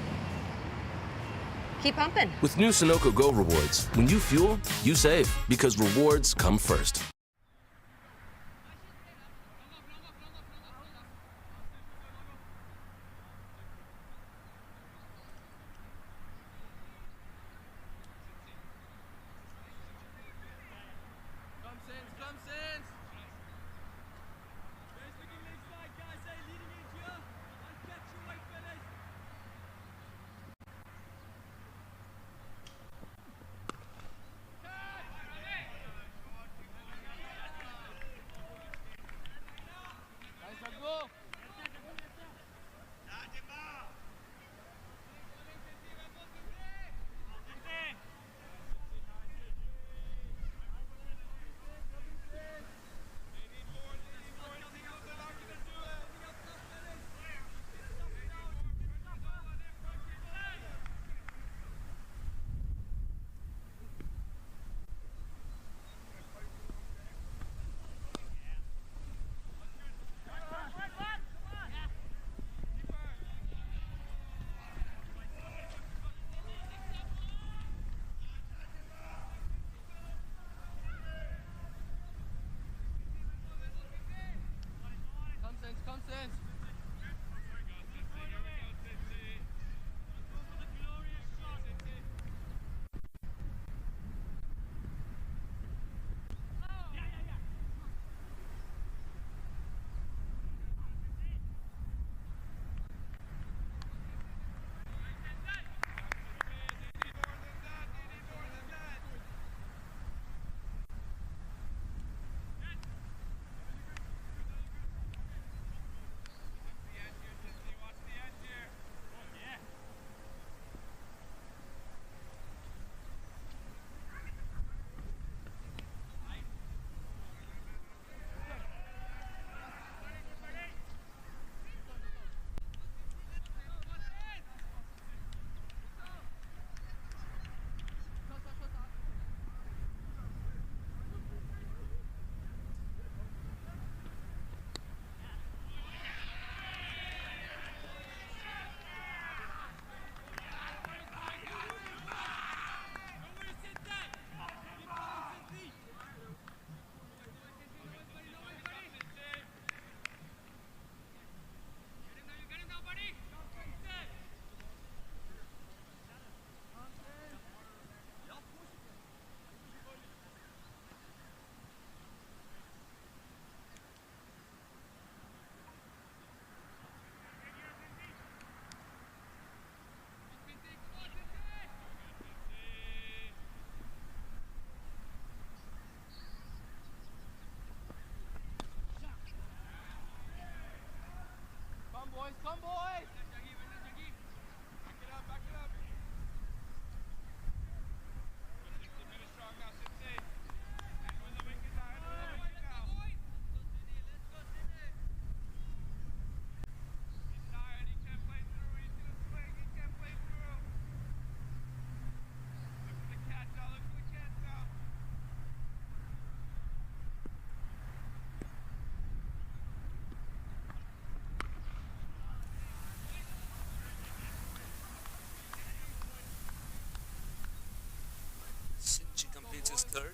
Keep pumping. With new Sunoco Go rewards, when you fuel, you save because rewards come first. Come, boys! Completes his third.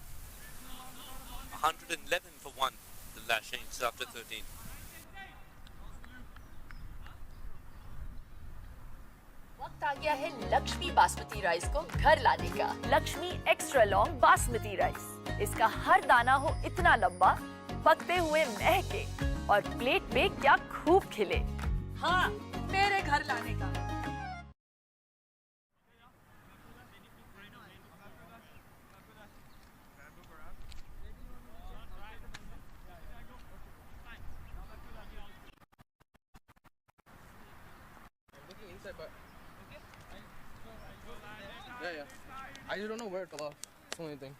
111 for 1, the Lashings after 13. वक्त आ गया है Lakshmi basmati rice को घर लाने का। Lakshmi extra long basmati rice. इसका हर दाना हो इतना लंबा, पकते हुए महके और प्लेट में क्या खूब खिले। हाँ, मेरे घर लाने का। Only thing.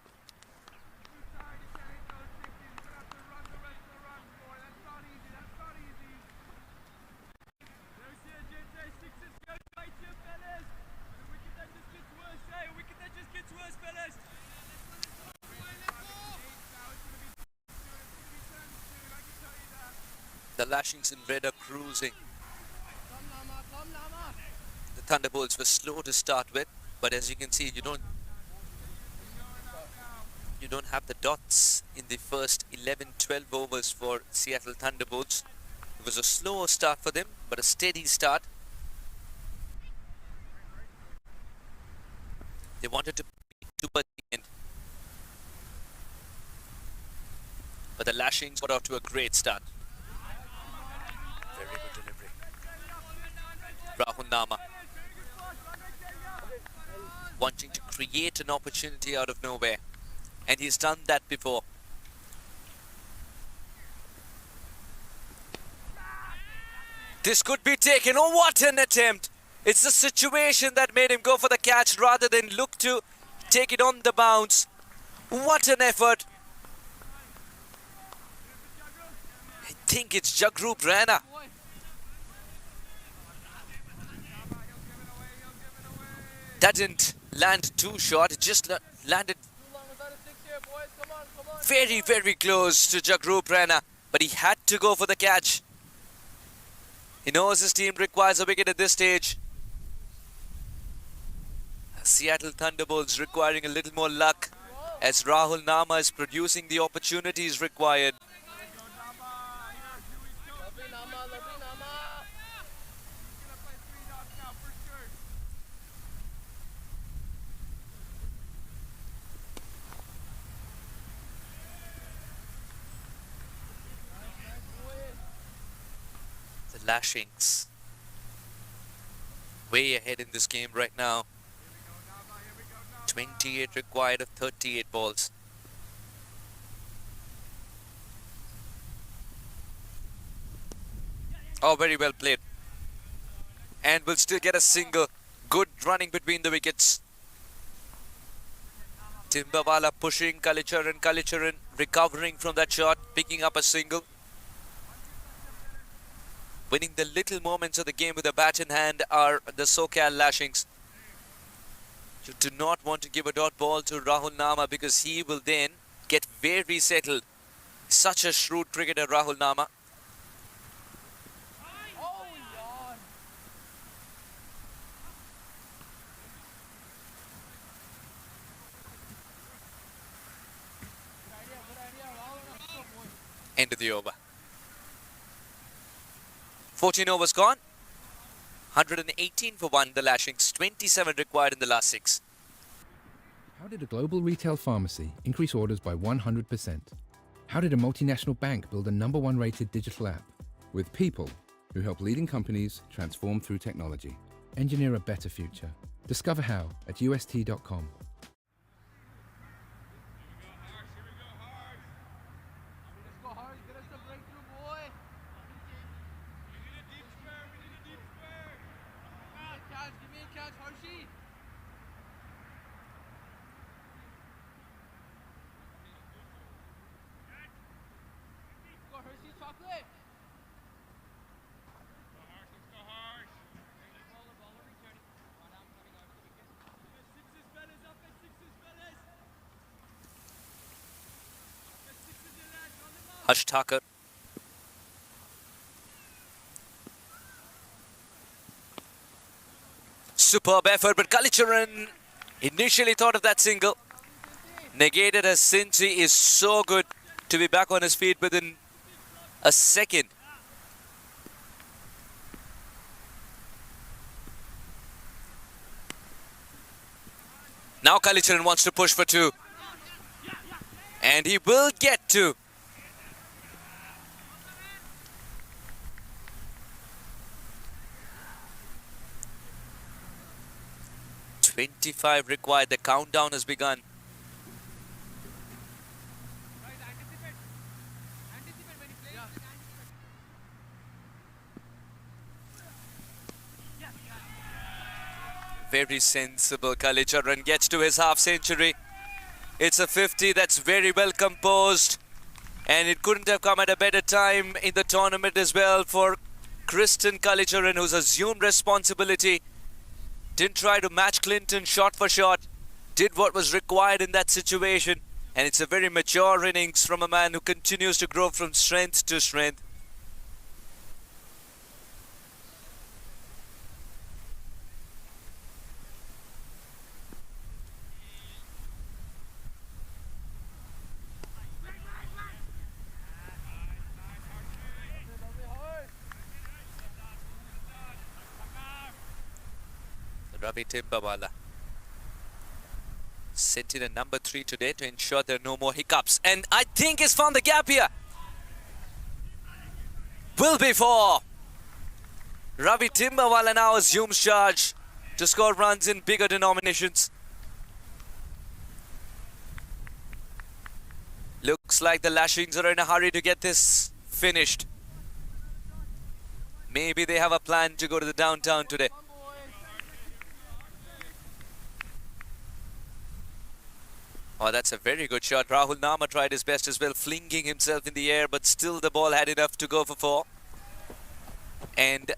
The Lashings in red are cruising. The Thunderbolts were slow to start with, but as you can see, you don't have the dots in the first 11-12 overs for Seattle Thunderbolts. It was a slower start for them, but a steady start. They wanted to be towards the end, but the Lashings got off to a great start. Very good delivery. Rahul Nama wanting to create an opportunity out of nowhere, and he's done that before. This could be taken. Oh, what an attempt! It's the situation that made him go for the catch rather than look to take it on the bounce. What an effort! I think it's Jagrup Rana. That didn't land too short. It just landed very, very close to Jagrup Rana, but he had to go for the catch. He knows his team requires a wicket at this stage. Seattle Thunderbolts requiring a little more luck as Rahul Nama is producing the opportunities required. The Lashings way ahead in this game right now. 28 required of 38 balls. Oh, very well played. And will still get a single. Good running between the wickets. Timbawala pushing Kalicharan recovering from that shot, picking up a single. Winning the little moments of the game with a bat in hand are the SoCal Lashings. You do not want to give a dot ball to Rahul Nama because he will then get very settled. Such a shrewd cricketer, Rahul Nama. End of the over. 14 overs gone. 118 for 1, the Lashings. 27 required in the last 6. How did a global retail pharmacy increase orders by 100%? How did a multinational bank build a #1 rated digital app? With people who help leading companies transform through technology. Engineer a better future. Discover how at ust.com. Harsh Thakur. Superb effort, but Kalicharan initially thought of that single. Negated as Cincy is so good to be back on his feet within a second. Now Kalicharan wants to push for 2. And he will get 2. .25 required. The countdown has begun. Very sensible. Kalicharan gets to his half century. It's a 50 that's very well composed. And it couldn't have come at a better time in the tournament as well for Kristen Kalicharan, who's assumed responsibility. Didn't try to match Clinton shot for shot. Did what was required in that situation. And it's a very mature innings from a man who continues to grow from strength to strength. Ravi Timbawala sent in a number 3 today to ensure there are no more hiccups. And I think he's found the gap here. Will be 4. Ravi Timbawala now assumes charge to score runs in bigger denominations. Looks like the Lashings are in a hurry to get this finished. Maybe they have a plan to go to the downtown today. Oh, that's a very good shot. Rahul Nama tried his best as well, flinging himself in the air, but still the ball had enough to go for 4. And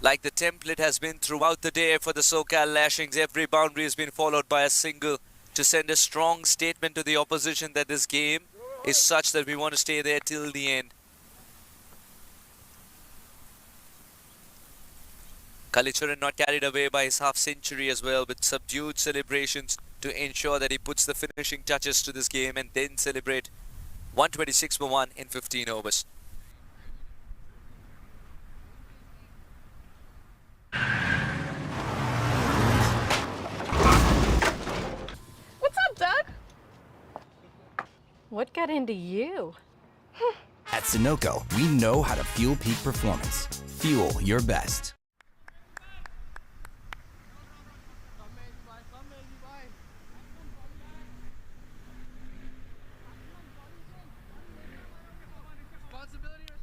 like the template has been throughout the day for the SoCal Lashings, every boundary has been followed by a single to send a strong statement to the opposition that this game is such that we want to stay there till the end. Kalicharan not carried away by his half-century as well, with subdued celebrations to ensure that he puts the finishing touches to this game and then celebrate 126 for 1 in 15 overs. What's up, Doug? What got into you? At SoCal, we know how to fuel peak performance. Fuel your best.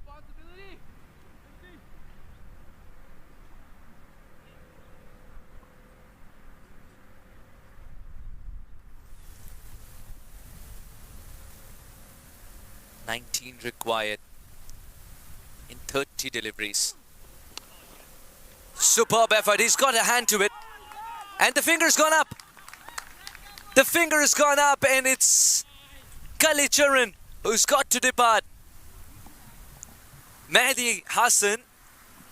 Responsibility. 19 required in 30 deliveries. Superb effort. He's got a hand to it. And the finger's gone up. The finger has gone up, and it's Kalicharan who's got to depart. Mehdi Hassan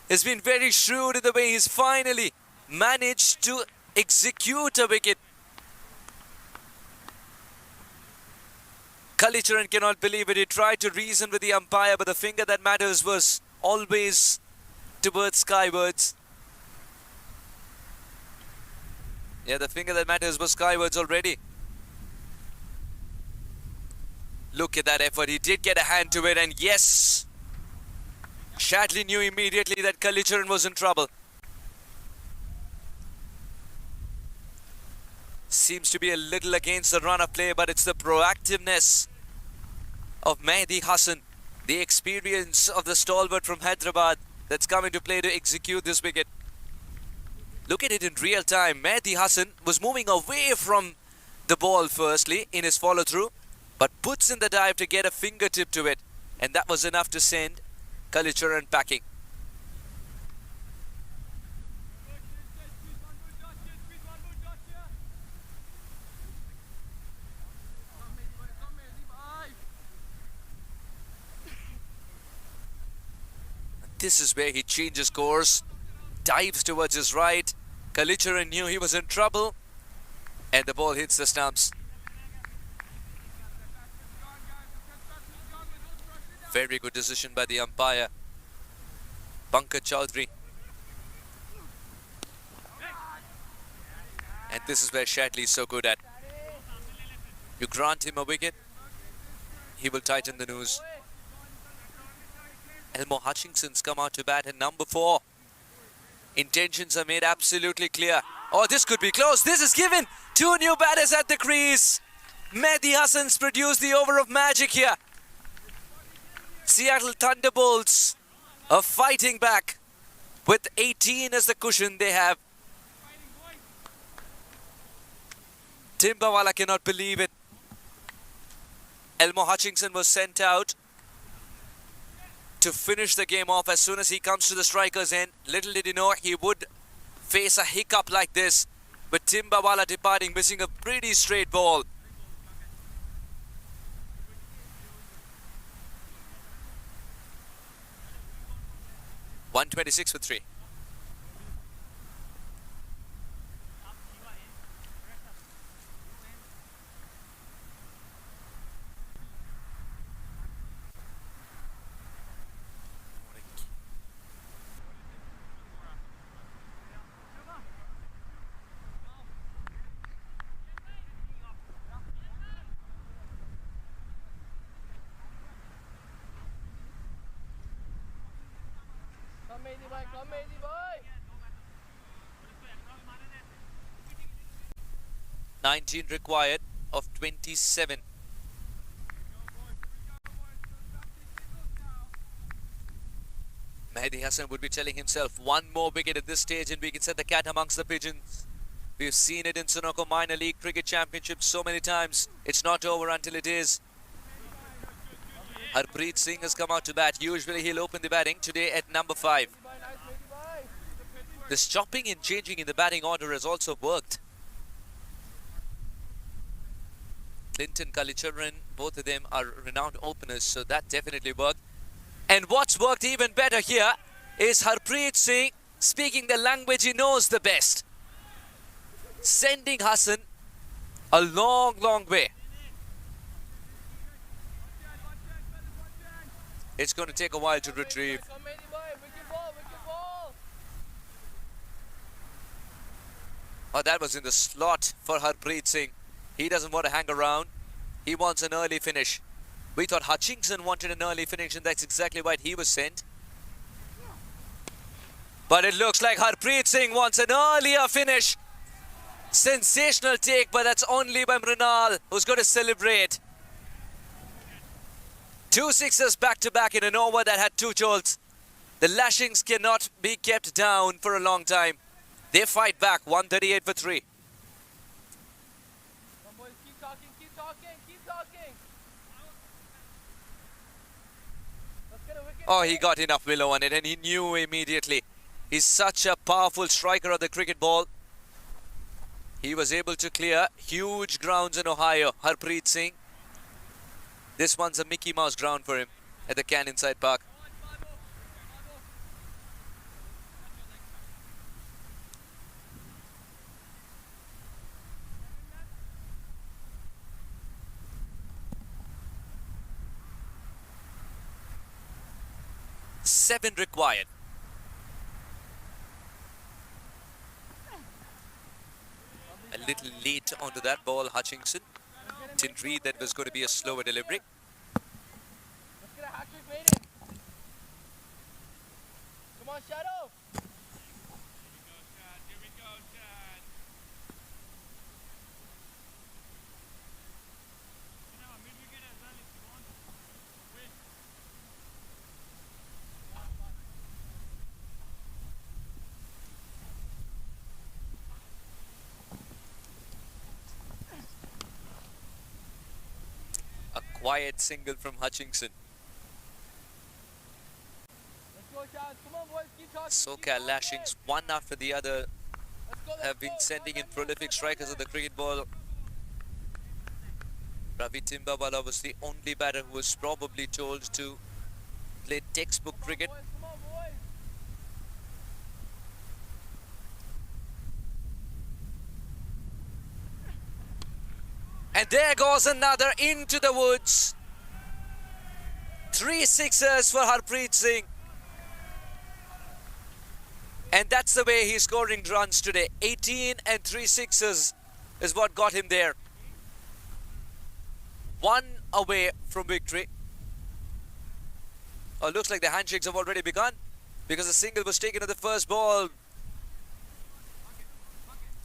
has been very shrewd in the way he's finally managed to execute a wicket. Kalicharan cannot believe it. He tried to reason with the umpire, but the finger that matters was always towards skywards. Yeah, the finger that matters was skywards already. Look at that effort. He did get a hand to it, and yes, Shadley knew immediately that Kalicharan was in trouble. Seems to be a little against the run of play, but it's the proactiveness of Mehdi Hassan, the experience of the stalwart from Hyderabad that's come into play to execute this wicket. Look at it in real time. Mehdi Hassan was moving away from the ball firstly in his follow-through, but puts in the dive to get a fingertip to it, and that was enough to send Kalicharan packing. This is where he changes course, dives towards his right. Kalicharan knew he was in trouble, and the ball hits the stumps. Very good decision by the umpire, Pankaj Chaudhary. And this is where Shadley is so good at. You grant him a wicket, he will tighten the noose. Elmo Hutchinson's come out to bat at number 4. Intentions are made absolutely clear. Oh, this could be close. This is given. 2 new batters at the crease. Mehdi Hassan's produced the over of magic here. Seattle Thunderbolts are fighting back with 18 as the cushion they have. Timbawala cannot believe it. Elmo Hutchinson was sent out to finish the game off as soon as he comes to the striker's end. Little did he know he would face a hiccup like this. But Timbawala departing, missing a pretty straight ball. .126 for 3. Come Mehdi bhai, come Mehdi bhai. 19 required of 27. Mehdi Hassan would be telling himself one more wicket at this stage and we can set the cat amongst the pigeons. We've seen it in Sunoco Minor League Cricket Championship so many times. It's not over until it is. Harpreet Singh has come out to bat. Usually he'll open the batting today at number 5. This chopping and changing in the batting order has also worked. Clinton Kalicharan, both of them are renowned openers, so that definitely worked. And what's worked even better here is Harpreet Singh speaking the language he knows the best. Sending Hassan a long, long way. It's going to take a while to retrieve. Oh, that was in the slot for Harpreet Singh. He doesn't want to hang around. He wants an early finish. We thought Hutchinson wanted an early finish, and that's exactly why he was sent. But it looks like Harpreet Singh wants an earlier finish. Sensational take, but that's only by Mrinal, who's going to celebrate. 2 sixes back-to-back in an over that had 2 jolts. The Lashings cannot be kept down for a long time. They fight back, 138 for 3. Come boys, keep talking, keep talking, keep talking. Let's get a wicket. Oh, he got enough willow on it and he knew immediately. He's such a powerful striker of the cricket ball. He was able to clear huge grounds in Ohio. Harpreet Singh. This one's a Mickey Mouse ground for him at the Can Inside Park. Seven required. A little late onto that ball, Hutchinson. Didn't read that was going to be a slower delivery. Let's get a hat trick made it. Come on, Shadow. A quiet single from Hutchinson. Let's go, Chad. Come on, boys. Keep talking. SoCal Lashings, one after the other, have been sending in prolific strikers of the cricket ball. Ravi Timbawala was the only batter who was probably told to play textbook cricket. Come on, boys. And there goes another into the woods. 3 sixers for Harpreet Singh. And that's the way he's scoring runs today. 18 and 3 sixes is what got him there. 1 away from victory. Oh, looks like the handshakes have already begun because the single was taken at the first ball.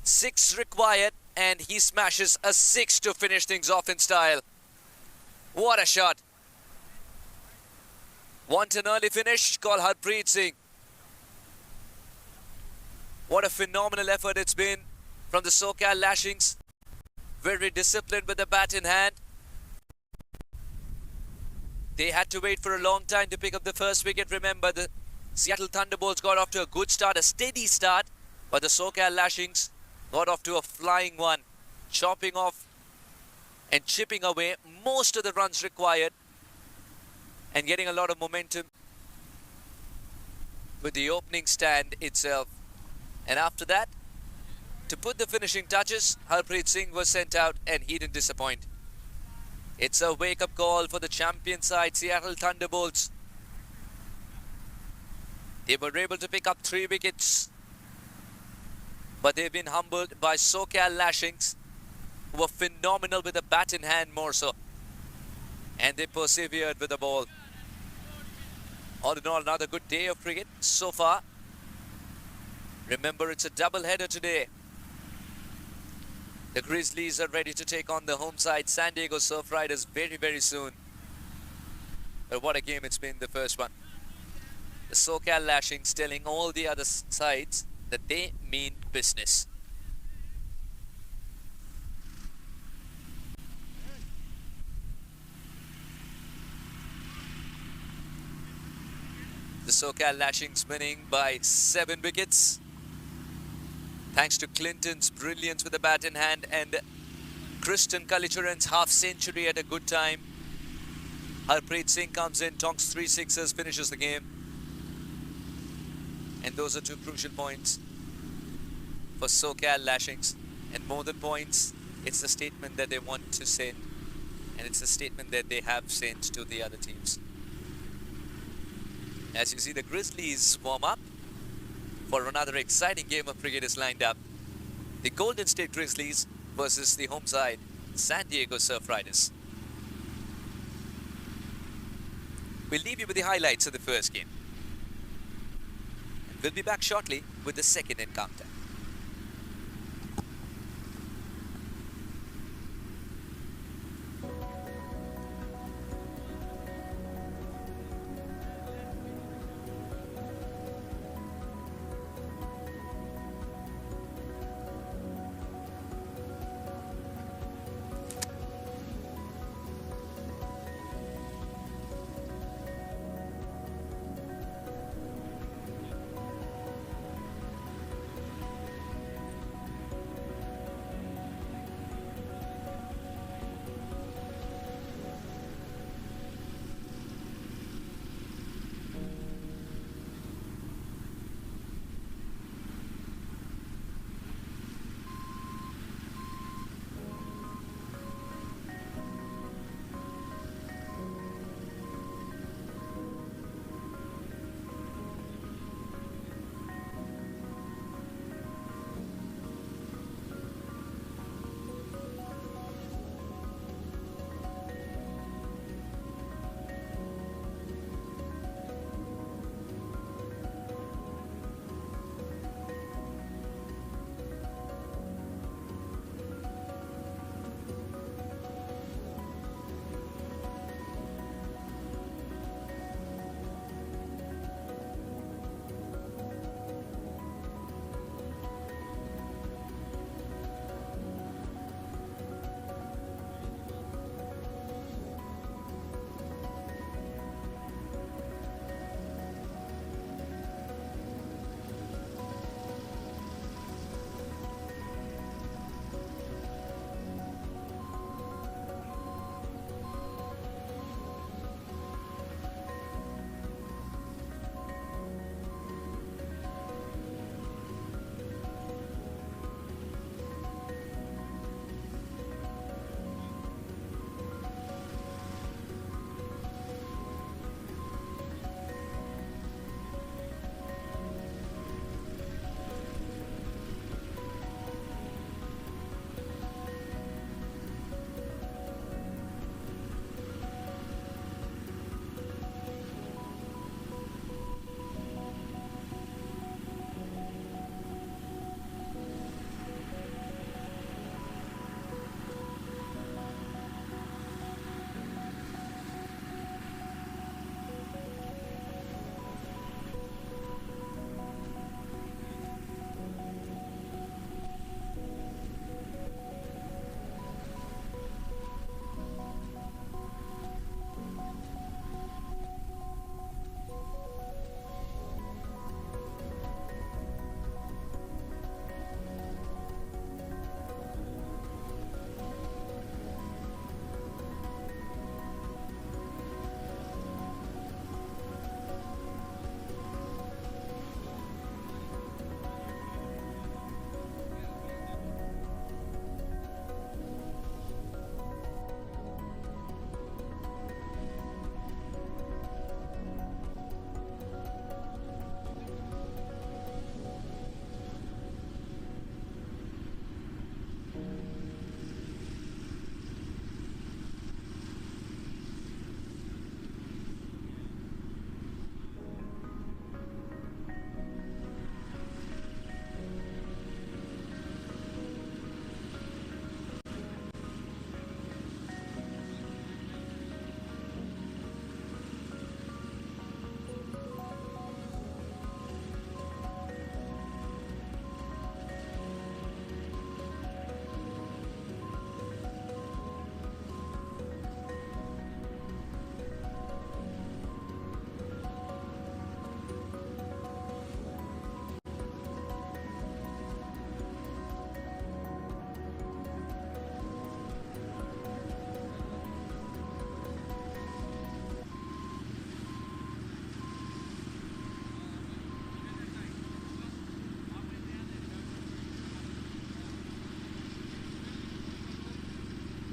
6 required and he smashes a 6 to finish things off in style. What a shot. Want an early finish? Call Harpreet Singh. What a phenomenal effort it's been from the SoCal Lashings. very disciplined with the bat in hand. They had to wait for a long time to pick up the first wicket. Remember, the Seattle Thunderbolts got off to a good start, a steady start, but the SoCal Lashings got off to a flying one, chopping off and chipping away most of the runs required and getting a lot of momentum with the opening stand itself. And after that, to put the finishing touches, Harpreet Singh was sent out and he didn't disappoint. It's a wake-up call for the champion side, Seattle Thunderbolts. They were able to pick up 3 wickets, but they've been humbled by SoCal Lashings, who were phenomenal with the bat in hand more so. And they persevered with the ball. All in all, another good day of cricket so far. Remember, it's a double-header today. The Grizzlies are ready to take on the home side, San Diego Surf Riders, very, very soon. But what a game it's been, the first one. The SoCal Lashings telling all the other sides that they mean business. The SoCal Lashings winning by 7 wickets. Thanks to Clinton's brilliance with the bat in hand and Kristen Kallicharan's half century at a good time. Harpreet Singh comes in, tonks 3 sixes, finishes the game. And those are 2 crucial points for SoCal Lashings. And more than points, it's a statement that they want to send. And it's a statement that they have sent to the other teams. As you see, the Grizzlies warm up for another exciting game of cricket is lined up. The Golden State Grizzlies versus the home side, San Diego Surf Riders. We'll leave you with the highlights of the first game. And we'll be back shortly with the second encounter.